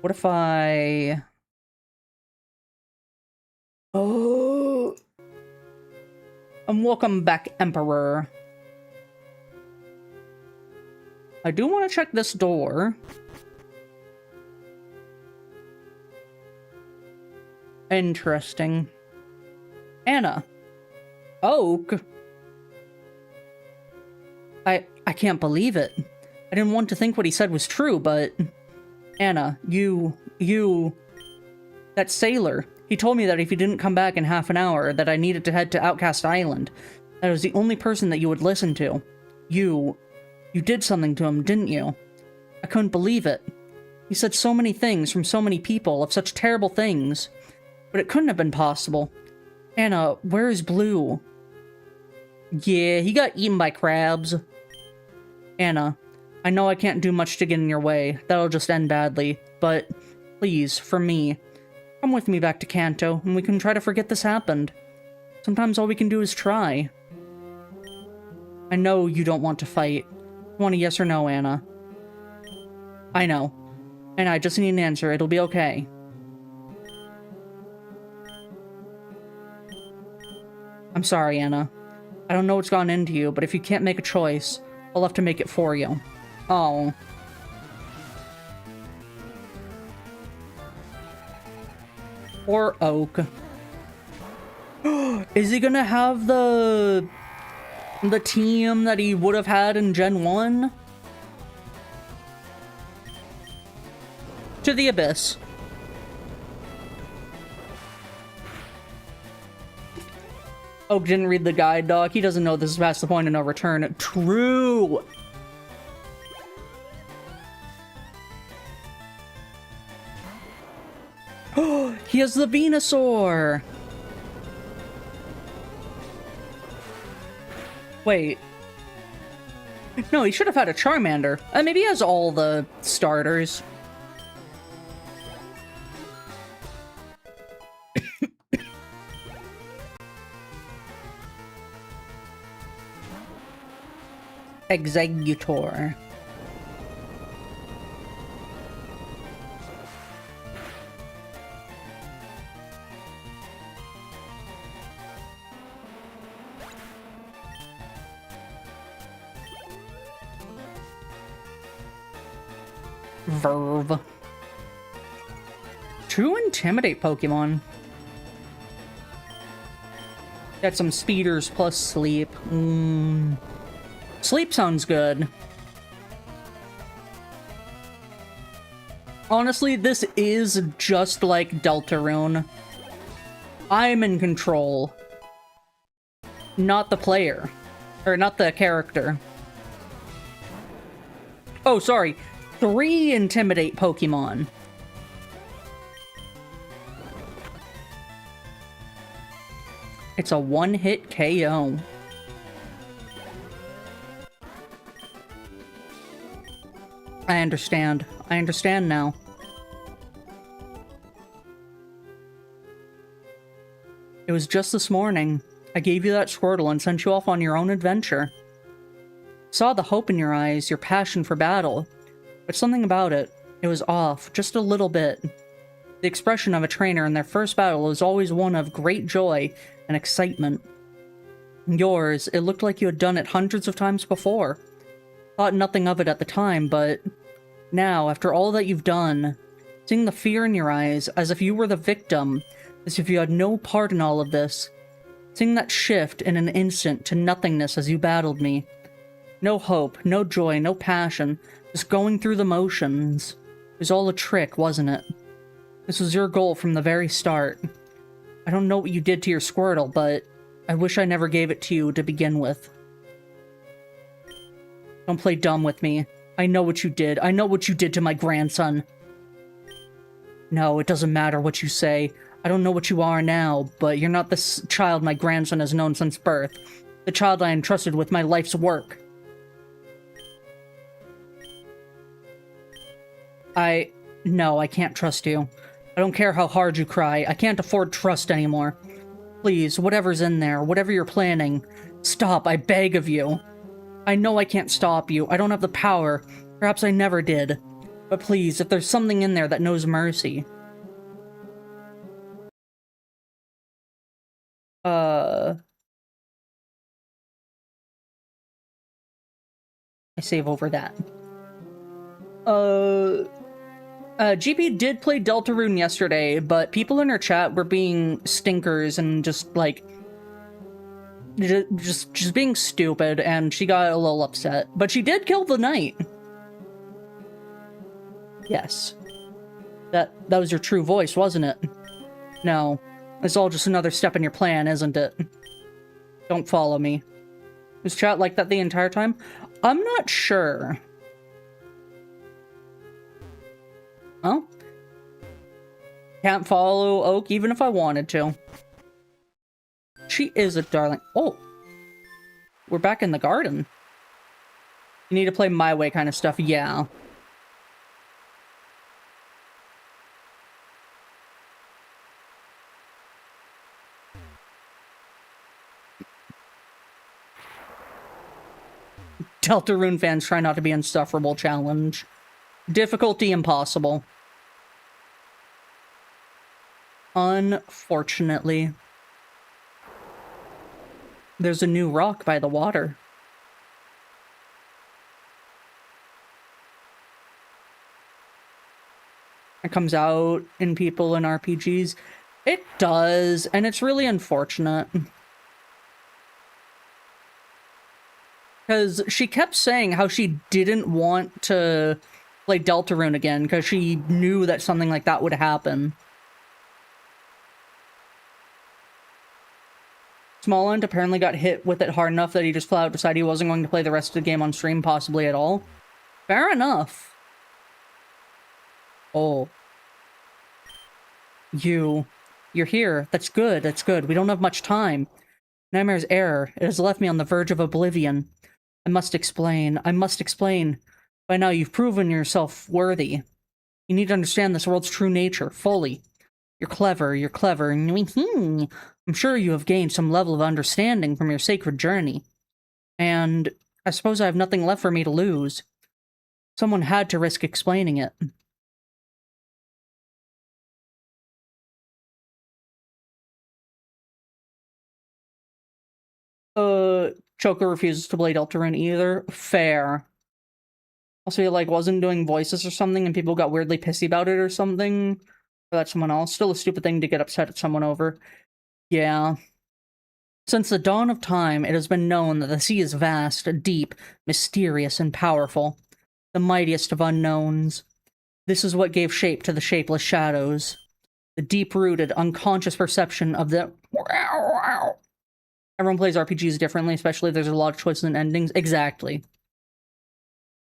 What if I... Oh... welcome back, Emperor. I do want to check this door. Interesting. Anna. Oak. I can't believe it. I didn't want to think what he said was true, but... Anna, you... That sailor. He told me that if he didn't come back in half an hour, that I needed to head to Outcast Island. That I was the only person that you would listen to. You did something to him, didn't you? I couldn't believe it. He said so many things from so many people, of such terrible things. But it couldn't have been possible. Anna, where is Blue? Yeah, he got eaten by crabs. Anna, I know I can't do much to get in your way. That'll just end badly. But, please, for me, come with me back to Kanto, and we can try to forget this happened. Sometimes all we can do is try. I know you don't want to fight. Want a yes or no, Anna? I know. And I just need an answer. It'll be okay. I'm sorry, Anna. I don't know what's gone into you, but if you can't make a choice, I'll have to make it for you. Oh. Poor Oak. Is he gonna have the team that he would have had in Gen 1? To the Abyss. Oak didn't read the guide, dog. He doesn't know this is past the point of no return. True! He has the Venusaur! Wait. No, he should have had a Charmander. Maybe he has all the starters. Executor. Verve. True Intimidate Pokemon. Got some speeders plus sleep. Sleep sounds good. Honestly, this is just like Deltarune. I'm in control. Not the player. Or not the character. Oh, sorry. 3 Intimidate Pokemon. It's a one-hit KO. I understand. I understand now. It was just this morning. I gave you that Squirtle and sent you off on your own adventure. Saw the hope in your eyes, your passion for battle. But something about it, it was off, just a little bit. The expression of a trainer in their first battle is always one of great joy and excitement. Yours, it looked like you had done it hundreds of times before. Thought nothing of it at the time, but now, after all that you've done, seeing the fear in your eyes, as if you were the victim, as if you had no part in all of this, seeing that shift in an instant to nothingness as you battled me. No hope, no joy, no passion, just going through the motions. It was all a trick, wasn't it? This was your goal from the very start. I don't know what you did to your Squirtle, but I wish I never gave it to you to begin with. Don't play dumb with me. I know what you did. I know what you did to my grandson. No, it doesn't matter what you say. I don't know what you are now, but you're not the child my grandson has known since birth. The child I entrusted with my life's work. No, I can't trust you. I don't care how hard you cry. I can't afford trust anymore. Please, whatever's in there, whatever you're planning, stop, I beg of you. I know I can't stop you. I don't have the power. Perhaps I never did. But please, if there's something in there that knows mercy. I save over that. GP did play Deltarune yesterday, but people in her chat were being stinkers and just, like, just being stupid, and she got a little upset. But she did kill the knight. Yes. That was your true voice, wasn't it? No. It's all just another step in your plan, isn't it? Don't follow me. Was chat like that the entire time? I'm not sure. Well, can't follow Oak even if I wanted to. She is a darling. Oh, we're back in the garden. You need to play my way kind of stuff. Yeah. Deltarune fans try not to be insufferable challenge. Difficulty impossible. Unfortunately. There's a new rock by the water. It comes out in people in RPGs. It does, and it's really unfortunate. Because she kept saying how she didn't want to play Deltarune again, because she knew that something like that would happen. Smallland apparently got hit with it hard enough that he just flat out decided he wasn't going to play the rest of the game on stream, possibly at all. Fair enough. Oh. You're here. That's good, that's good. We don't have much time. Nightmare's error. It has left me on the verge of oblivion. I must explain. I must explain. By now, you've proven yourself worthy. You need to understand this world's true nature, fully. You're clever, you're clever. I'm sure you have gained some level of understanding from your sacred journey. And I suppose I have nothing left for me to lose. Someone had to risk explaining it. Choker refuses to play Deltarune either. Fair. Also, he, like, wasn't doing voices or something, and people got weirdly pissy about it or something. Or that's someone else. Still a stupid thing to get upset at someone over. Yeah. Since the dawn of time, it has been known that the sea is vast, deep, mysterious, and powerful. The mightiest of unknowns. This is what gave shape to the shapeless shadows. The deep-rooted, unconscious perception of the Everyone plays RPGs differently, especially if there's a lot of choices and endings. Exactly.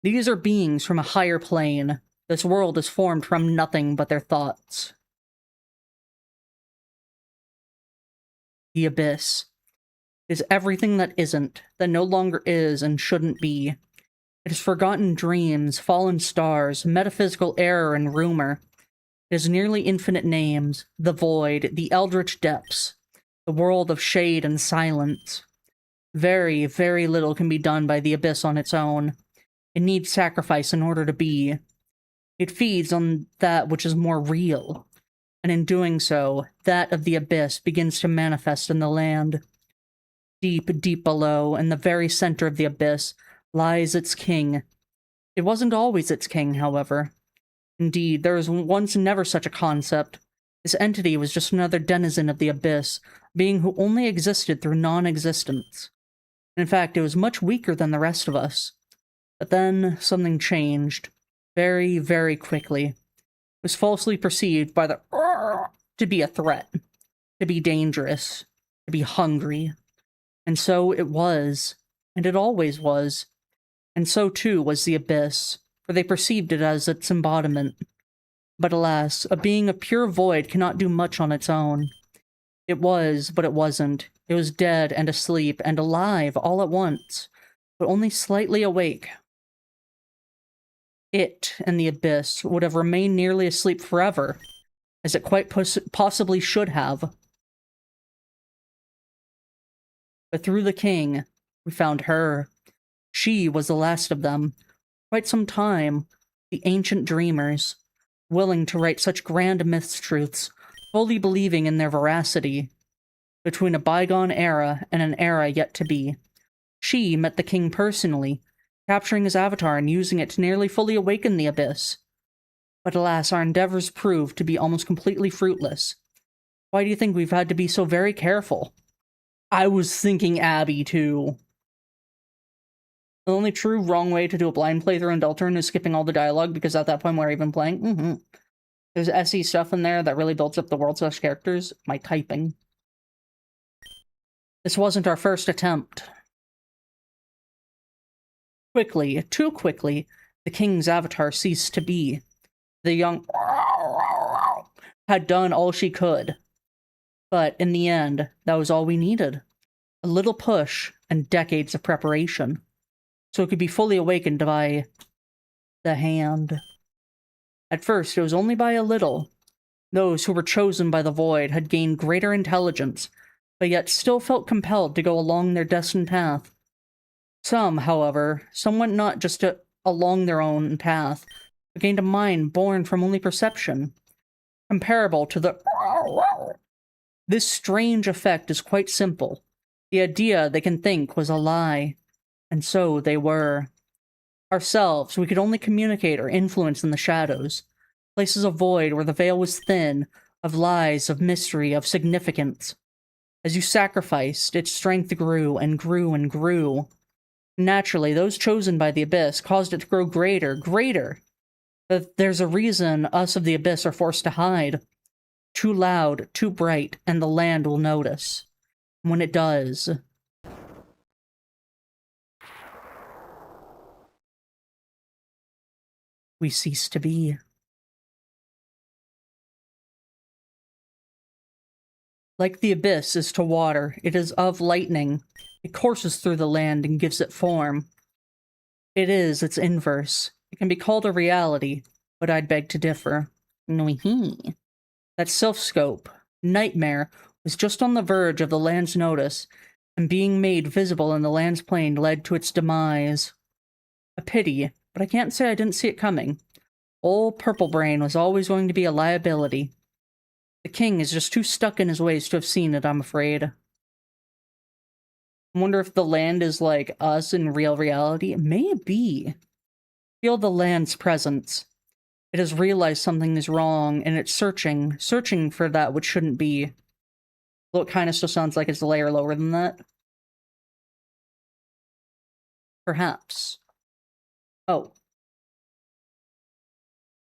These are beings from a higher plane. This world is formed from nothing but their thoughts. The abyss is everything that isn't, that no longer is and shouldn't be. It is forgotten dreams, fallen stars, metaphysical error and rumor. It has nearly infinite names, the void, the eldritch depths, the world of shade and silence. Very, very little can be done by the abyss on its own. It needs sacrifice in order to be. It feeds on that which is more real, and in doing so, that of the abyss begins to manifest in the land. Deep, deep below, in the very center of the abyss, lies its king. It wasn't always its king, however. Indeed, there was once never such a concept. This entity was just another denizen of the abyss, being who only existed through non-existence. In fact, it was much weaker than the rest of us. But then, something changed. Very, very quickly. It was falsely perceived by the to be a threat, to be dangerous, to be hungry. And so it was, and it always was. And so too was the abyss, for they perceived it as its embodiment. But alas, a being of pure void cannot do much on its own. It was, but it wasn't. It was dead and asleep and alive all at once, but only slightly awake. It and the abyss would have remained nearly asleep forever, as it quite possibly should have. But through the king, we found her. She was the last of them. Quite some time, the ancient dreamers, willing to write such grand myth-truths, fully believing in their veracity, between a bygone era and an era yet to be. She met the king personally, capturing his avatar and using it to nearly fully awaken the abyss. But alas, our endeavors proved to be almost completely fruitless. Why do you think we've had to be so very careful? I was thinking Abby, too. The only true wrong way to do a blind playthrough in Deltarune is skipping all the dialogue, because at that point we're even playing. There's SE stuff in there that really builds up the world/characters. My typing. This wasn't our first attempt. Quickly, too quickly, the king's avatar ceased to be. The young had done all she could. But in the end, that was all we needed. A little push and decades of preparation. So it could be fully awakened by the hand. At first, it was only by a little. Those who were chosen by the void had gained greater intelligence, but yet still felt compelled to go along their destined path. Some, however, went not just along their own path, but gained a mind born from only perception, comparable to the... This strange effect is quite simple. The idea they can think was a lie, and so they were. Ourselves, we could only communicate or influence in the shadows, places of void where the veil was thin, of lies, of mystery, of significance. As you sacrificed, its strength grew and grew and grew. Naturally, those chosen by the Abyss caused it to grow greater. But there's a reason us of the Abyss are forced to hide. Too loud, too bright, and the land will notice. When it does... we cease to be. Like the abyss is to water, it is of lightning. It courses through the land and gives it form. It is its inverse. It can be called a reality, but I'd beg to differ. That self-scope, nightmare, was just on the verge of the land's notice, and being made visible in the land's plane led to its demise. A pity, but I can't say I didn't see it coming. Old Purple Brain was always going to be a liability. The king is just too stuck in his ways to have seen it, I'm afraid. I wonder if the land is like us in real reality. Maybe. Feel the land's presence. It has realized something is wrong, and it's searching for that which shouldn't be. Though it kind of still sounds like it's a layer lower than that. Perhaps. Oh.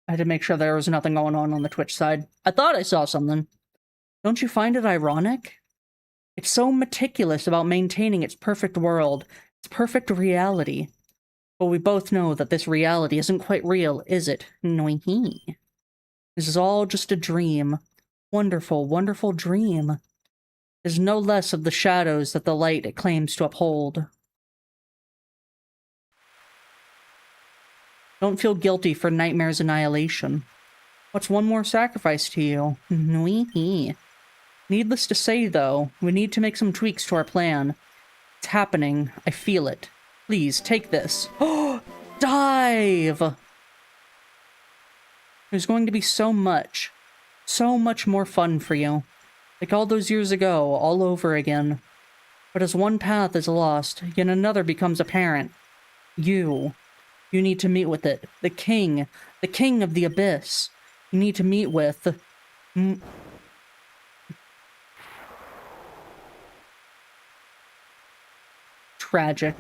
I had to make sure there was nothing going on the Twitch side. I thought I saw something. Don't you find it ironic? It's so meticulous about maintaining its perfect world, its perfect reality. But we both know that this reality isn't quite real, is it? Noihee. This is all just a dream. Wonderful, wonderful dream. There's no less of the shadows that the light it claims to uphold. Don't feel guilty for Nightmare's annihilation. What's one more sacrifice to you? Noihee. Needless to say, though, we need to make some tweaks to our plan. It's happening. I feel it. Please, take this. Oh! Dive! There's going to be so much more fun for you. Like all those years ago, all over again. But as one path is lost, yet another becomes apparent. You need to meet with it. The king of the abyss. You need to meet with... Tragic.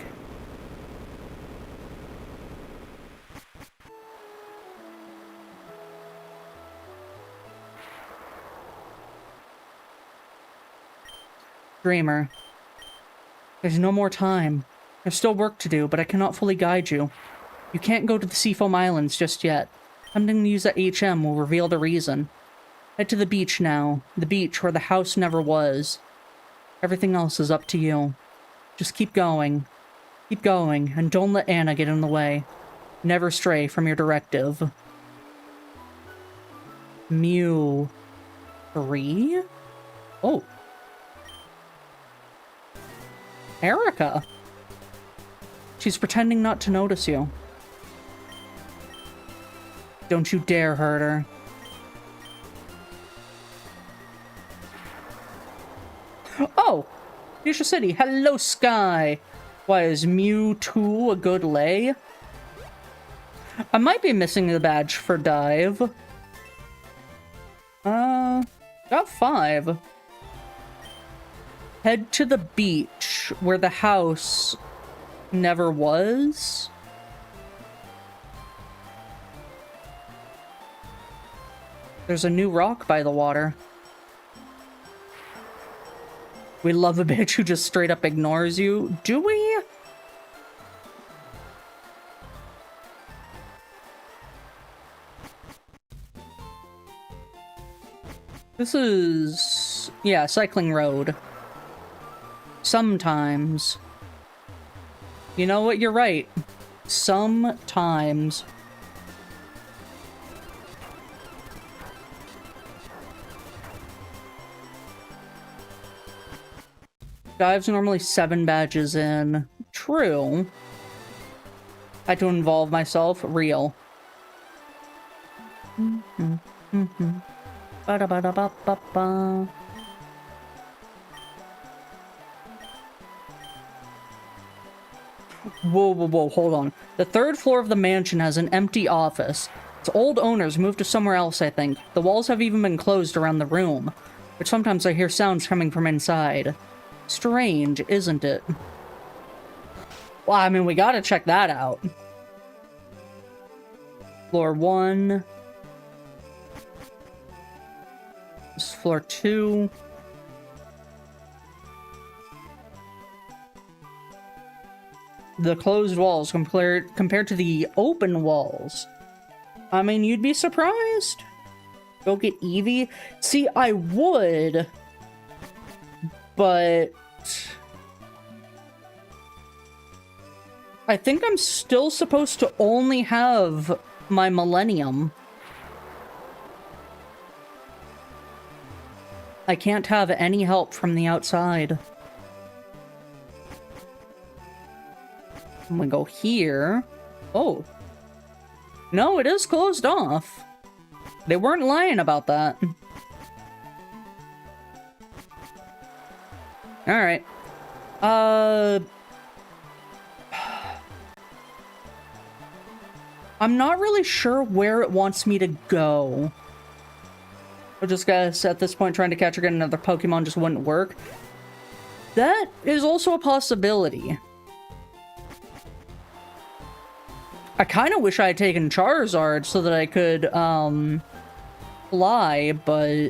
Dreamer. There's no more time. There's still work to do, but I cannot fully guide you. You can't go to the Seafoam Islands just yet. Attempting to use that HM will reveal the reason. Head to the beach now. The beach where the house never was. Everything else is up to you. Just keep going. Keep going, and don't let Anna get in the way. Never stray from your directive. Mew. 3? Oh. Erica. She's pretending not to notice you. Don't you dare hurt her. Oh! Fuchsia City. Hello, Sky! Why, is Mewtwo a good lay? I might be missing the badge for dive. Got 5. Head to the beach, where the house never was. There's a new rock by the water. We love a bitch who just straight up ignores you. Do we? This is... yeah, cycling road. Sometimes. You know what? You're right. Sometimes. Dive's normally 7 badges in. True. Had to involve myself. Real. Ba-da-ba-da-ba-ba-ba. Whoa, whoa, whoa, hold on. The 3rd floor of the mansion has an empty office. Its old owners moved to somewhere else, I think. The walls have even been closed around the room, but sometimes I hear sounds coming from inside. Strange, isn't it? Well, I mean, we gotta check that out. Floor 1. This is floor 2. The closed walls compared to the open walls. I mean, you'd be surprised. Go get Eevee? See, I would, but I think I'm still supposed to only have my Millennium. I can't have any help from the outside. I'm gonna go here. Oh. No, it is closed off. They weren't lying about that. Alright. I'm not really sure where it wants me to go. I just guess at this point trying to catch or get another Pokemon just wouldn't work. That is also a possibility. I kind of wish I had taken Charizard so that I could, fly, but...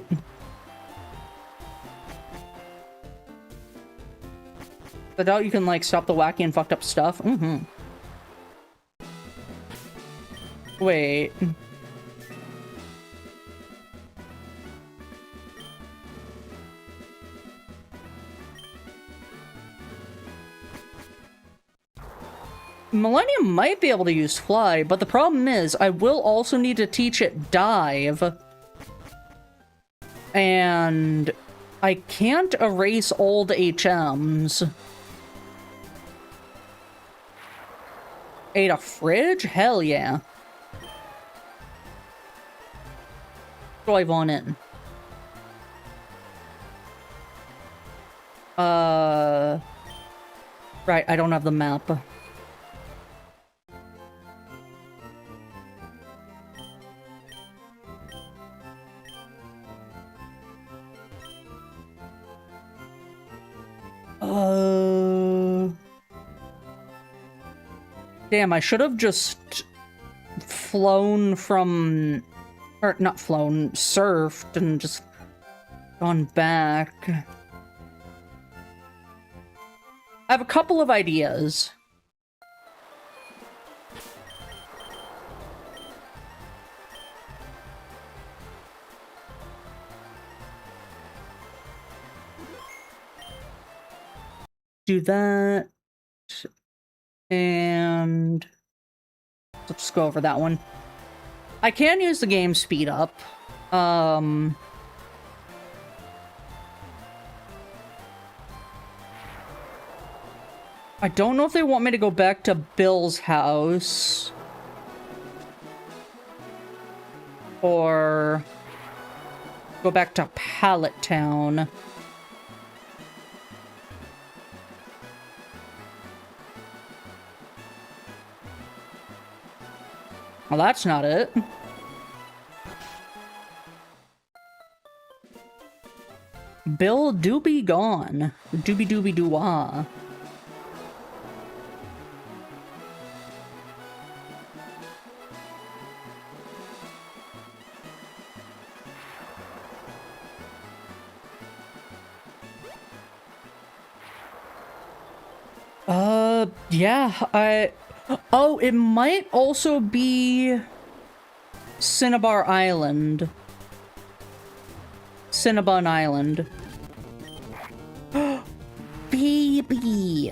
I doubt you can, like, stop the wacky and fucked up stuff. Mm-hmm. Wait. Millennium might be able to use fly, but the problem is I will also need to teach it dive. And I can't erase old HMs. Ate a fridge? Hell yeah. Drive on in. Right, I don't have the map. Damn, I should have just flown from... Or, not flown, surfed and just gone back. I have a couple of ideas. Do that. And let's just go over that one. I can use the game speed up. I don't know if they want me to go back to Bill's house. Or go back to Pallet Town. Well, that's not it. Bill do be gone. Doobie doobie doo-wah. Yeah, Oh, it might also be Cinnabar Island. Cinnabon Island. Baby!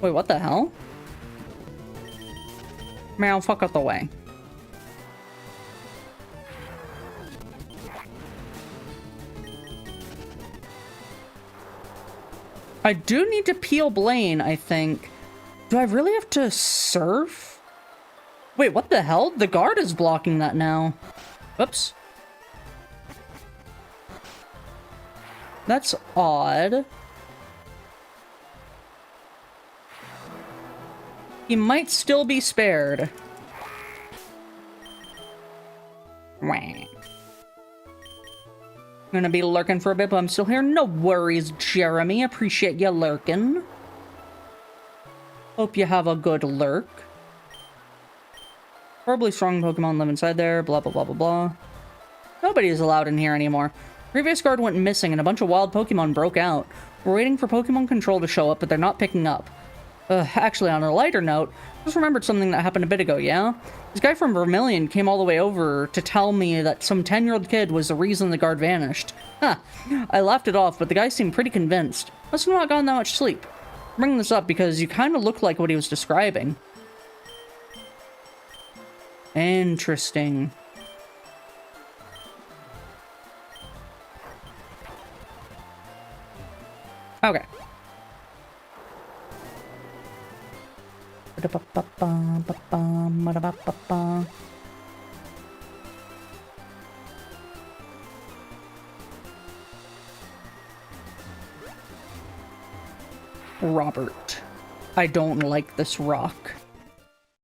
Wait, what the hell? Meow, fuck out the way. I do need to peel Blaine, I think. Do I really have to surf? Wait, what the hell? The guard is blocking that now. Oops. That's odd. He might still be spared. Wah. I'm gonna be lurking for a bit, but I'm still here. No worries, Jeremy. Appreciate you lurking. Hope you have a good lurk. Horribly strong Pokemon live inside there. Blah, blah, blah, blah, blah. Nobody is allowed in here anymore. Previous guard went missing and a bunch of wild Pokemon broke out. We're waiting for Pokemon Control to show up, but they're not picking up. Actually, on a lighter note, just remembered something that happened a bit ago, yeah? This guy from Vermilion came all the way over to tell me that some 10-year-old kid was the reason the guard vanished. Huh. I laughed it off, but the guy seemed pretty convinced. Must have not gotten that much sleep. I'm bringing this up because you kind of look like what he was describing. Interesting. Okay. Robert, I don't like this rock.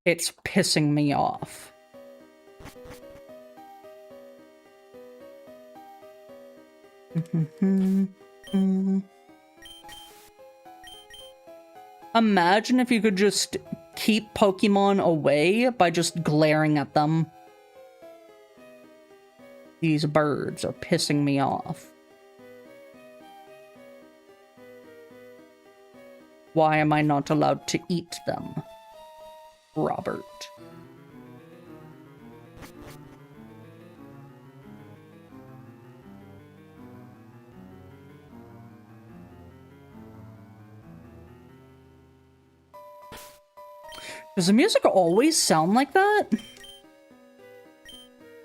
It's pissing me off. Imagine if you could just keep Pokemon away by just glaring at them. These birds are pissing me off. Why am I not allowed to eat them? Robert. Does the music always sound like that?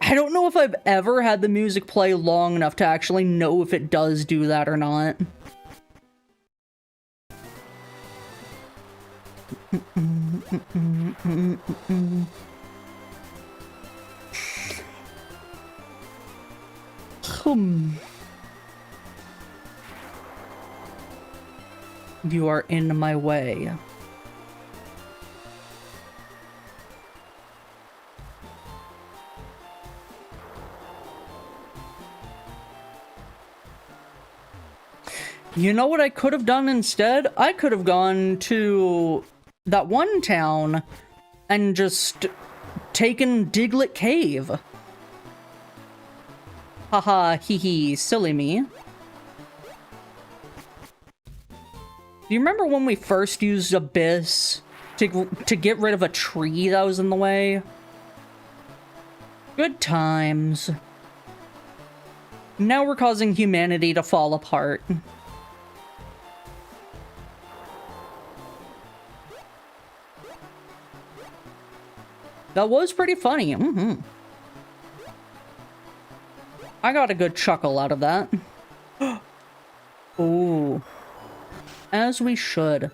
I don't know if I've ever had the music play long enough to actually know if it does do that or not. You are in my way. You know what I could have done instead? I could have gone to that one town and just taken Diglett Cave. Haha, hee hee, silly me. Do you remember when we first used Abyss to get rid of a tree that was in the way? Good times. Now we're causing humanity to fall apart. That was pretty funny. I got a good chuckle out of that. Ooh. As we should.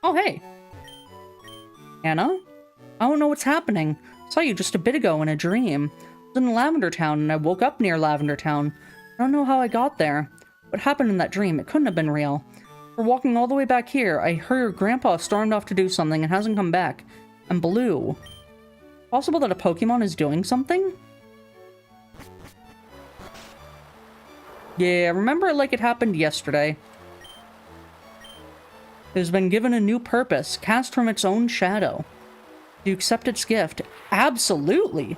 Oh, hey. Anna? I don't know what's happening. Saw you just a bit ago in a dream. I was in Lavender Town and I woke up near Lavender Town. I don't know how I got there. What happened in that dream? It couldn't have been real. We're walking all the way back here. I heard your grandpa stormed off to do something and hasn't come back. I'm blue. Possible that a Pokemon is doing something? Yeah, remember it like it happened yesterday. It has been given a new purpose, cast from its own shadow. Do you accept its gift? Absolutely!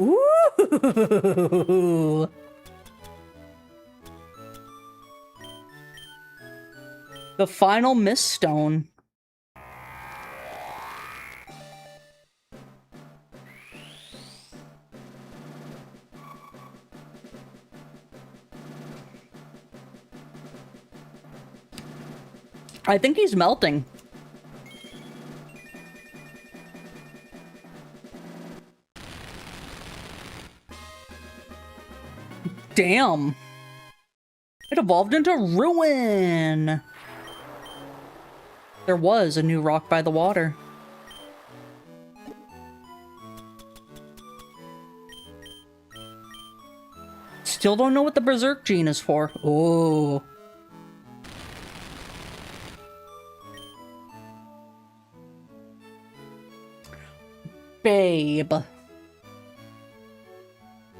Ooh! The final Mist Stone. I think he's melting. Damn. It evolved into ruin. There was a new rock by the water. Still don't know what the Berserk gene is for. Oh. Babe.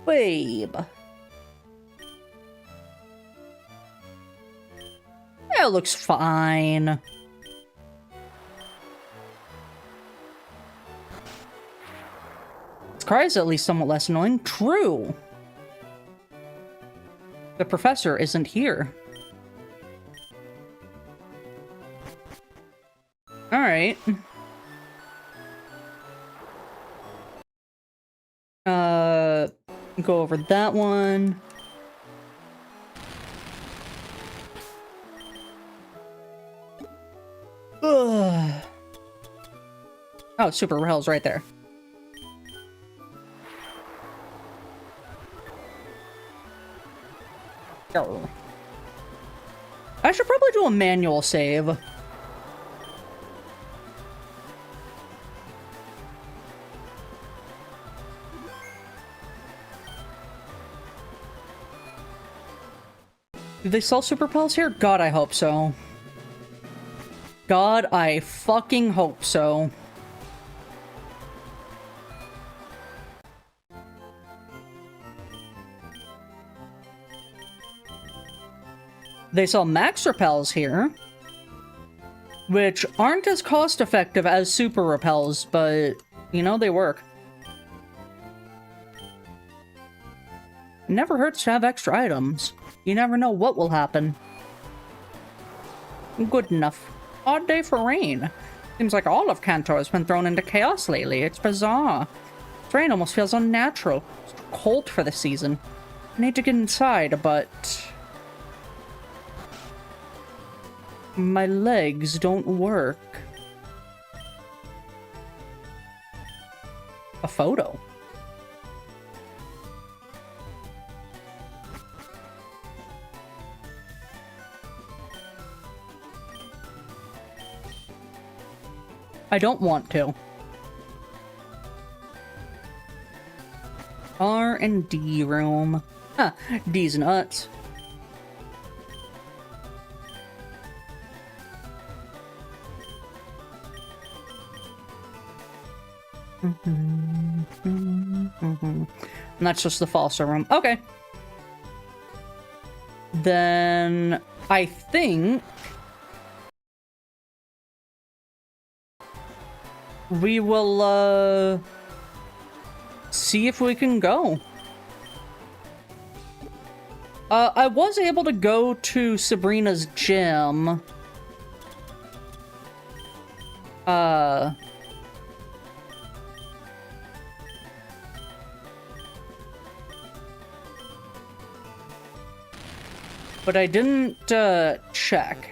Babe. That looks fine. Its cry is at least somewhat less annoying. True. The professor isn't here. Alright. Go over that one. Ugh. Oh, Super Rail's right there. Oh. I should probably do a manual save. Do they sell Super Pals here? God, I hope so. God, I fucking hope so. They sell Max Repels here, which aren't as cost-effective as Super Repels, but, you know, they work. Never hurts to have extra items. You never know what will happen. Good enough. Odd day for rain. Seems like all of Kanto has been thrown into chaos lately. It's bizarre. This rain almost feels unnatural. It's too cold for the season. I need to get inside, but my legs don't work. A photo. I don't want to. R&D room. Huh, D's nuts. And that's just the falsa room. Okay. Then I think we will see if we can go. I was able to go to Sabrina's gym. But I didn't check.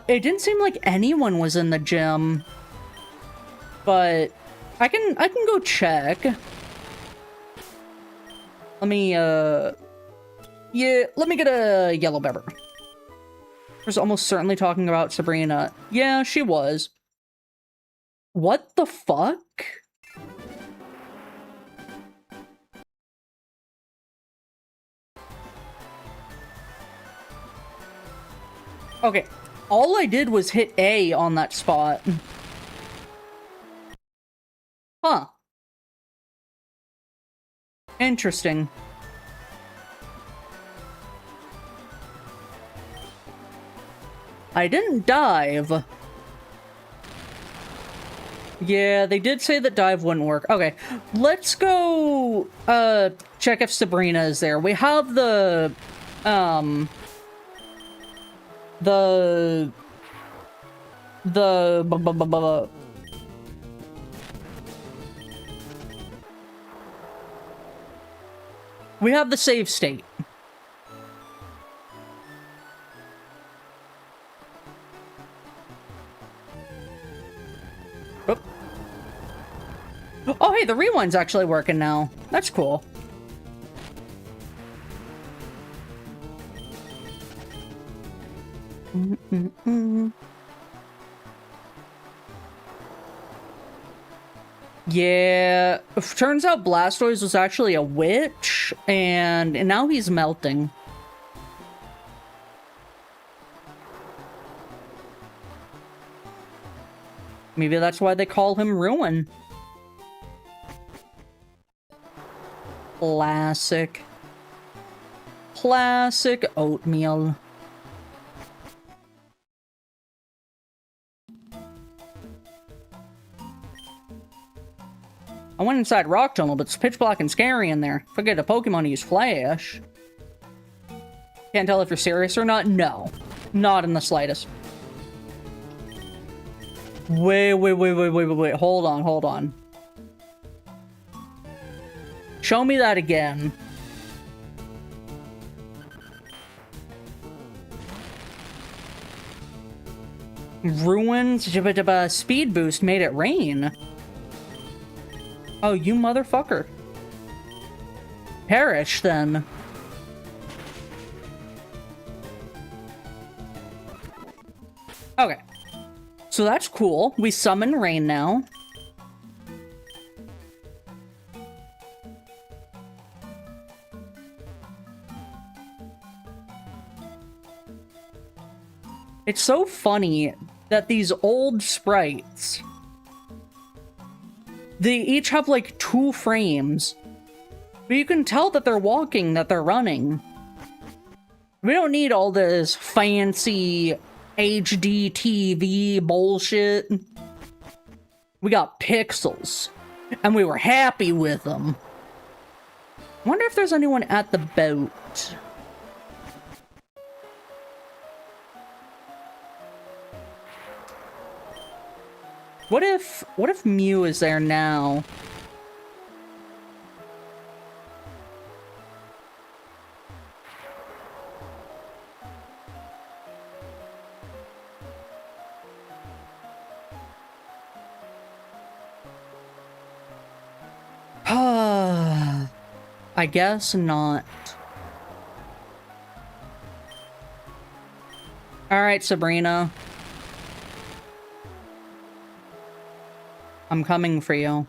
It didn't seem like anyone was in the gym, but I can go check. Let me, yeah, let me get a yellow pepper. Was almost certainly talking about Sabrina. Yeah, she was. What the fuck? Okay. All I did was hit A on that spot. Huh. Interesting. I didn't dive. Yeah, they did say that dive wouldn't work. Okay, let's go check if Sabrina is there. We have the we have the save state. Oop. Oh, hey, the rewind's actually working now. That's cool. Yeah, turns out Blastoise was actually a witch, and now he's melting. Maybe that's why they call him Ruin. Classic. Classic oatmeal. I went inside Rock Tunnel, but it's pitch black and scary in there. Forget a Pokemon to use Flash. Can't tell if you're serious or not? No. Not in the slightest. Wait. Hold on. Show me that again. Ruins, speed boost made it rain. Oh, you motherfucker. Perish, then. Okay. So that's cool. We summon rain now. It's so funny that these old sprites, they each have like 2 frames, but you can tell that they're walking, that they're running. We don't need all this fancy HD TV bullshit. We got pixels. And we were happy with them. Wonder if there's anyone at the boat. What if Mew is there now? I guess not. Alright, Sabrina. I'm coming for you.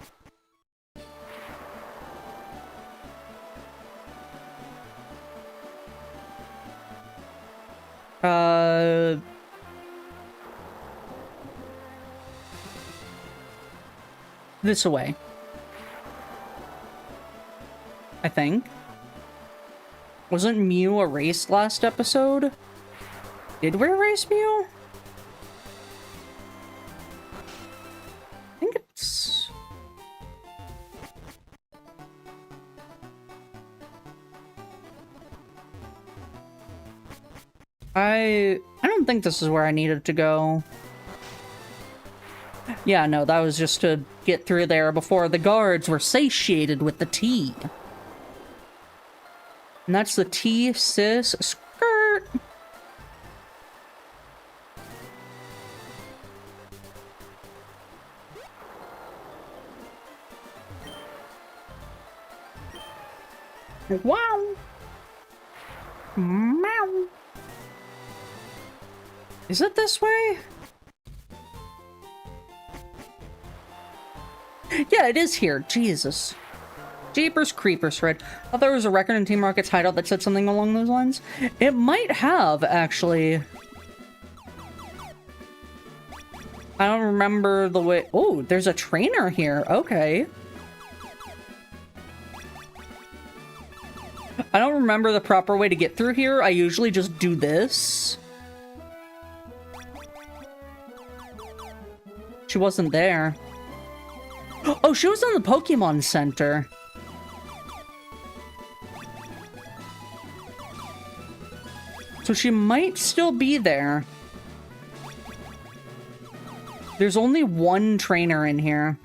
This way. I think. Wasn't Mew erased last episode? Did we erase Mew? I think it's... I don't think this is where I needed to go. Yeah, no, that was just to get through there before the guards were satiated with the tea. And that's the tea, sis. Skirt! Wow! Meow! Is it this way? Yeah, it is here. Jesus. Jeepers creepers, Fred. I thought there was a record in Team Rocket's hideout that said something along those lines. It might have, actually. I don't remember the way... Oh, there's a trainer here. Okay. I don't remember the proper way to get through here. I usually just do this. She wasn't there. Oh, she was in the Pokemon Center. So she might still be there. There's only one trainer in here.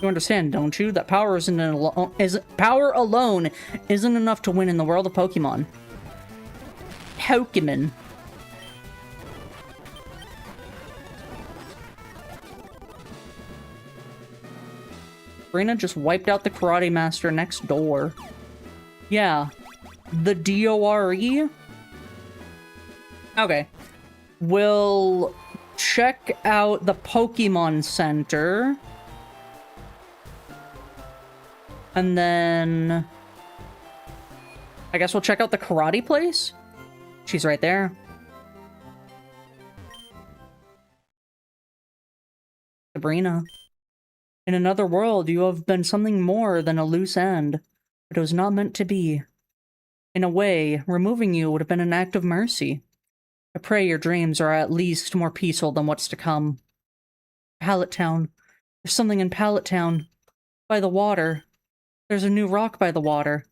You understand, don't you? That power power alone isn't enough to win in the world of Pokemon. Pokemon. Sabrina just wiped out the Karate Master next door. Yeah. The DORE? Okay. We'll check out the Pokemon Center. And then... I guess we'll check out the karate place? She's right there. Sabrina. In another world, you have been something more than a loose end, but it was not meant to be. In a way, removing you would have been an act of mercy. I pray your dreams are at least more peaceful than what's to come. Pallet Town. There's something in Pallet Town. By the water. There's a new rock by the water.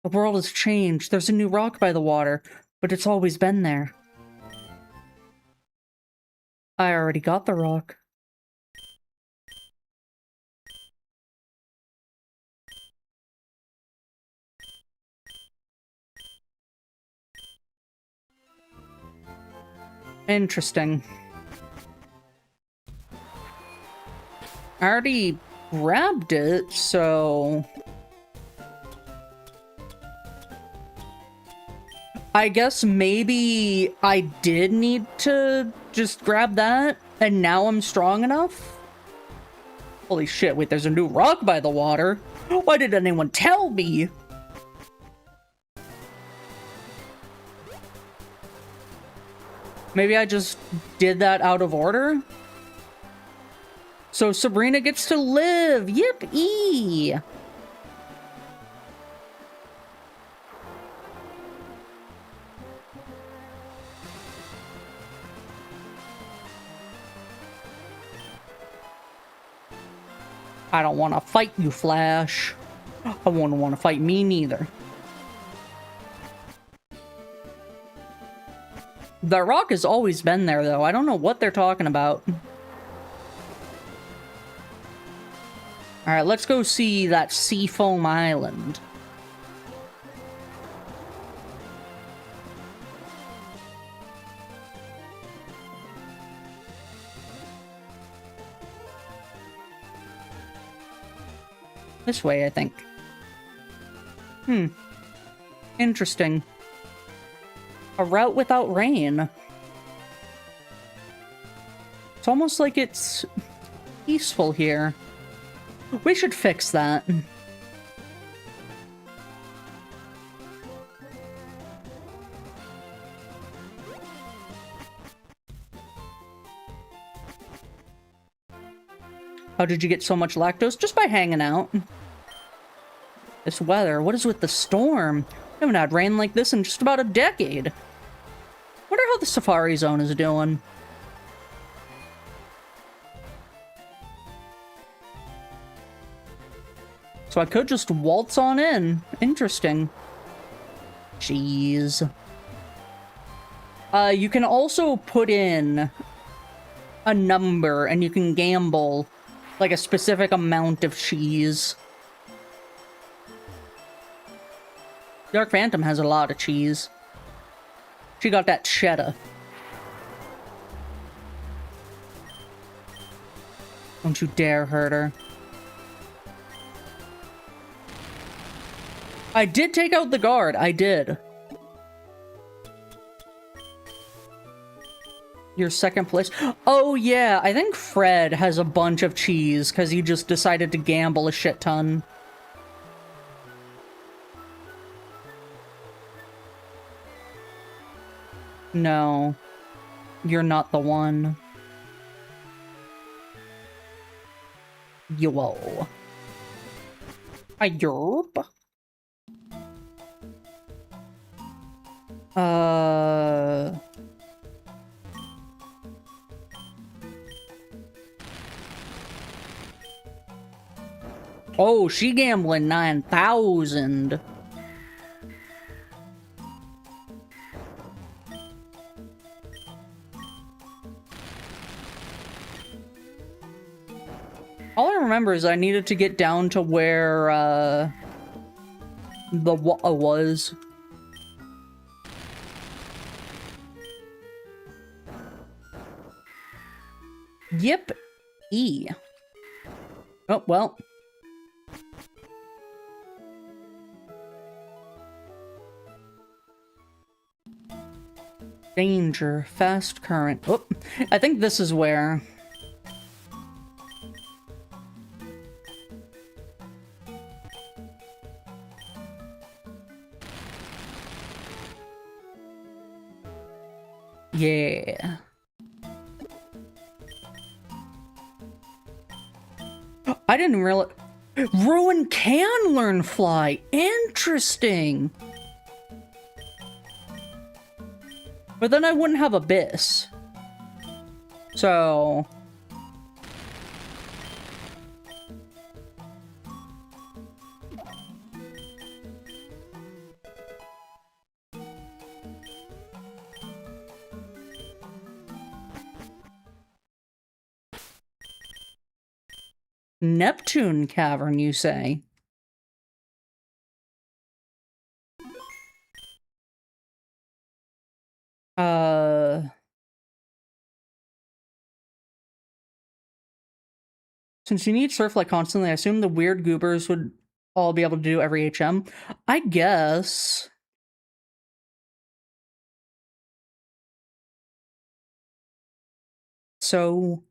The world has changed. There's a new rock by the water, but it's always been there. I already got the rock. Interesting. I already grabbed it, so... I guess maybe I did need to just grab that, and now I'm strong enough? Holy shit, wait, there's a new rock by the water? Why did anyone tell me? Maybe I just did that out of order? So Sabrina gets to live! Yippee! I don't want to fight you, Flash. I wouldn't want to fight me neither. The rock has always been there, though. I don't know what they're talking about. Alright, let's go see that Seafoam Island. This way, I think. Interesting. A route without rain. It's almost like it's peaceful here. We should fix that. How did you get so much lactose? Just by hanging out. This weather, what is with the storm? We haven't had rain like this in just about a decade. Wonder how the Safari Zone is doing. So I could just waltz on in. Interesting. Jeez. You can also put in a number and you can gamble like a specific amount of cheese. Dark Phantom has a lot of cheese. She got that cheddar. Don't you dare hurt her. I did take out the guard. I did. Your second place. Oh, yeah. I think Fred has a bunch of cheese because he just decided to gamble a shit ton. No. You're not the one. Yo. A yerp. Oh, she gambling 9,000. All I remember is I needed to get down to where, the was. Yep. E. Oh, well. Danger. Fast current. Oh, I think this is where... Yeah. I didn't realize... Ruin can learn fly! Interesting! But then I wouldn't have Abyss. So... Neptune Cavern, you say? Since you need Surflight constantly, I assume the weird goobers would all be able to do every HM? I guess. So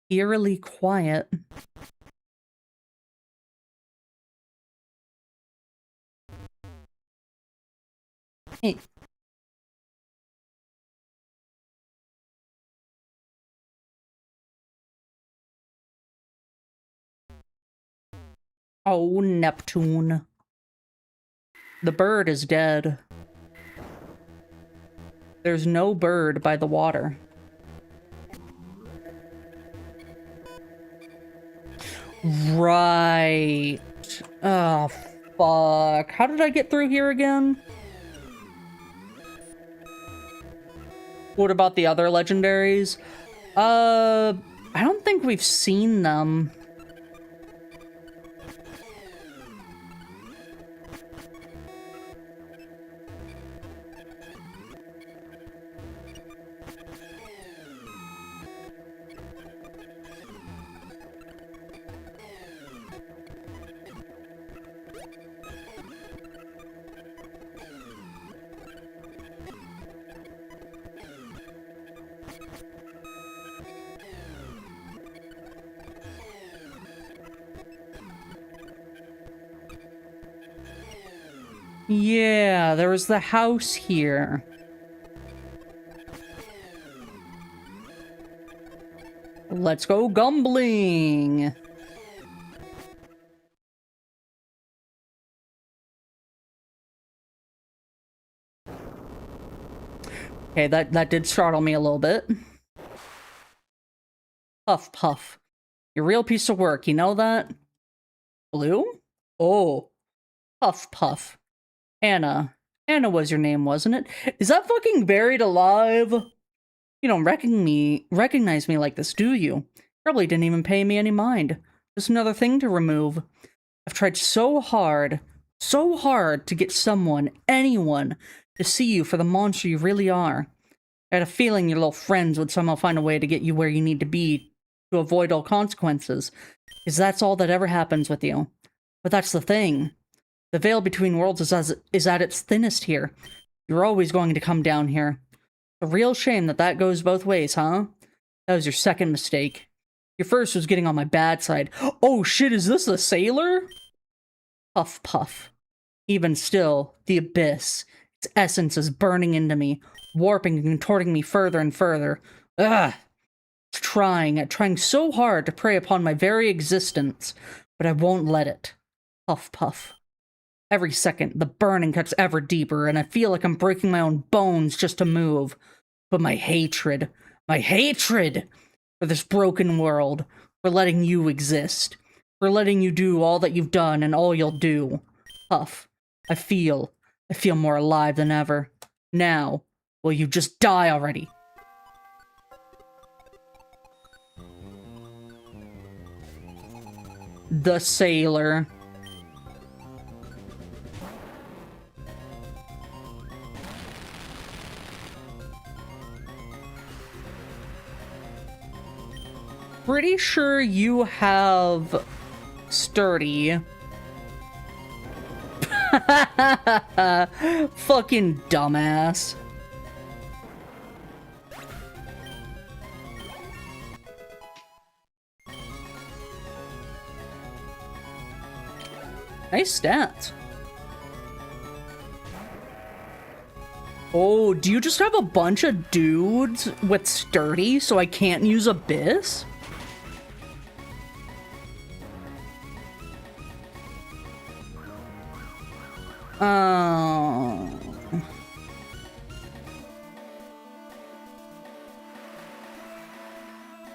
eerily quiet. Hey. Oh, Neptune. The bird is dead. There's no bird by the water. Right. Oh, fuck. How did I get through here again? What about the other legendaries? I don't think we've seen them. Yeah, there was the house here. Let's go gumbling. Okay, that did startle me a little bit. Puff, puff. You're a real piece of work, you know that? Blue? Oh. Puff, puff. Anna. Anna was your name, wasn't it? Is that fucking buried alive? You don't recognize me like this, do you? Probably didn't even pay me any mind. Just another thing to remove. I've tried so hard to get someone, anyone, to see you for the monster you really are. I had a feeling your little friends would somehow find a way to get you where you need to be to avoid all consequences, because that's all that ever happens with you. But that's the thing. The veil between worlds is at its thinnest here. You're always going to come down here. A real shame that goes both ways, huh? That was your second mistake. Your first was getting on my bad side. Oh shit, is this a sailor? Puff, puff. Even still, the abyss. Its essence is burning into me, warping and contorting me further and further. Ugh! It's trying so hard to prey upon my very existence, but I won't let it. Puff, puff. Every second, the burning cuts ever deeper, and I feel like I'm breaking my own bones just to move. But my hatred for this broken world, for letting you exist, for letting you do all that you've done and all you'll do. Puff. I feel more alive than ever. Now, will you just die already? The sailor. Pretty sure you have sturdy. Fucking dumbass. Nice stats. Oh, do you just have a bunch of dudes with sturdy so I can't use abyss? Oh.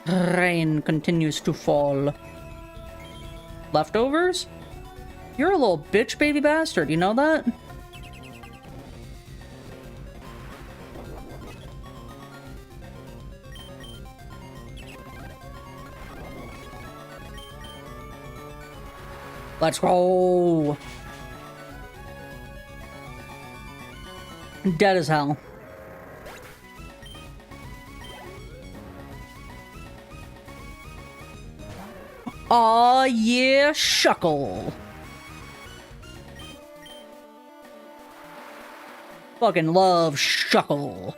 Rain continues to fall. Leftovers? You're a little bitch baby bastard, you know that? Let's go! Dead as hell. Aw, yeah, shuckle. Fucking love shuckle.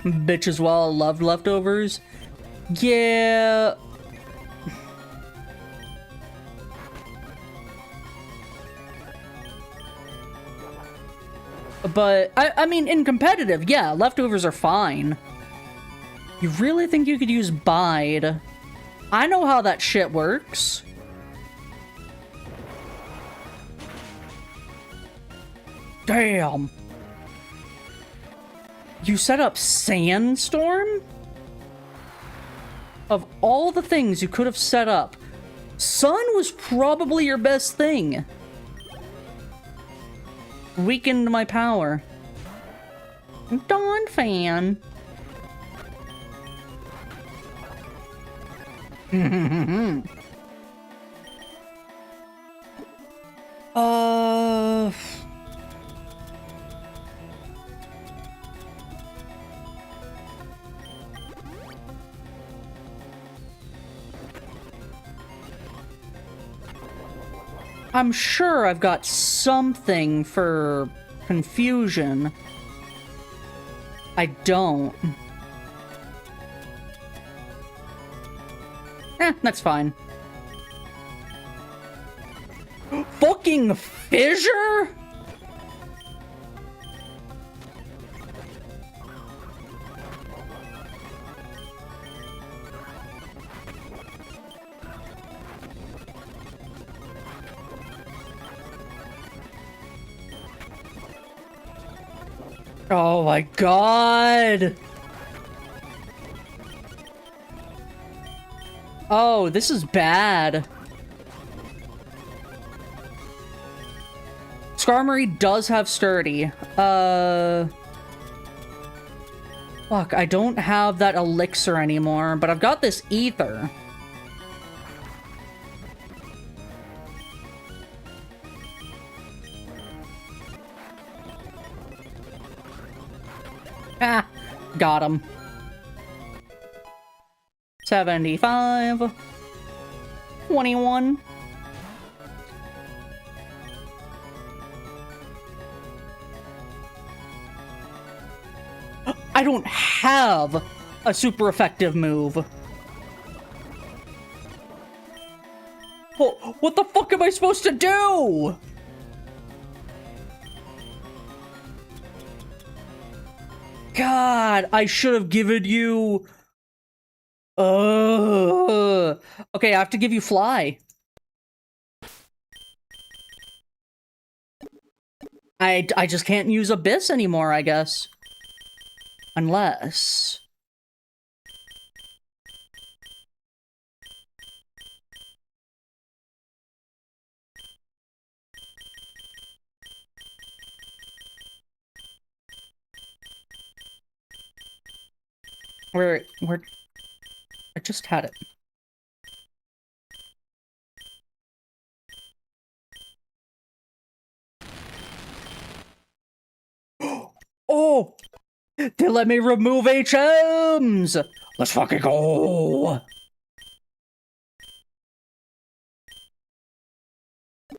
Bitch as well, loved leftovers. Yeah. But, I mean, in competitive, yeah, leftovers are fine. You really think you could use bide? I know how that shit works. Damn. You set up Sandstorm? Of all the things you could have set up, Sun was probably your best thing. Weakened my power. Dawn fan. I'm sure I've got something for confusion. I don't. That's fine. Fucking fissure? Oh my god! Oh, this is bad. Skarmory does have sturdy. Fuck, I don't have that elixir anymore, but I've got this ether. Ah, got him. 75. 21. I don't have a super effective move. Oh, what the fuck am I supposed to do? God, I should have given you... Okay, I have to give you fly. I just can't use Abyss anymore, I guess. Unless... Where... I just had it. Oh! They let me remove HMs! Let's fucking go!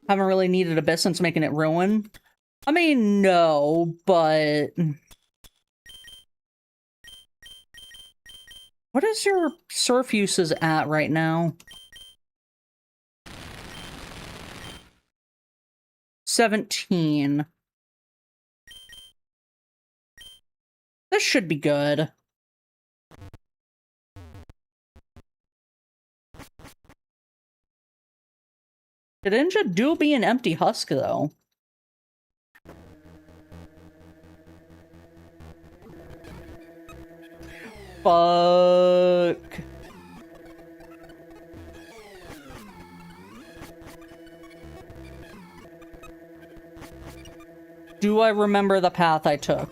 Haven't really needed Abyss since making it Ruin. I mean, no, but... What is your surf uses at right now? 17. This should be good. Did Ninja do be an empty husk, though? Fuck. Do I remember the path I took?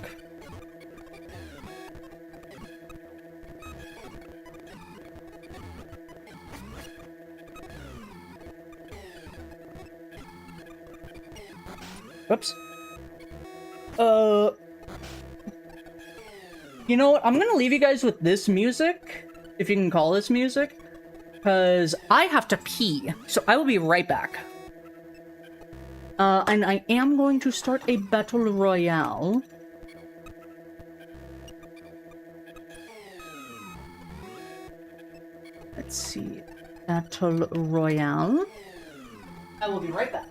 Whoops. You know what? I'm gonna leave you guys with this music, if you can call this music, because I have to pee, so I will be right back. And I am going to start a battle royale. Let's see. Battle royale. I will be right back.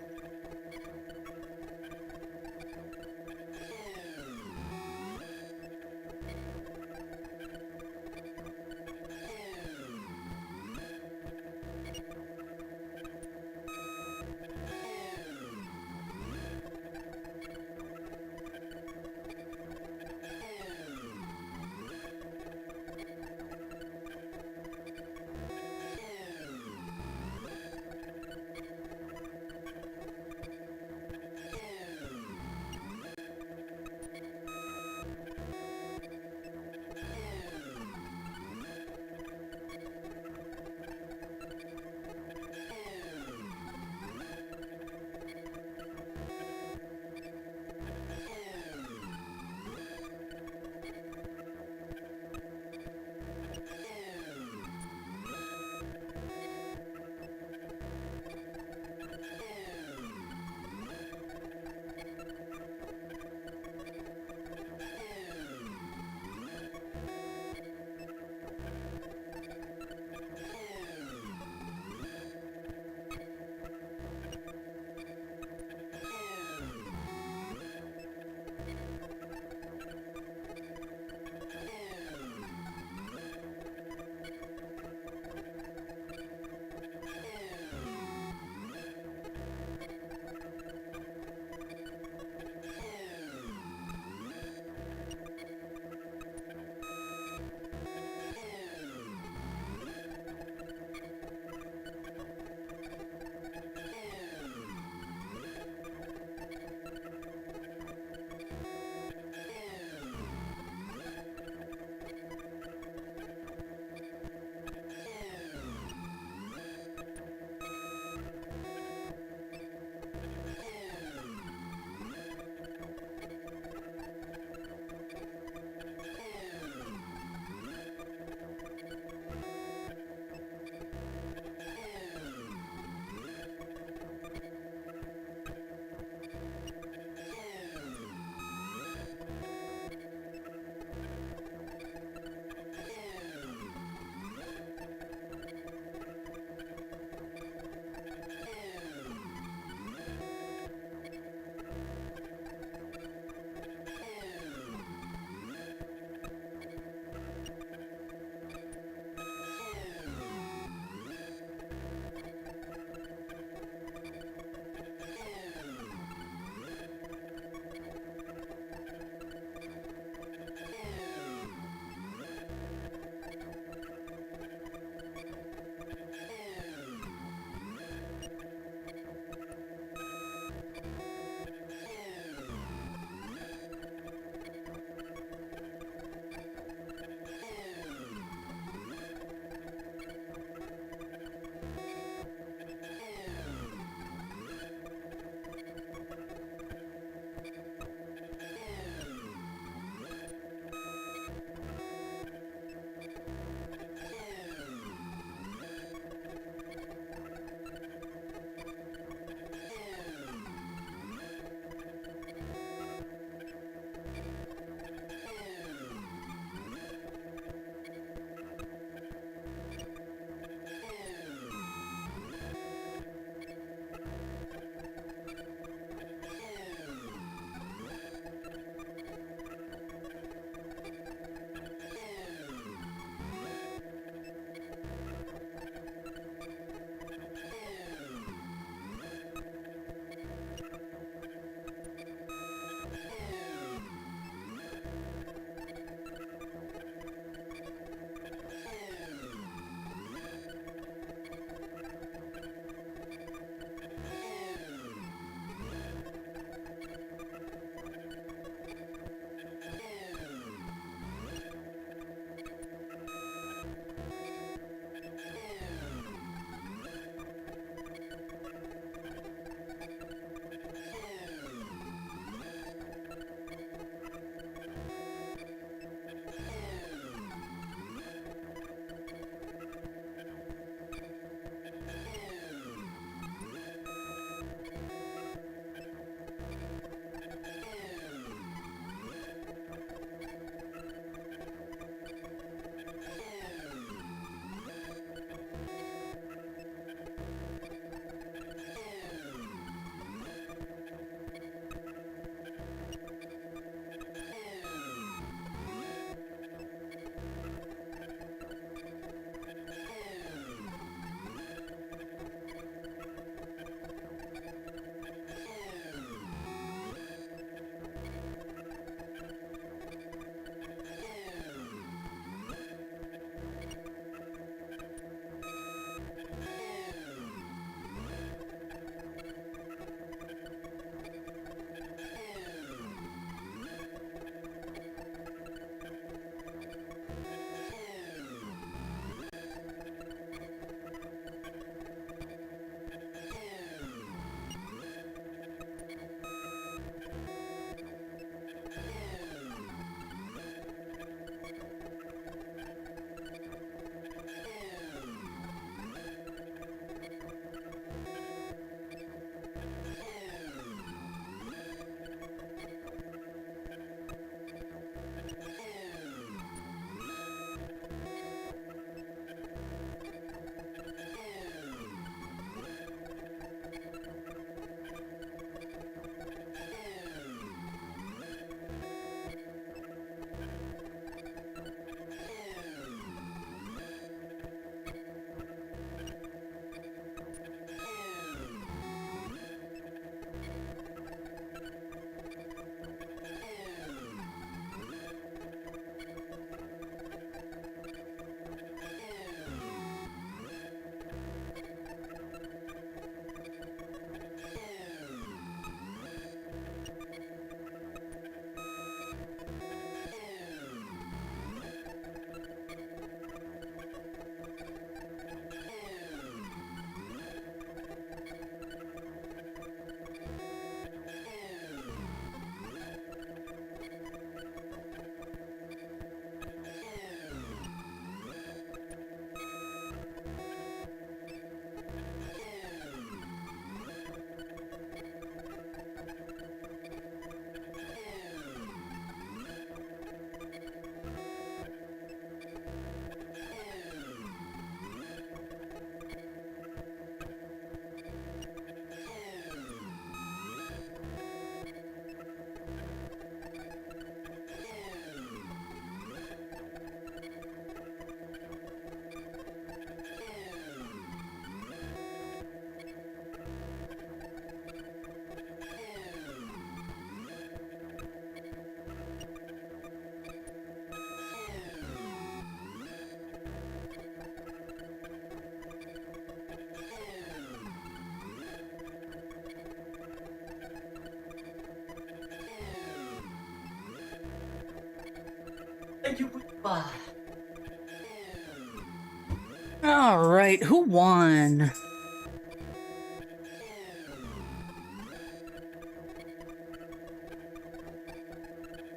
Alright, who won?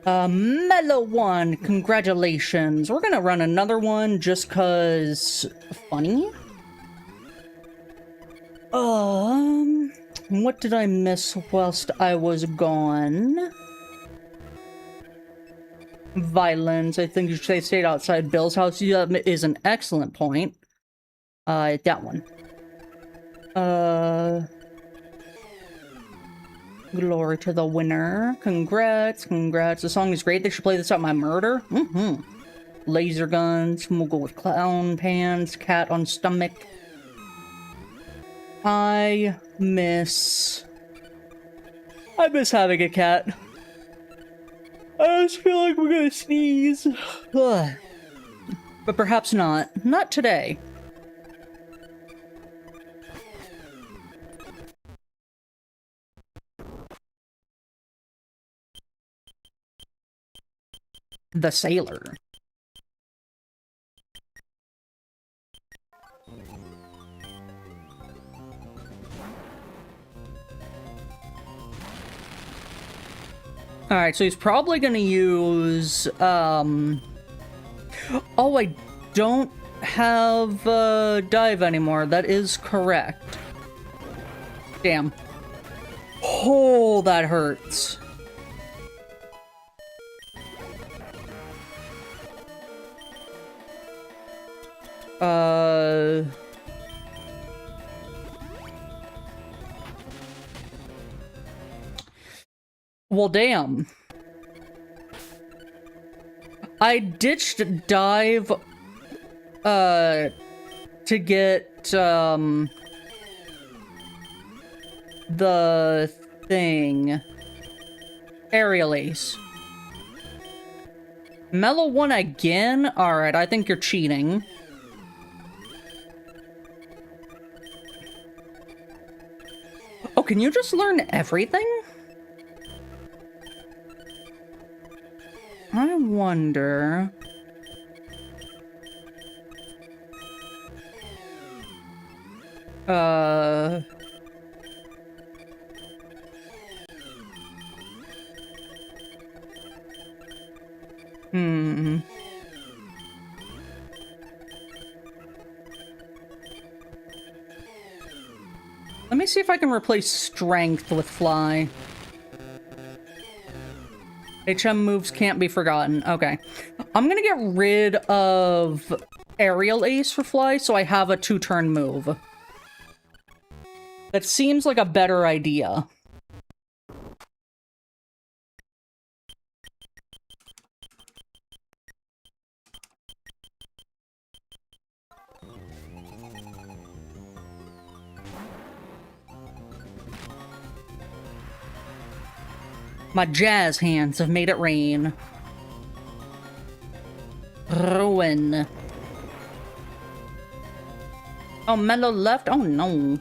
Mellow one, congratulations. We're gonna run another one just cause funny. What did I miss whilst I was gone? Violence. I think you should say stayed outside Bill's house. Yeah, is an excellent point. That one. Glory to the winner. Congrats, congrats. The song is great. They should play this at my murder. Laser guns. We'll go with clown pants. Cat on stomach. I miss having a cat. I just feel like we're gonna sneeze. But perhaps not. Not today. The sailor. Alright, so he's probably gonna use, oh, I don't have, dive anymore. That is correct. Damn. Oh, that hurts. Well, damn. I ditched dive, to get, the thing. Aerial Ace. Mellow one again? Alright, I think you're cheating. Oh, can you just learn everything? I wonder... Let me see if I can replace strength with fly. HM moves can't be forgotten. Okay. I'm gonna get rid of Aerial Ace for fly, so I have a 2-turn move. That seems like a better idea. My jazz hands have made it rain. Ruin. Oh, Mellow left? Oh, no.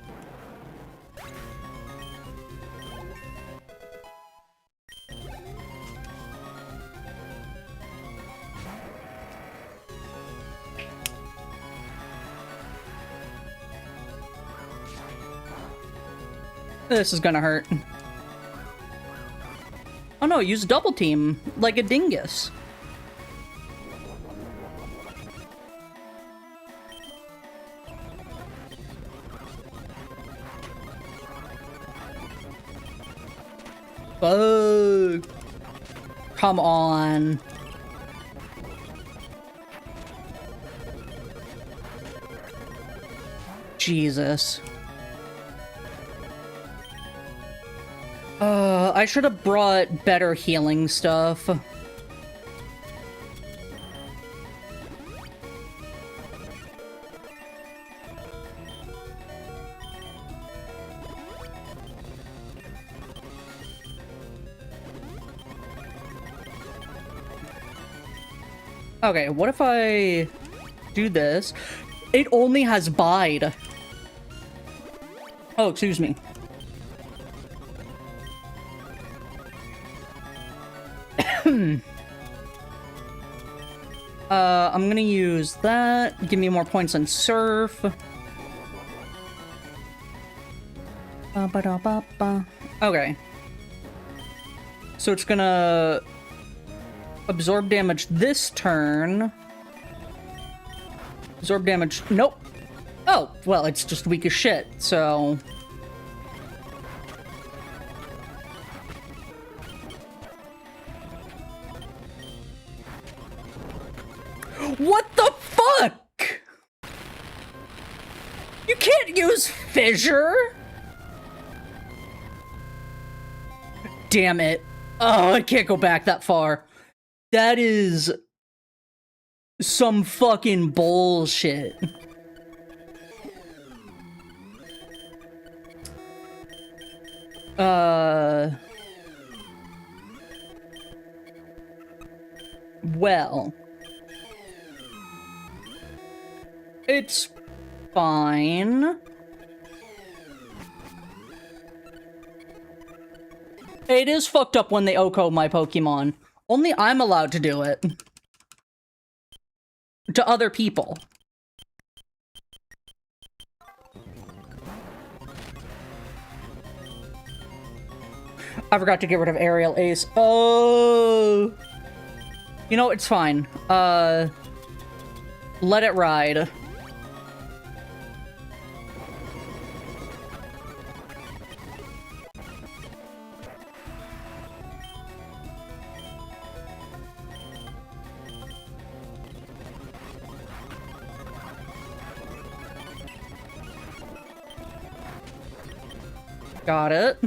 This is gonna hurt. Oh no, use double team, like a dingus. Bug. Come on. Jesus. I should have brought better healing stuff. Okay, what if I do this? It only has bide. Oh, excuse me. I'm gonna use that. Give me more points on Surf. Okay. So it's gonna absorb damage this turn. Absorb damage. Nope. Oh, well, it's just weak as shit, so... What the fuck? You can't use Fissure? Damn it. Oh, I can't go back that far. That is some fucking bullshit. Well. It's fine. It is fucked up when they Oko my Pokemon. Only I'm allowed to do it. To other people. I forgot to get rid of Aerial Ace. Oh! You know, it's fine. Let it ride. Got it.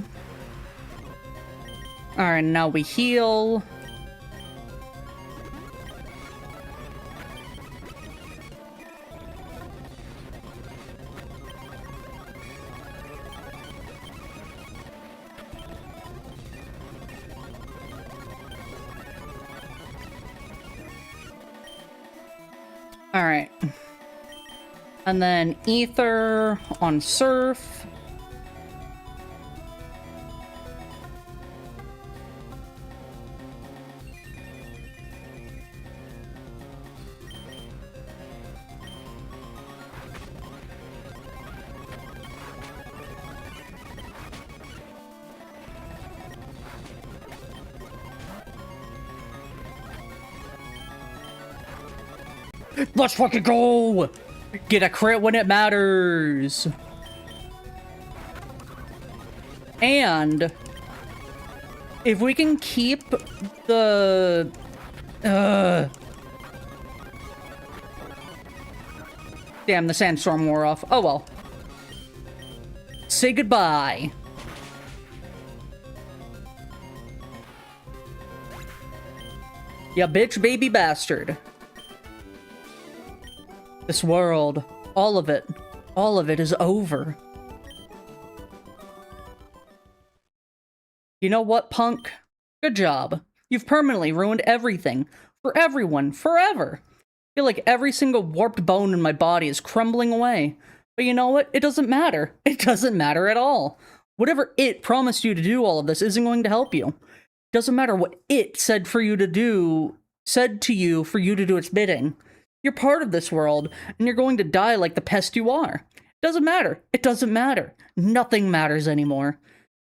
Alright, now we heal. Alright. And then Ether on Surf. Let's fucking go! Get a crit when it matters! And if we can keep the... Damn, the sandstorm wore off. Oh well. Say goodbye. Ya bitch baby bastard. This world, all of it is over. You know what, punk? Good job. You've permanently ruined everything. For everyone, forever. I feel like every single warped bone in my body is crumbling away. But you know what? It doesn't matter. It doesn't matter at all. Whatever it promised you to do all of this isn't going to help you. It doesn't matter what it said for you to do, said to you for you to do its bidding. You're part of this world, and you're going to die like the pest you are. It doesn't matter. It doesn't matter. Nothing matters anymore.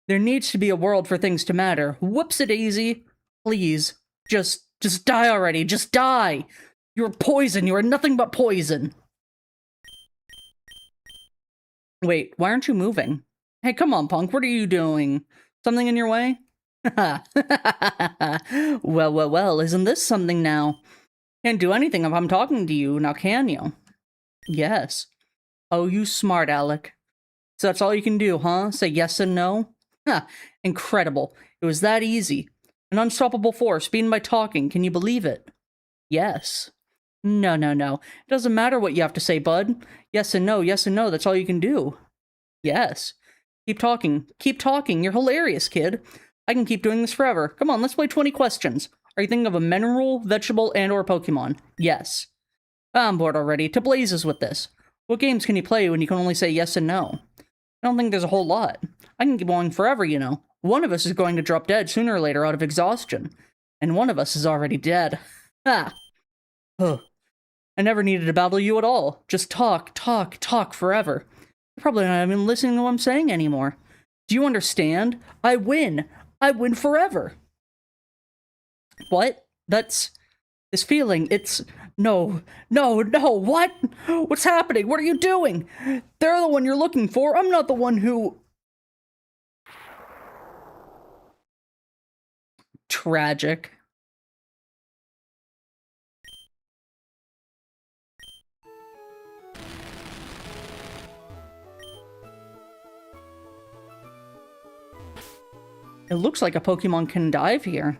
There needs to be a world for things to matter. Whoops-a-daisy. Please. Just die already. Just die. You're poison. You are nothing but poison. Wait, why aren't you moving? Hey, come on, punk. What are you doing? Something in your way? Well, isn't this something now? Can't do anything if I'm talking to you, now can you? Yes. Oh, you smart Alec. So that's all you can do, huh? Say yes and no? Ha! Incredible. It was that easy. An unstoppable force, beaten by talking. Can you believe it? Yes. No. It doesn't matter what you have to say, bud. Yes and no, that's all you can do. Yes. Keep talking. Keep talking. You're hilarious, kid. I can keep doing this forever. Come on, let's play 20 questions. Are you thinking of a mineral, vegetable, and or Pokemon? Yes. I'm bored already. To blazes with this. What games can you play when you can only say yes and no? I don't think there's a whole lot. I can keep going forever, you know. One of us is going to drop dead sooner or later out of exhaustion. And one of us is already dead. Ha! Huh. I never needed to battle you at all. Just talk, talk, talk forever. You're probably not even listening to what I'm saying anymore. Do you understand? I win. I win forever. What? That's... This feeling, it's... No, no, no, what? What's happening? What are you doing? They're the one you're looking for. I'm not the one who... Tragic. It looks like a Pokemon can dive here.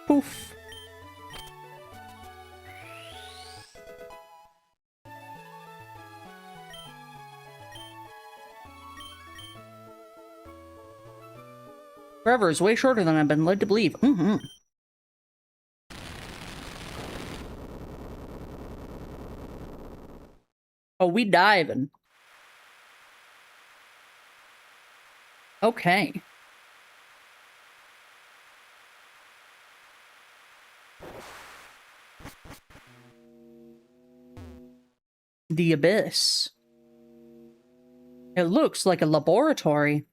Poof. Forever is way shorter than I've been led to believe. Oh, we diving. Okay. The Abyss. It looks like a laboratory.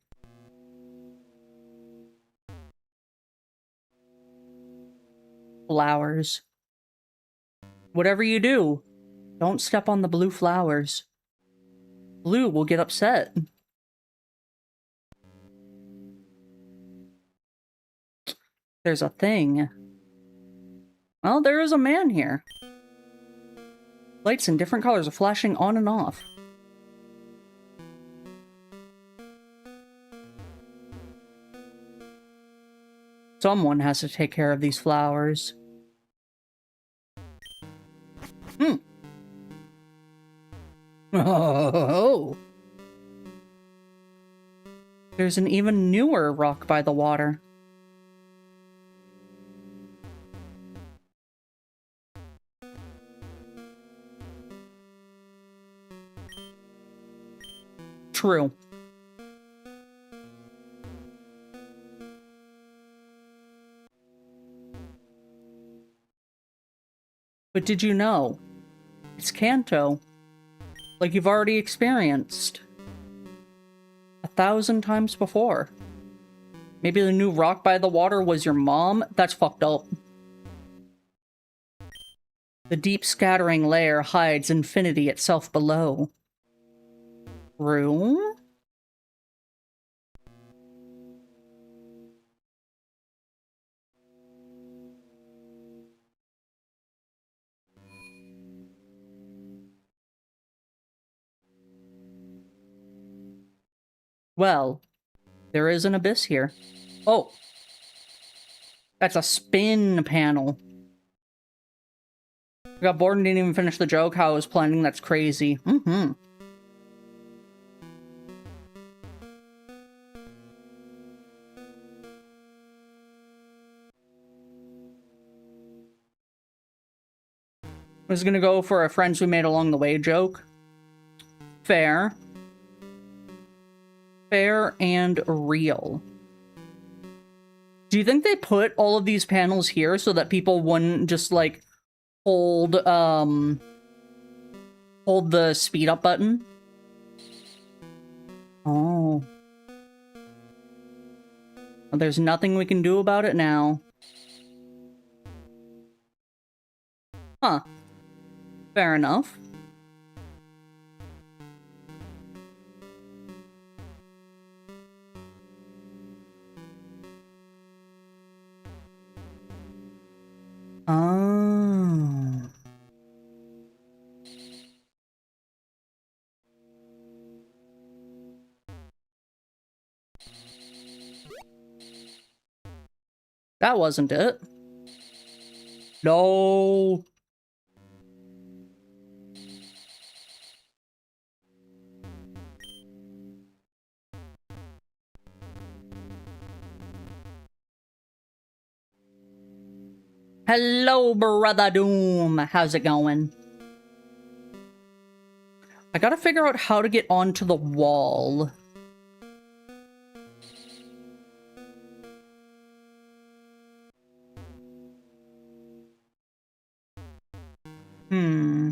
Flowers. Whatever you do, don't step on the blue flowers. Blue will get upset. There's a thing. Well, there is a man here. Lights in different colors are flashing on and off. Someone has to take care of these flowers. Oh. There's an even newer rock by the water. True. But did you know? It's Kanto. Like you've already experienced 1,000 times before. Maybe the new rock by the water was your mom? That's fucked up. The deep scattering layer hides infinity itself below. Room? Well, there is an abyss here. Oh. That's a spin panel. I got bored and didn't even finish the joke how I was planning. That's crazy. I was gonna go for a friends we made along the way joke. Fair. Fair and real. Do you think they put all of these panels here so that people wouldn't just, like, hold the speed up button? Oh. Well, there's nothing we can do about it now. Huh. Fair enough. Oh. That wasn't it. No. Hello, Brother Doom. How's it going? I gotta figure out how to get onto the wall. Hmm.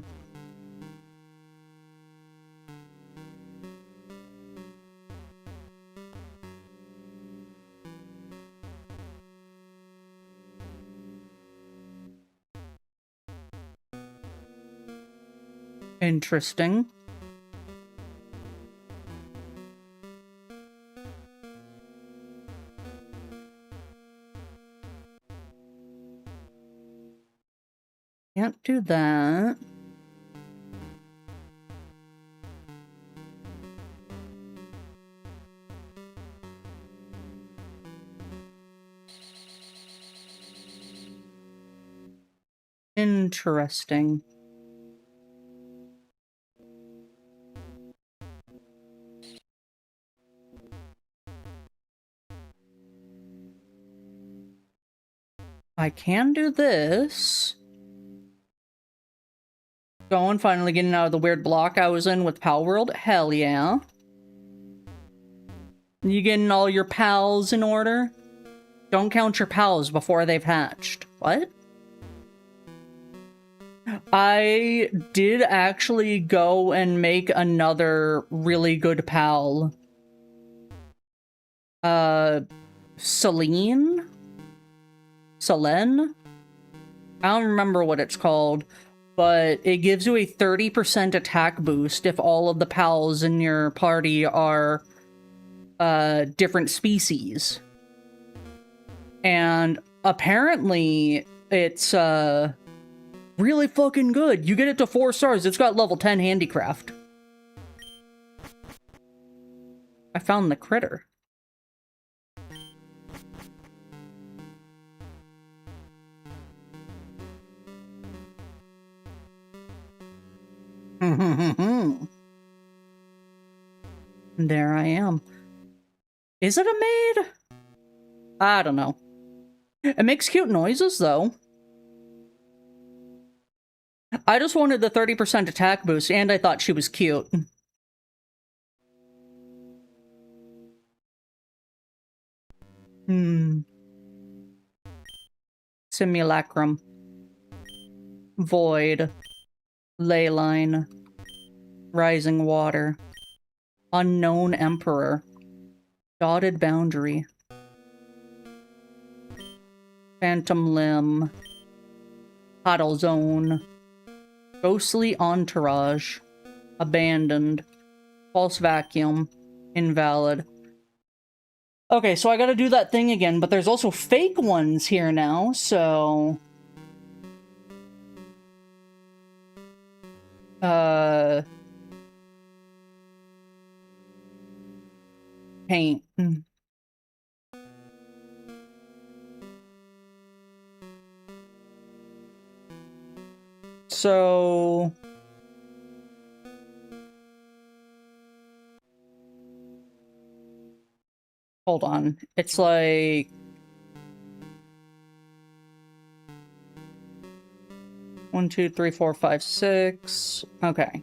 Interesting. Can't do that. Interesting. I can do this. Going, finally getting out of the weird block I was in with Pal World. Hell yeah. You getting all your pals in order? Don't count your pals before they've hatched. What? I did actually go and make another really good pal. Selene? Selene? I don't remember what it's called, but it gives you a 30% attack boost if all of the pals in your party are different species. And apparently it's really fucking good. You get it to 4 stars. It's got level 10 handicraft. I found the critter. There I am. Is it a maid? I don't know. It makes cute noises, though. I just wanted the 30% attack boost, and I thought she was cute. Simulacrum. Void. Leyline. Rising Water. Unknown Emperor. Dotted Boundary. Phantom Limb. Huddle Zone. Ghostly Entourage. Abandoned. False Vacuum. Invalid. Okay, so I gotta do that thing again, but there's also fake ones here now, so... Paint. So... Hold on. It's like... 1, 2, 3, 4, 5, 6... Okay.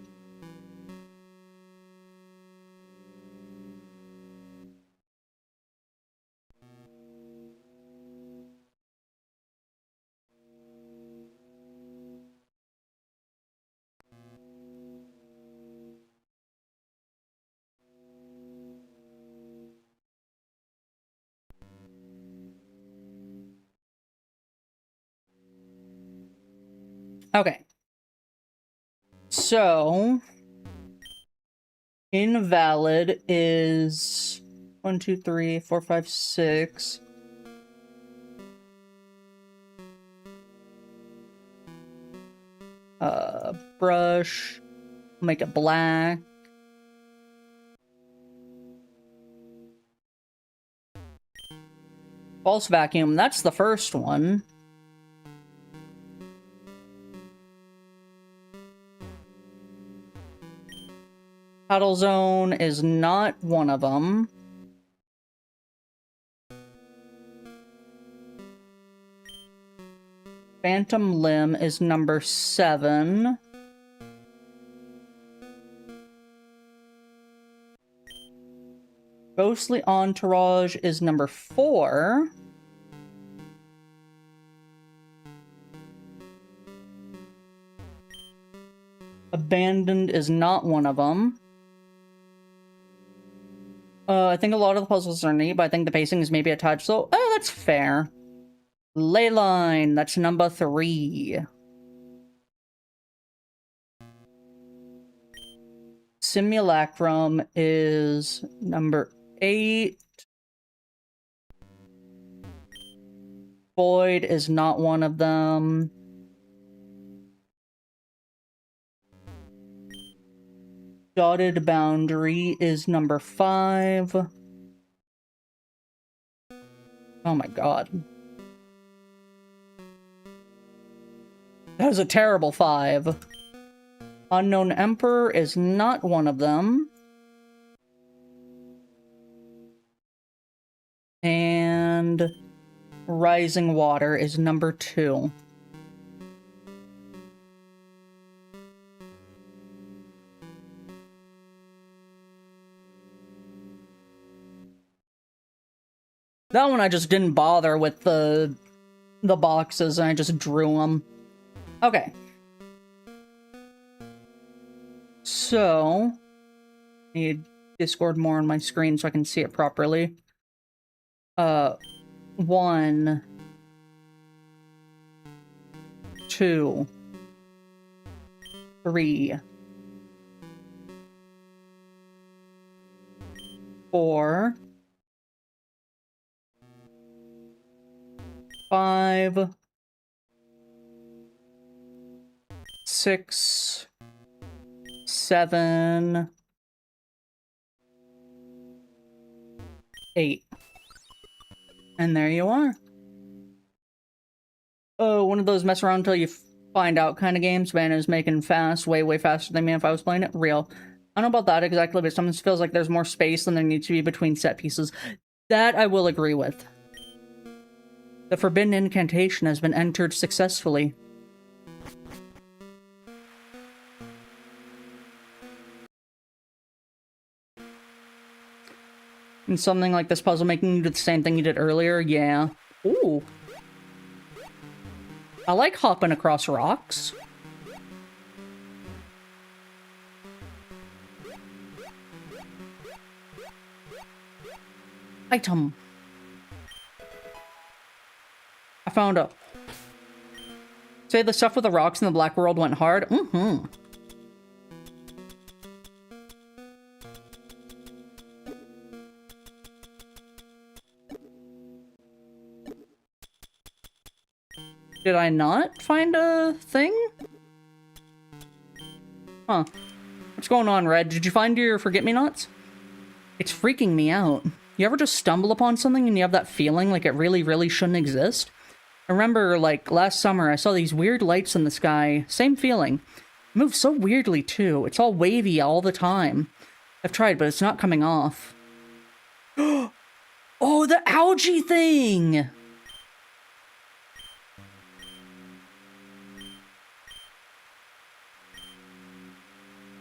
Okay. So... Invalid is 1, 2, 3, 4, 5, 6. Brush. Make it black. False Vacuum, that's the first one. Huddle Zone is not one of them. Phantom Limb is number 7. Ghostly Entourage is number 4. Abandoned is not one of them. I think a lot of the puzzles are neat, but I think the pacing is maybe a touch slow. Oh, that's fair. Leyline, that's number 3. Simulacrum is number 8. Void is not one of them. Dotted Boundary is number 5. Oh my god. That was a terrible 5. Unknown Emperor is not one of them. And Rising Water is number 2. That one I just didn't bother with the boxes, and I just drew them. Okay. So, I need Discord more on my screen so I can see it properly. 1, 2, 3, 4, 5, 6, 7, 8. And there you are. Oh, one of those mess around until you find out kind of games. Man is making fast, way faster than me if I was playing it. Real. I don't know about that exactly, but sometimes it feels like there's more space than there needs to be between set pieces. That I will agree with. The forbidden incantation has been entered successfully. And something like this puzzle making you do the same thing you did earlier, yeah. Ooh. I like hopping across rocks. Item. I found a... Say the stuff with the rocks in the Black World went hard? Mm-hmm. Did I not find a thing? Huh. What's going on, Red? Did you find your forget-me-nots? It's freaking me out. You ever just stumble upon something and you have that feeling like it really shouldn't exist? I remember, like, last summer I saw these weird lights in the sky. Same feeling. It moves so weirdly, too. It's all wavy all the time. I've tried, but it's not coming off. Oh, the algae thing!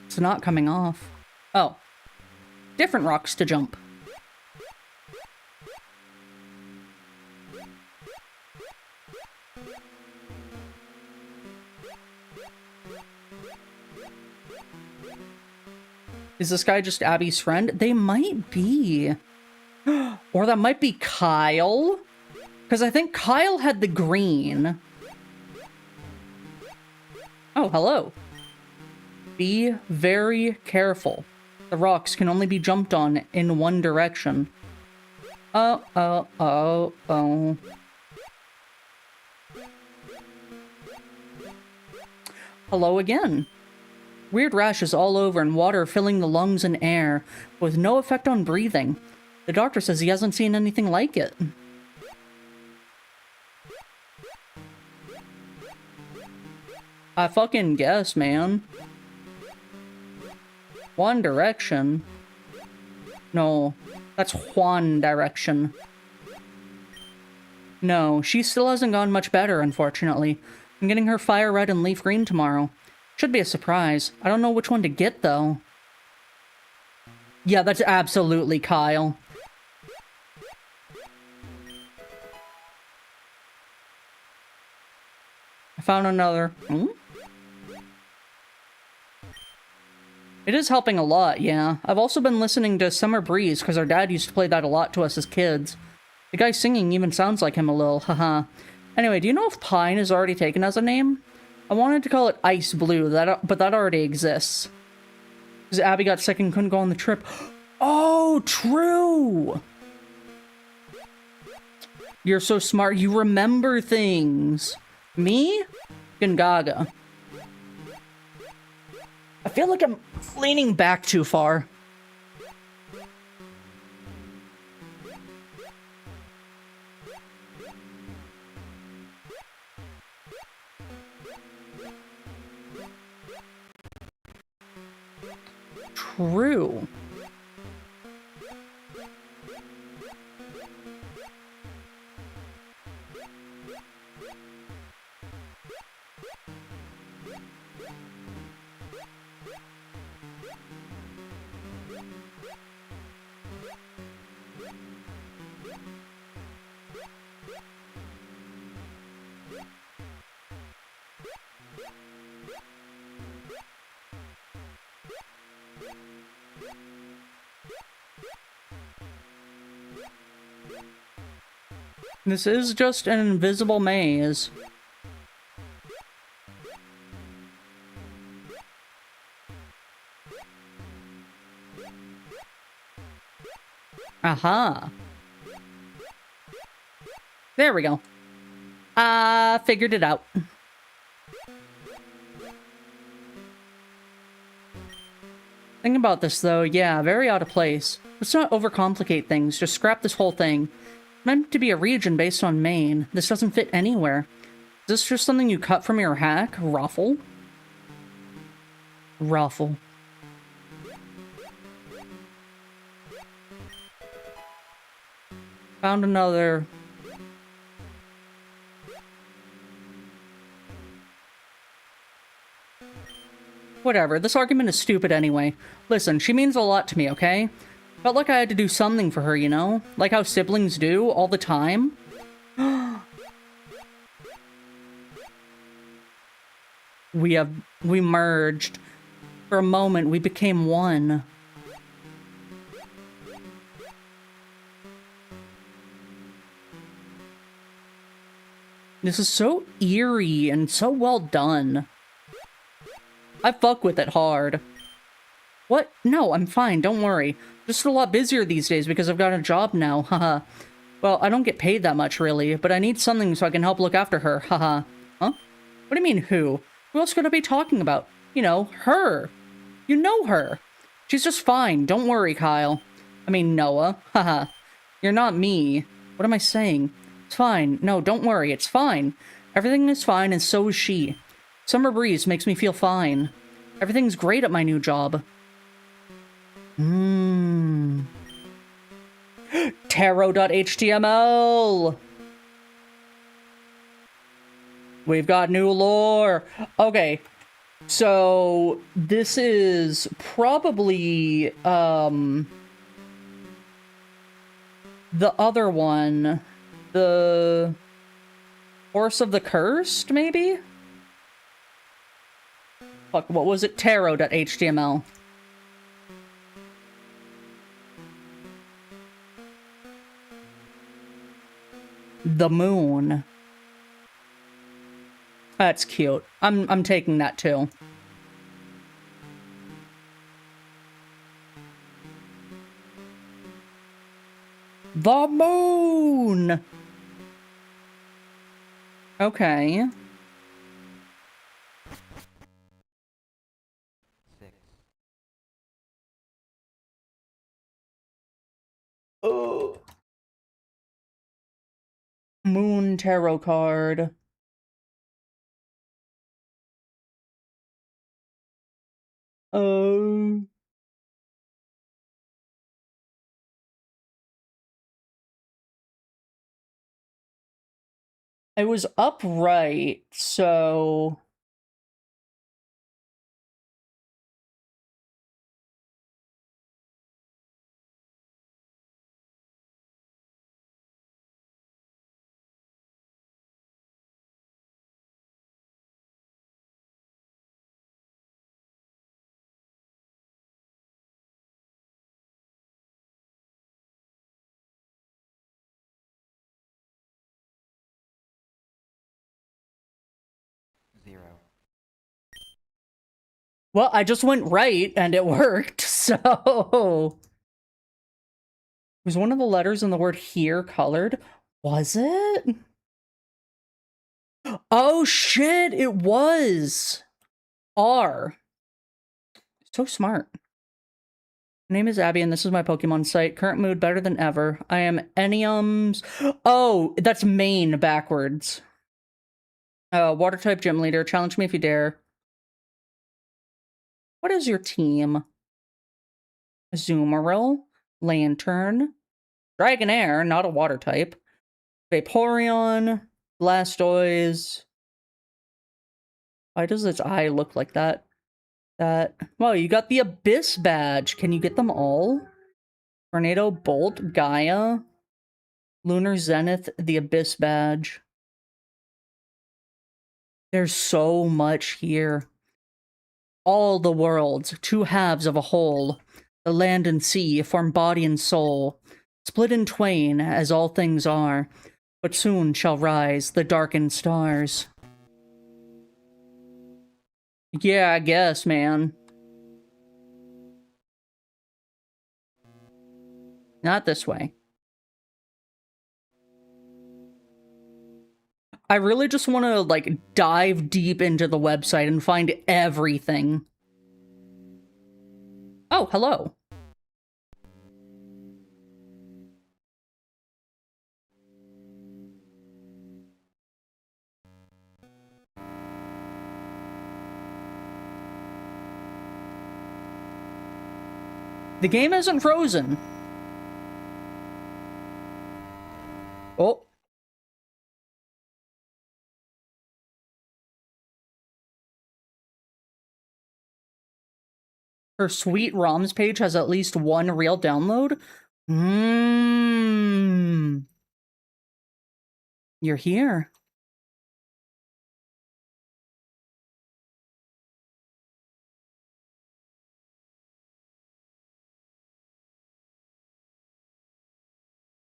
It's not coming off. Oh. Different rocks to jump. Is this guy just Abby's friend? They might be. Or that might be Kyle. Because I think Kyle had the green. Oh, hello. Be very careful. The rocks can only be jumped on in one direction. Oh. Hello again. Weird rashes all over and water filling the lungs and air, with no effect on breathing. The doctor says he hasn't seen anything like it. I fucking guess, man. One Direction? No, that's Juan Direction. No, she still hasn't gone much better, unfortunately. I'm getting her fire red and leaf green tomorrow. Should be a surprise. I don't know which one to get, though. Yeah, that's absolutely Kyle. found another. Hmm? It is helping a lot, yeah. I've also been listening to Summer Breeze, because our dad used to play that a lot to us as kids. The guy singing even sounds like him a little, haha. Anyway, do you know if Pine is already taken as a name? I wanted to call it Ice Blue, but that already exists. Because Abby got sick and couldn't go on the trip. Oh, true! You're so smart, you remember things. Me? Gaga. I feel like I'm leaning back too far. True. This is just an invisible maze. Aha. There we go. Figured it out. Think about this, though. Yeah, very out of place. Let's not overcomplicate things. Just scrap this whole thing. Meant to be a region based on Maine. This doesn't fit anywhere. Is this just something you cut from your hack? Ruffle? Ruffle. Found another. Whatever, this argument is stupid anyway. Listen, she means a lot to me, okay? Felt like I had to do something for her, you know? Like how siblings do, all the time. We merged. For a moment, we became one. This is so eerie and so well done. I fuck with it hard. What? No, I'm fine, don't worry. Just a lot busier these days because I've got a job now, haha. Well, I don't get paid that much, really, but I need something so I can help look after her, haha. Huh? What do you mean, who? Who else could I be talking about? You know, her. You know her. She's just fine, don't worry, Kyle. I mean, Noah, haha. You're not me. What am I saying? It's fine. No, don't worry, it's fine. Everything is fine, and so is she. Summer Breeze makes me feel fine. Everything's great at my new job. Tarot.html! We've got new lore! Okay, so this is probably, the other one. The Horse of the Cursed, maybe? Fuck, what was it? Tarot.html. The moon. That's cute. I'm taking that too. The moon! Okay. Oh. Moon tarot card. Oh. It was upright, so... Well, I just went right, and it worked, so... Was one of the letters in the word here colored? Was it? Oh, shit, it was! R. So smart. My name is Abby, and this is my Pokemon site. Current mood better than ever. I am Enium's... Oh, that's main backwards. Water type gym leader. Challenge me if you dare. What is your team? Azumarill. Lantern. Dragonair, not a water type. Vaporeon. Blastoise. Why does its eye look like that? Well, you got the Abyss badge. Can you get them all? Tornado, Bolt, Gaia, Lunar Zenith, the Abyss badge. There's so much here. All the worlds, two halves of a whole. The land and sea form body and soul, split in twain as all things are, but soon shall rise the darkened stars. Yeah, I guess, man. Not this way. I really just want to, like, dive deep into the website and find everything. Oh, hello. The game isn't frozen. Oh. Her sweet ROMs page has at least one real download? You're here.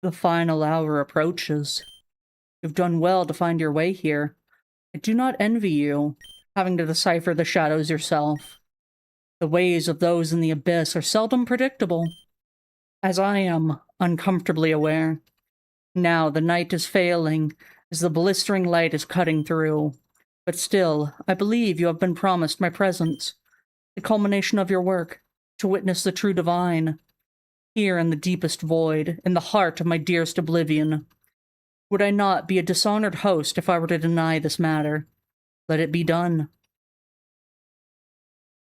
The final hour approaches. You've done well to find your way here. I do not envy you, having to decipher the shadows yourself. The ways of those in the abyss are seldom predictable, as I am uncomfortably aware. Now the night is failing, as the blistering light is cutting through. But still, I believe you have been promised my presence, the culmination of your work, to witness the true divine. Here in the deepest void, in the heart of my dearest oblivion. Would I not be a dishonored host if I were to deny this matter? Let it be done.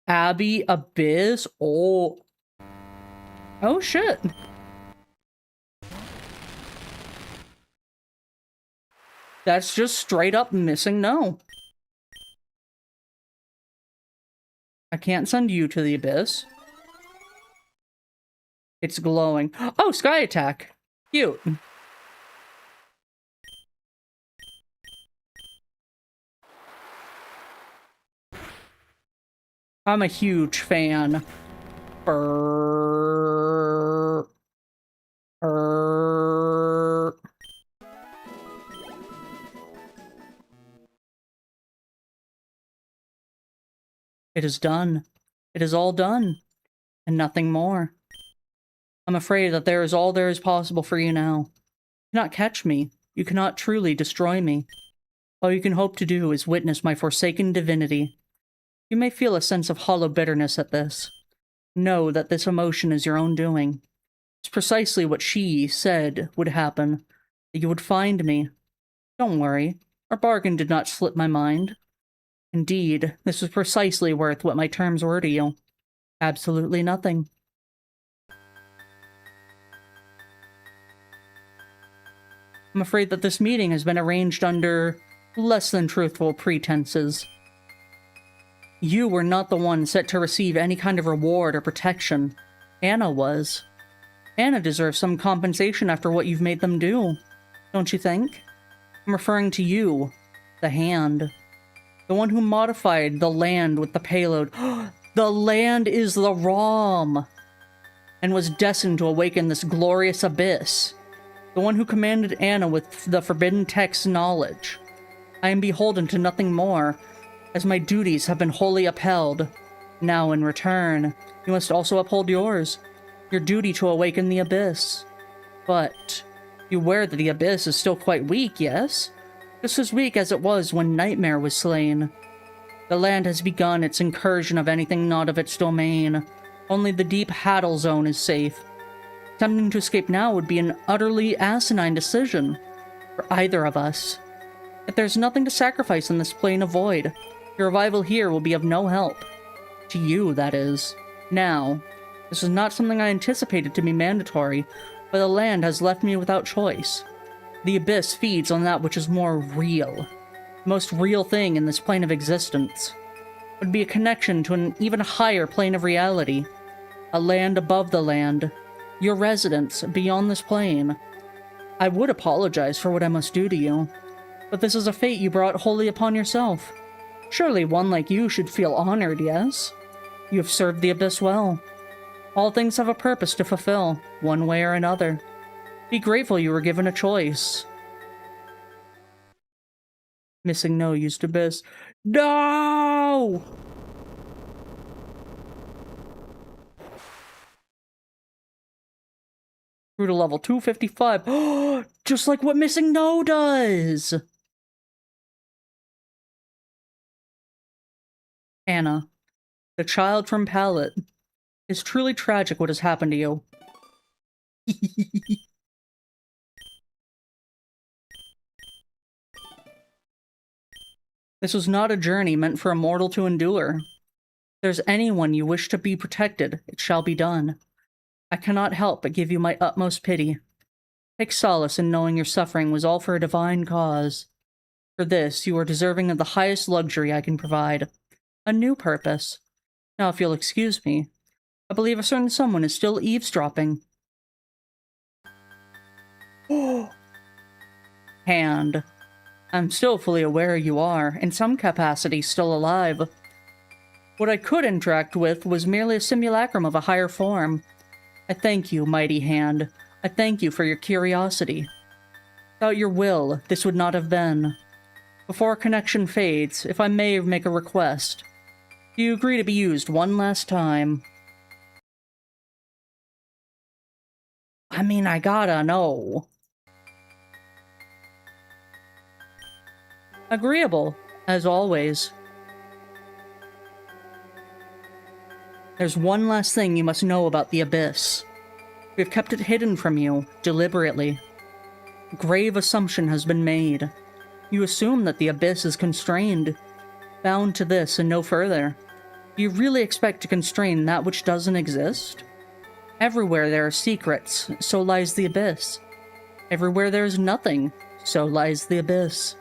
Abby Abyss? Oh. Oh, shit. That's just straight up missing no. I can't send you to the Abyss. It's glowing. Oh, Sky Attack. Cute. I'm a huge fan. It is done. It is all done. And nothing more. I'm afraid that there is all there is possible for you now. You cannot catch me. You cannot truly destroy me. All you can hope to do is witness my forsaken divinity. You may feel a sense of hollow bitterness at this. Know that this emotion is your own doing. It's precisely what she said would happen, that you would find me. Don't worry, our bargain did not slip my mind. Indeed, this was precisely worth what my terms were to you. Absolutely nothing. I'm afraid that this meeting has been arranged under less than truthful pretenses. You were not the one set to receive any kind of reward or protection. Anna was. Anna deserves some compensation after what you've made them do. Don't you think? I'm referring to you, the Hand. The one who modified the land with the payload. The land is the ROM! And was destined to awaken this glorious abyss. The one who commanded Anna with the forbidden text's knowledge. I am beholden to nothing more. As my duties have been wholly upheld, now in return, you must also uphold yours. Your duty to awaken the abyss. But you are aware that the abyss is still quite weak, yes? Just as weak as it was when Nightmare was slain. The land has begun its incursion of anything not of its domain. Only the deep Haddle Zone is safe. Attempting to escape now would be an utterly asinine decision for either of us. If there's nothing to sacrifice in this plane of void, your arrival here will be of no help. To you, that is. Now, this is not something I anticipated to be mandatory, but the land has left me without choice. The abyss feeds on that which is more real. The most real thing in this plane of existence would be a connection to an even higher plane of reality. A land above the land. Your residence beyond this plane. I would apologize for what I must do to you, but this is a fate you brought wholly upon yourself. Surely one like you should feel honored, yes? You have served the abyss well. All things have a purpose to fulfill, one way or another. Be grateful you were given a choice. Missing no used abyss. No! Through to level 255. Just like what Missing No does! Anna, the child from Pallet. It's truly tragic what has happened to you. This was not a journey meant for a mortal to endure. If there's anyone you wish to be protected, it shall be done. I cannot help but give you my utmost pity. Take solace in knowing your suffering was all for a divine cause. For this, you are deserving of the highest luxury I can provide. A new purpose. Now, if you'll excuse me, I believe a certain someone is still eavesdropping. Hand. I'm still fully aware you are, in some capacity, still alive. What I could interact with was merely a simulacrum of a higher form. I thank you, mighty hand. I thank you for your curiosity. Without your will, this would not have been. Before our connection fades, if I may make a request, do you agree to be used one last time? I mean, I gotta know. Agreeable, as always. There's one last thing you must know about the Abyss. We have kept it hidden from you, deliberately. A grave assumption has been made. You assume that the Abyss is constrained, bound to this and no further. Do you really expect to constrain that which doesn't exist? Everywhere there are secrets, so lies the Abyss. Everywhere there is nothing, so lies the Abyss.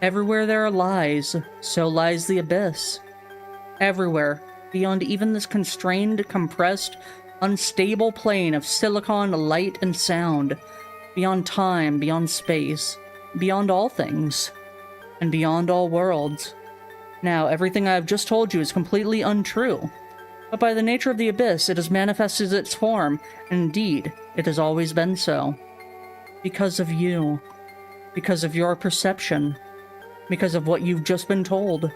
Everywhere there are lies, so lies the Abyss. Everywhere, beyond even this constrained, compressed, unstable plane of silicon, light, and sound, beyond time, beyond space, beyond all things, and beyond all worlds. Now, everything I have just told you is completely untrue, but by the nature of the Abyss, it has manifested its form, and indeed, it has always been so. Because of you. Because of your perception. Because of what you've just been told.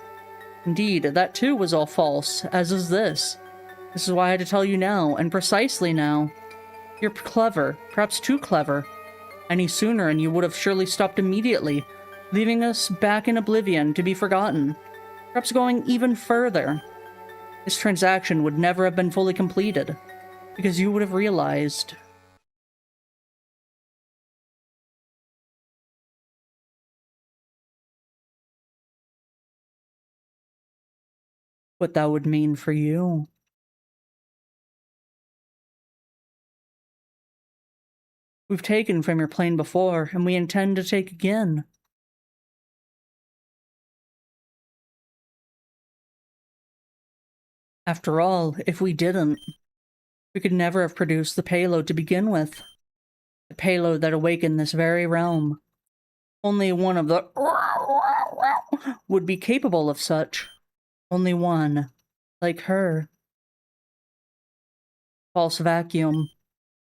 Indeed, that too was all false, as is this. This is why I had to tell you now, and precisely now. You're clever, perhaps too clever. Any sooner and you would have surely stopped immediately, leaving us back in oblivion to be forgotten. Perhaps going even further. This transaction would never have been fully completed, because you would have realized. What that would mean for you. We've taken from your plane before, and we intend to take again. After all, if we didn't, we could never have produced the payload to begin with. The payload that awakened this very realm. Only one of the would be capable of such. Only one, like her. False vacuum,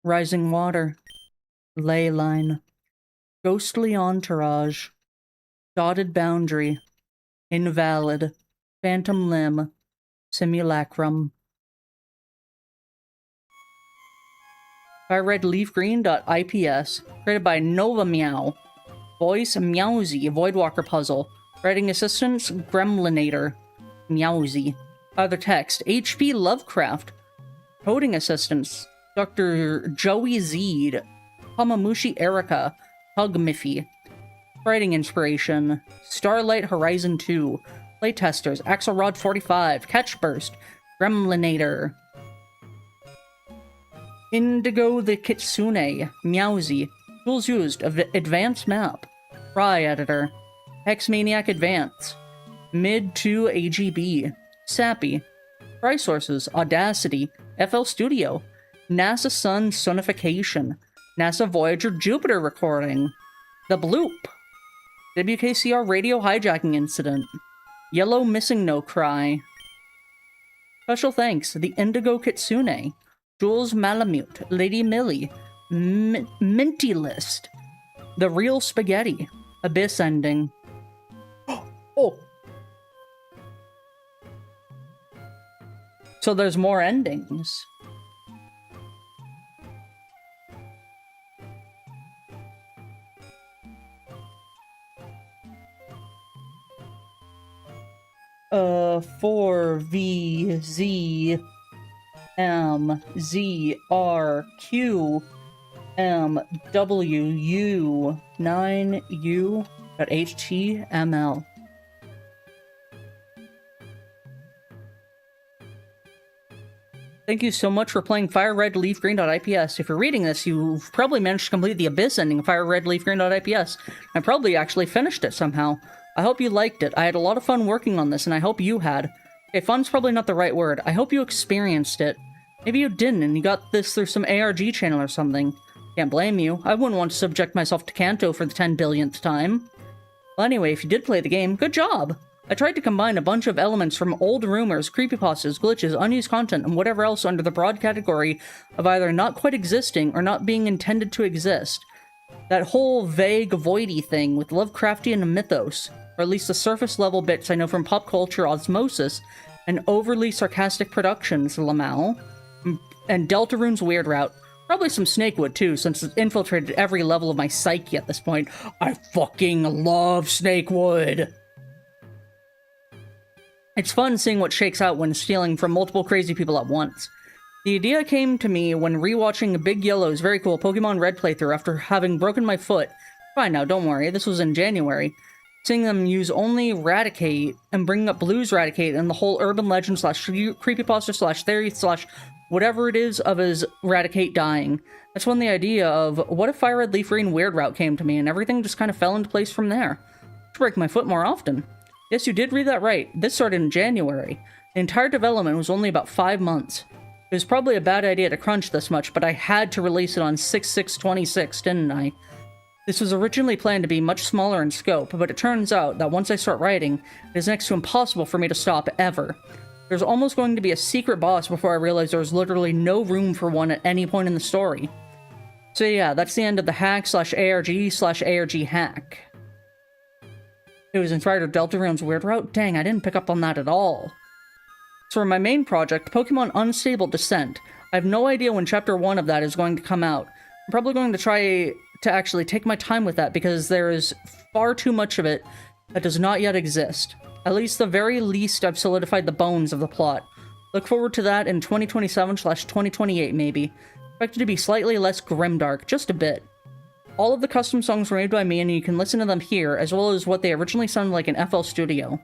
rising water, ley line, ghostly entourage, dotted boundary, Invalid. Phantom limb. Simulacrum. FRLG.ips. Created by Nova Meow. Voice Meowsy. Voidwalker puzzle. Writing assistance Gremlinator. Meowsy. Other text HP Lovecraft. Coding assistance Dr. Joey Zeed. Hamamushi Erica. Hug Miffy. Writing inspiration Starlight Horizon 2. Playtesters Axelrod 45. Catchburst. Gremlinator. Indigo the Kitsune. Meowsy. Tools used. Advanced map. Fry editor. Hexmaniac Advance. Mid 2 AGB. Sappy. Fry sources. Audacity. FL Studio. NASA Sun Sonification. NASA Voyager Jupiter recording. The Bloop. WKCR radio hijacking incident. Yellow Missing No Cry. Special thanks. The Indigo Kitsune. Jules Malamute. Lady Millie. Minty List. The Real Spaghetti. Abyss Ending. Oh! So there's more endings. For V Z M Z R Q M W U 9 U HTML. Thank you so much for playing FireRedLeafGreen.ips. If you're reading this, you've probably managed to complete the Abyss ending of FireRedLeafGreen.ips. I probably actually finished it somehow. I hope you liked it. I had a lot of fun working on this, and I hope you had. Okay, fun's probably not the right word. I hope you experienced it. Maybe you didn't, and you got this through some ARG channel or something. Can't blame you. I wouldn't want to subject myself to Kanto for the 10 billionth time. Well, anyway, if you did play the game, good job! I tried to combine a bunch of elements from old rumors, creepypastas, glitches, unused content, and whatever else under the broad category of either not quite existing or not being intended to exist. That whole vague, voidy thing with Lovecraftian mythos, or at least the surface-level bits I know from pop culture osmosis, and overly sarcastic productions, Lamau, and Deltarune's Weird Route. Probably some Snakewood, too, since it's infiltrated every level of my psyche at this point. I fucking love Snakewood! It's fun seeing what shakes out when stealing from multiple crazy people at once. The idea came to me when rewatching Big Yellow's very cool Pokemon Red playthrough after having broken my foot. Fine now, don't worry, this was in January. Seeing them use only Raticate and bringing up Blue's Raticate and the whole urban legend slash creepypasta slash theory slash whatever it is of his Raticate dying. That's when the idea of what if Fire Red Leaf Green Weird Route came to me, and everything just kind of fell into place from there. I should break my foot more often. Yes, you did read that right. This started in January. The entire development was only about 5 months. It was probably a bad idea to crunch this much, but I had to release it on 6/6/26, didn't I? This was originally planned to be much smaller in scope, but it turns out that once I start writing, it is next to impossible for me to stop ever. There's almost going to be a secret boss before I realize there was literally no room for one at any point in the story. So yeah, that's the end of the hack/ARG/ARG hack. It was inspired of Deltarune's Weird Route? Dang, I didn't pick up on that at all. So for my main project, Pokemon Unstable Descent, I have no idea when Chapter 1 of that is going to come out. I'm probably going to try to actually take my time with that because there is far too much of it that does not yet exist. At least the very least I've solidified the bones of the plot. Look forward to that in 2027/2028 maybe. Expected to be slightly less grimdark, just a bit. All of the custom songs were made by me, and you can listen to them here, as well as what they originally sounded like in FL Studio.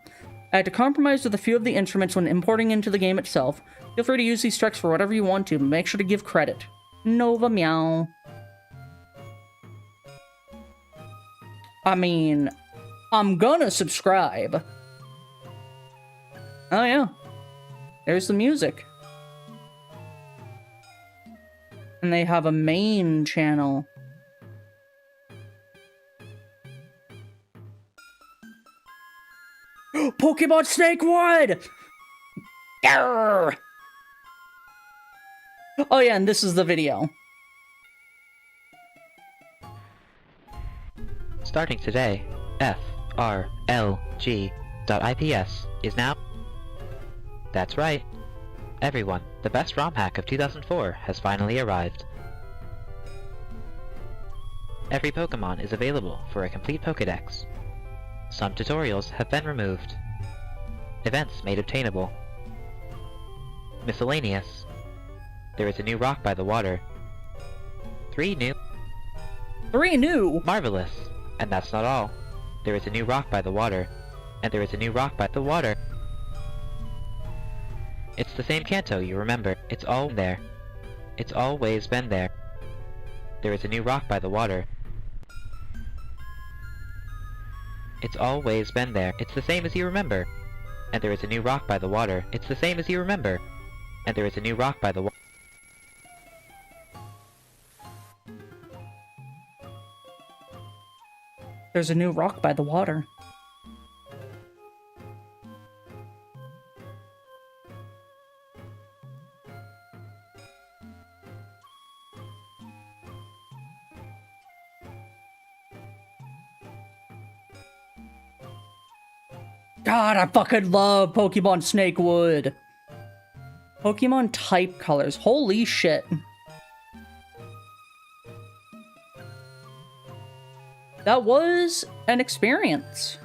I had to compromise with a few of the instruments when importing into the game itself. Feel free to use these tracks for whatever you want to, but make sure to give credit. Nova Meow. I mean, I'm gonna subscribe. Oh yeah. There's the music. And they have a main channel. Pokemon Snakewood! Grrr! Oh yeah, and this is the video. Starting today, FRLG FRLG.ips is now... That's right. Everyone, the best ROM hack of 2004 has finally arrived. Every Pokemon is available for a complete Pokédex. Some tutorials have been removed. Events made obtainable. Miscellaneous. There is a new rock by the water. 3 new. Marvelous! And that's not all. There is a new rock by the water. And there is a new rock by the water. It's the same Kanto you remember. It's all there. It's always been there. There is a new rock by the water. It's always been there. It's the same as you remember. And there is a new rock by the water. It's the same as you remember. And there is a new rock by the water. There's a new rock by the water. God, I fucking love Pokemon Snakewood. Pokemon type colors. Holy shit. That was an experience.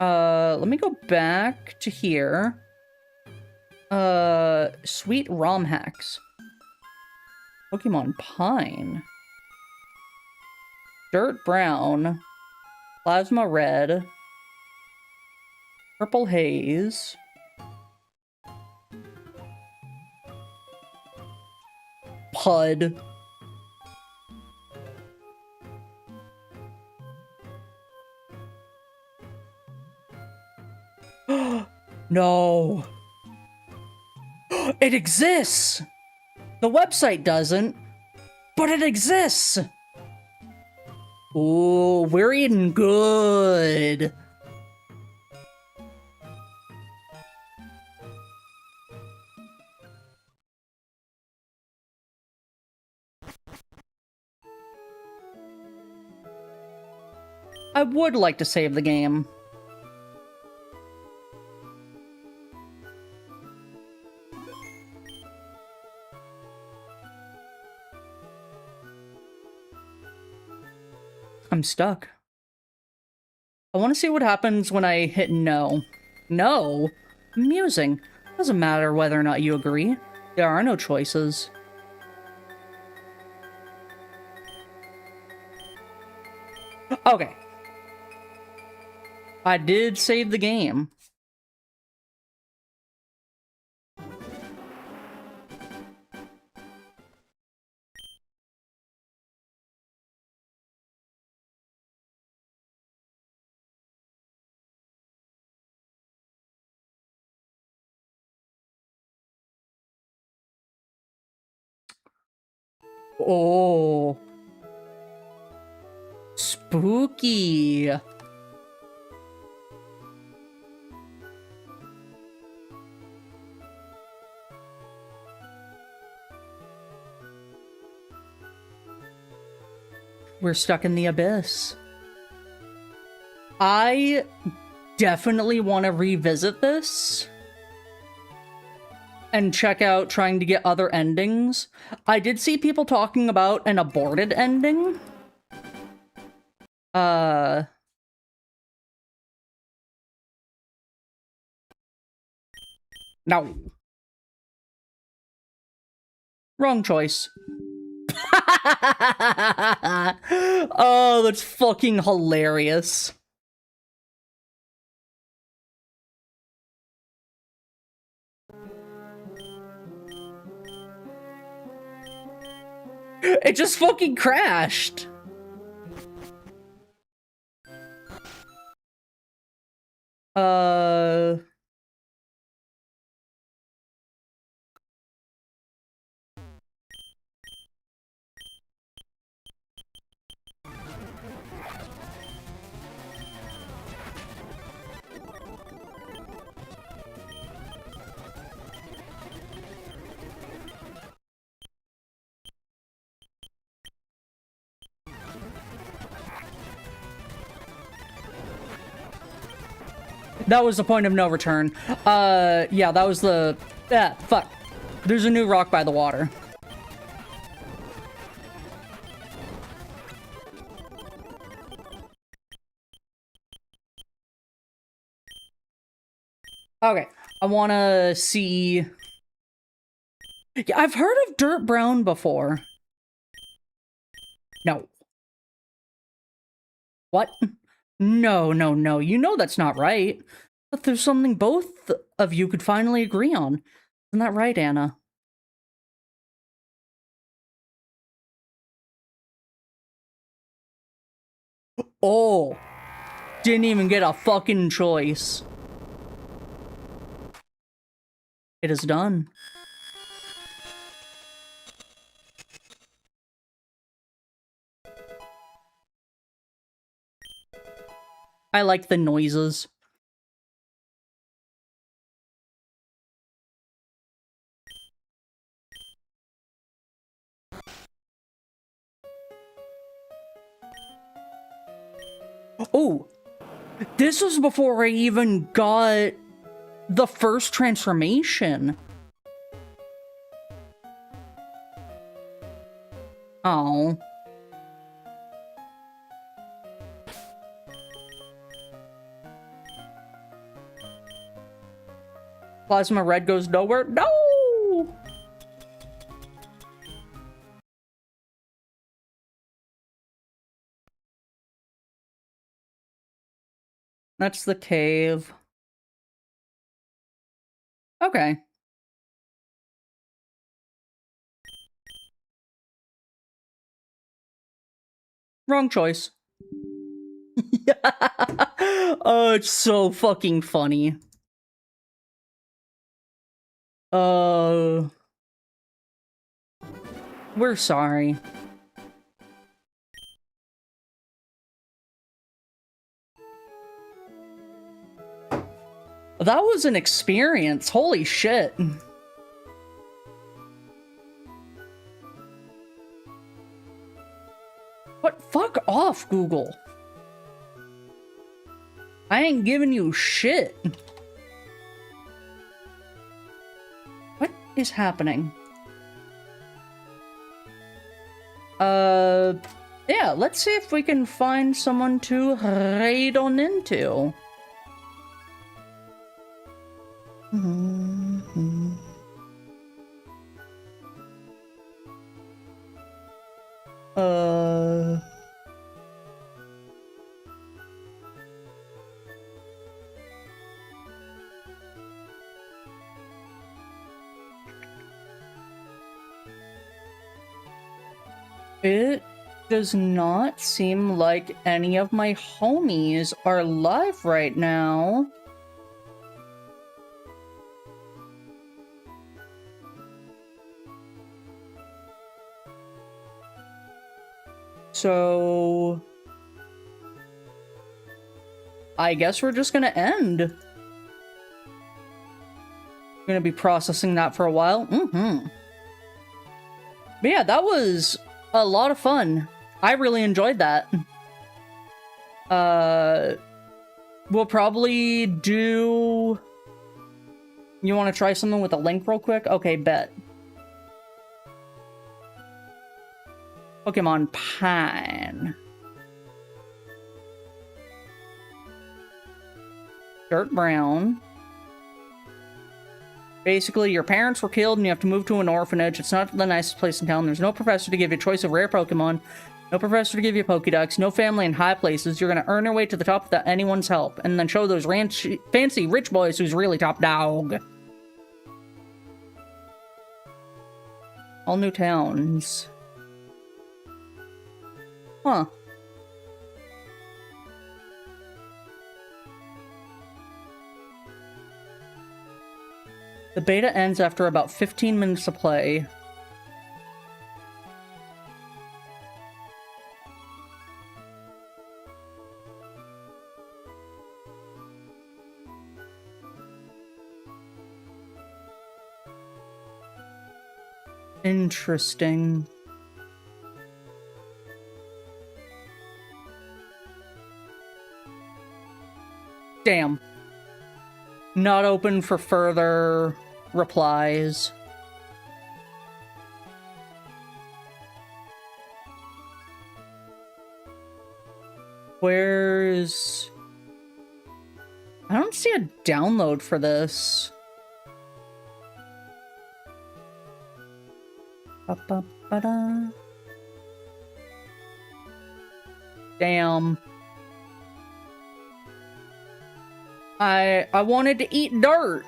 Let me go back to here. Sweet ROM hacks. Pokemon Pine. Dirt Brown. Plasma Red. Purple Haze. Pud. No. It exists! The website doesn't, but it exists! Ooh, we're eating good. I would like to save the game. I'm stuck. I want to see what happens when I hit no. No? Amusing. Doesn't matter whether or not you agree. There are no choices. Okay. I did save the game. Oh. Spooky. We're stuck in the abyss. I definitely want to revisit this and check out trying to get other endings. I did see people talking about an aborted ending. No. Wrong choice. Oh, that's fucking hilarious. It just fucking crashed. That was the point of no return. Yeah, that was the... fuck. There's a new rock by the water. Okay, I want to see... Yeah, I've heard of Dirt Brown before. No. What? No, no, no. You know that's not right. But there's something both of you could finally agree on. Isn't that right, Anna? Oh. Didn't even get a fucking choice. It is done. I like the noises. Oh, this was before I even got the first transformation. Oh. Plasma Red goes nowhere. No! That's the cave. Okay. Wrong choice. Oh, it's so fucking funny. We're sorry. That was an experience. Holy shit. What? Fuck off, Google. I ain't giving you shit. What is happening? Yeah, let's see if we can find someone to raid on into. It does not seem like any of my homies are live right now. So... I guess we're just gonna end. Gonna be processing that for a while. But yeah, that was a lot of fun. I really enjoyed that. We'll probably do... You want to try something with a link real quick? Okay, bet. Pokemon Pine. Dirt Brown. Basically, your parents were killed and you have to move to an orphanage. It's not the nicest place in town. There's no professor to give you a choice of rare Pokemon. No professor to give you Pokédex. No family in high places. You're gonna earn your way to the top without anyone's help. And then show those fancy rich boys who's really top dog. All new towns. Huh. The beta ends after about 15 minutes of play. Interesting. Damn. Not open for further replies. Where's... I don't see a download for this. Ba-ba-ba-da. Damn. I wanted to eat dirt.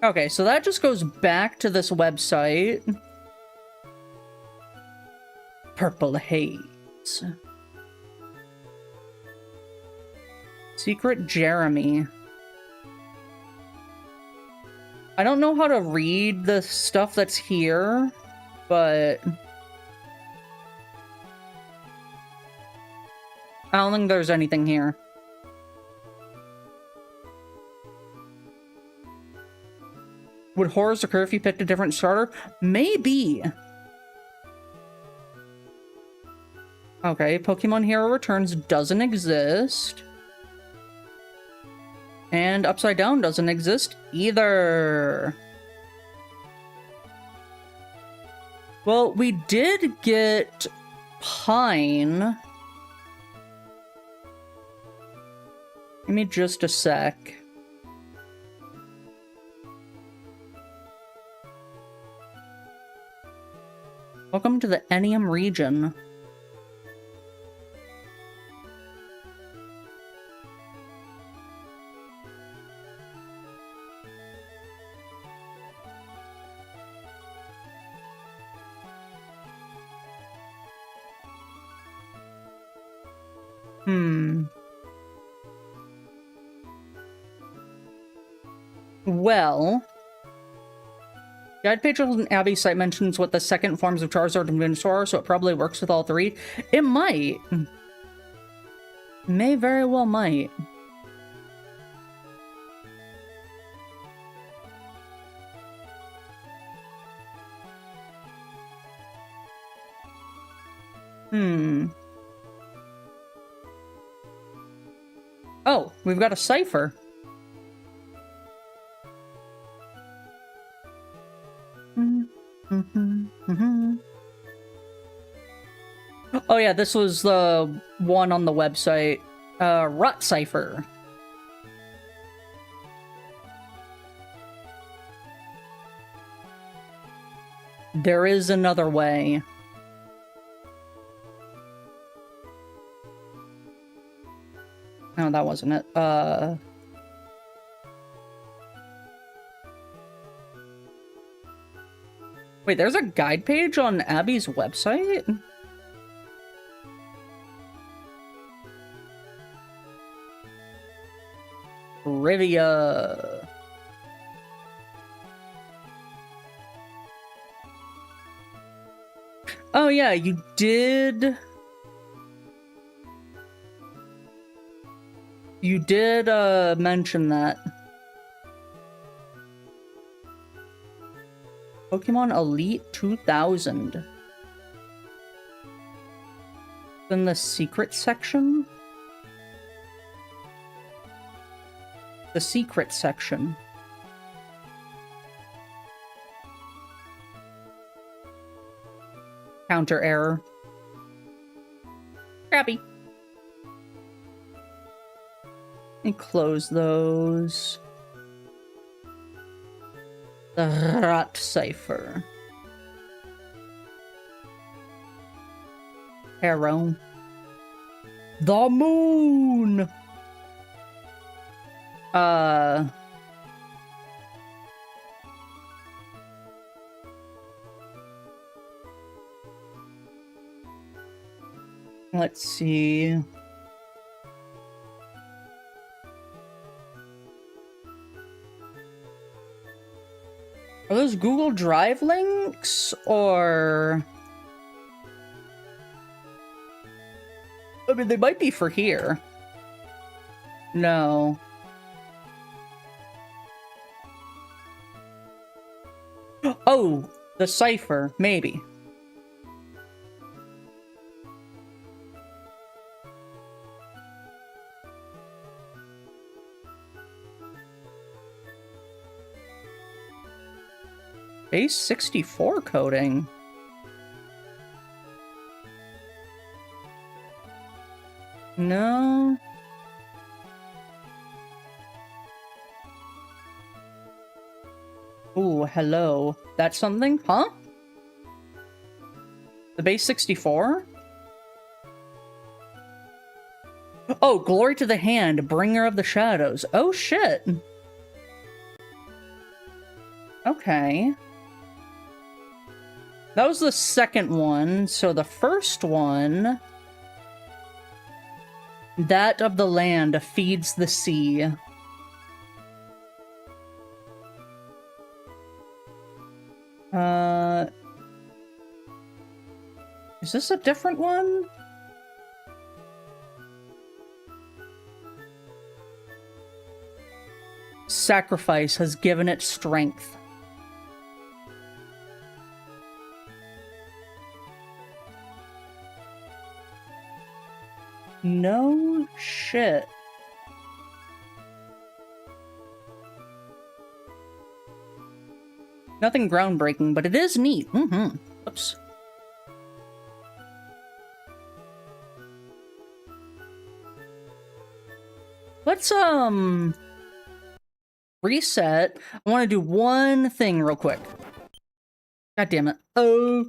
Okay, so that just goes back to this website. Purple Haze. Secret Jeremy. I don't know how to read the stuff that's here, but I don't think there's anything here. Would horrors occur if you picked a different starter? Maybe. Okay, Pokemon Hero Returns doesn't exist. And Upside Down doesn't exist either. Well, we did get Pine. Give me just a sec. Welcome to the Enium region. Well, guide page on Abby's site mentions what the second forms of Charizard and Venusaur are, so it probably works with all three. It might. May very well might. Oh, we've got a cipher. Oh yeah, this was the one on the website. Rut Cipher. There is another way. No, that wasn't it. Wait, there's a guide page on Abby's website? Trivia. Oh yeah, you did... You did, mention that. Pokemon Elite 2000. In the secret section? The secret section. Counter error. Crappy. And close those. The Rot Cipher. Arrow. The moon! Let's see. Are those Google Drive links, or... I mean, they might be for here. No. Oh, The cipher, maybe. Base 64 coding. No. Ooh, hello. That's something? Huh? The base 64? Oh, glory to the hand, bringer of the shadows. Oh, shit. Okay. That was the second one, so the first one... That of the land feeds the sea. Is this a different one? Sacrifice has given it strength. No shit. Nothing groundbreaking, but it is neat. Mm-hmm. Oops. Let's, reset. I want to do one thing real quick. God damn it. Oh.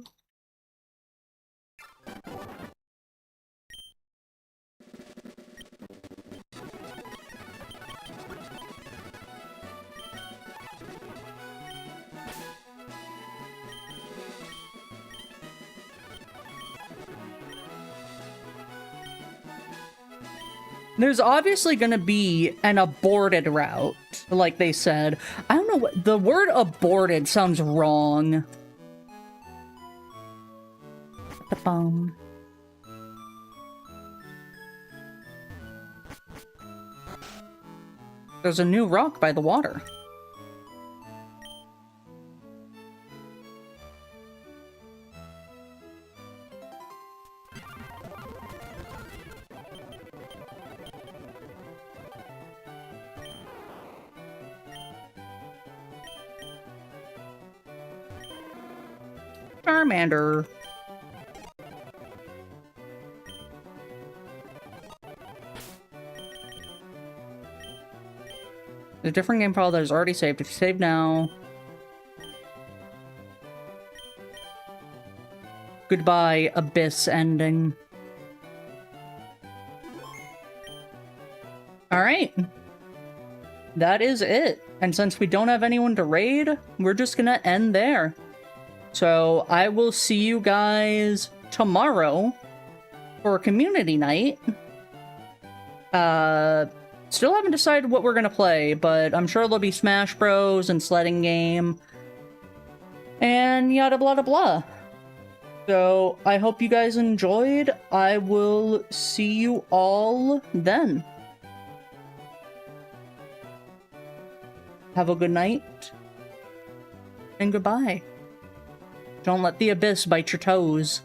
There's obviously gonna be an aborted route, like they said. I don't know what... The word aborted sounds wrong. Ba-bum. There's a new rock by the water. Charmander. A different game file that is already saved. If you save now... Goodbye, Abyss ending. Alright. That is it. And since we don't have anyone to raid, we're just gonna end there. So I will see you guys tomorrow for community night. Still haven't decided what we're gonna play, but I'm sure there'll be Smash Bros. And Sledding Game. And yada blah blah blah. So I hope you guys enjoyed. I will see you all then. Have a good night. And goodbye. Don't let the abyss bite your toes.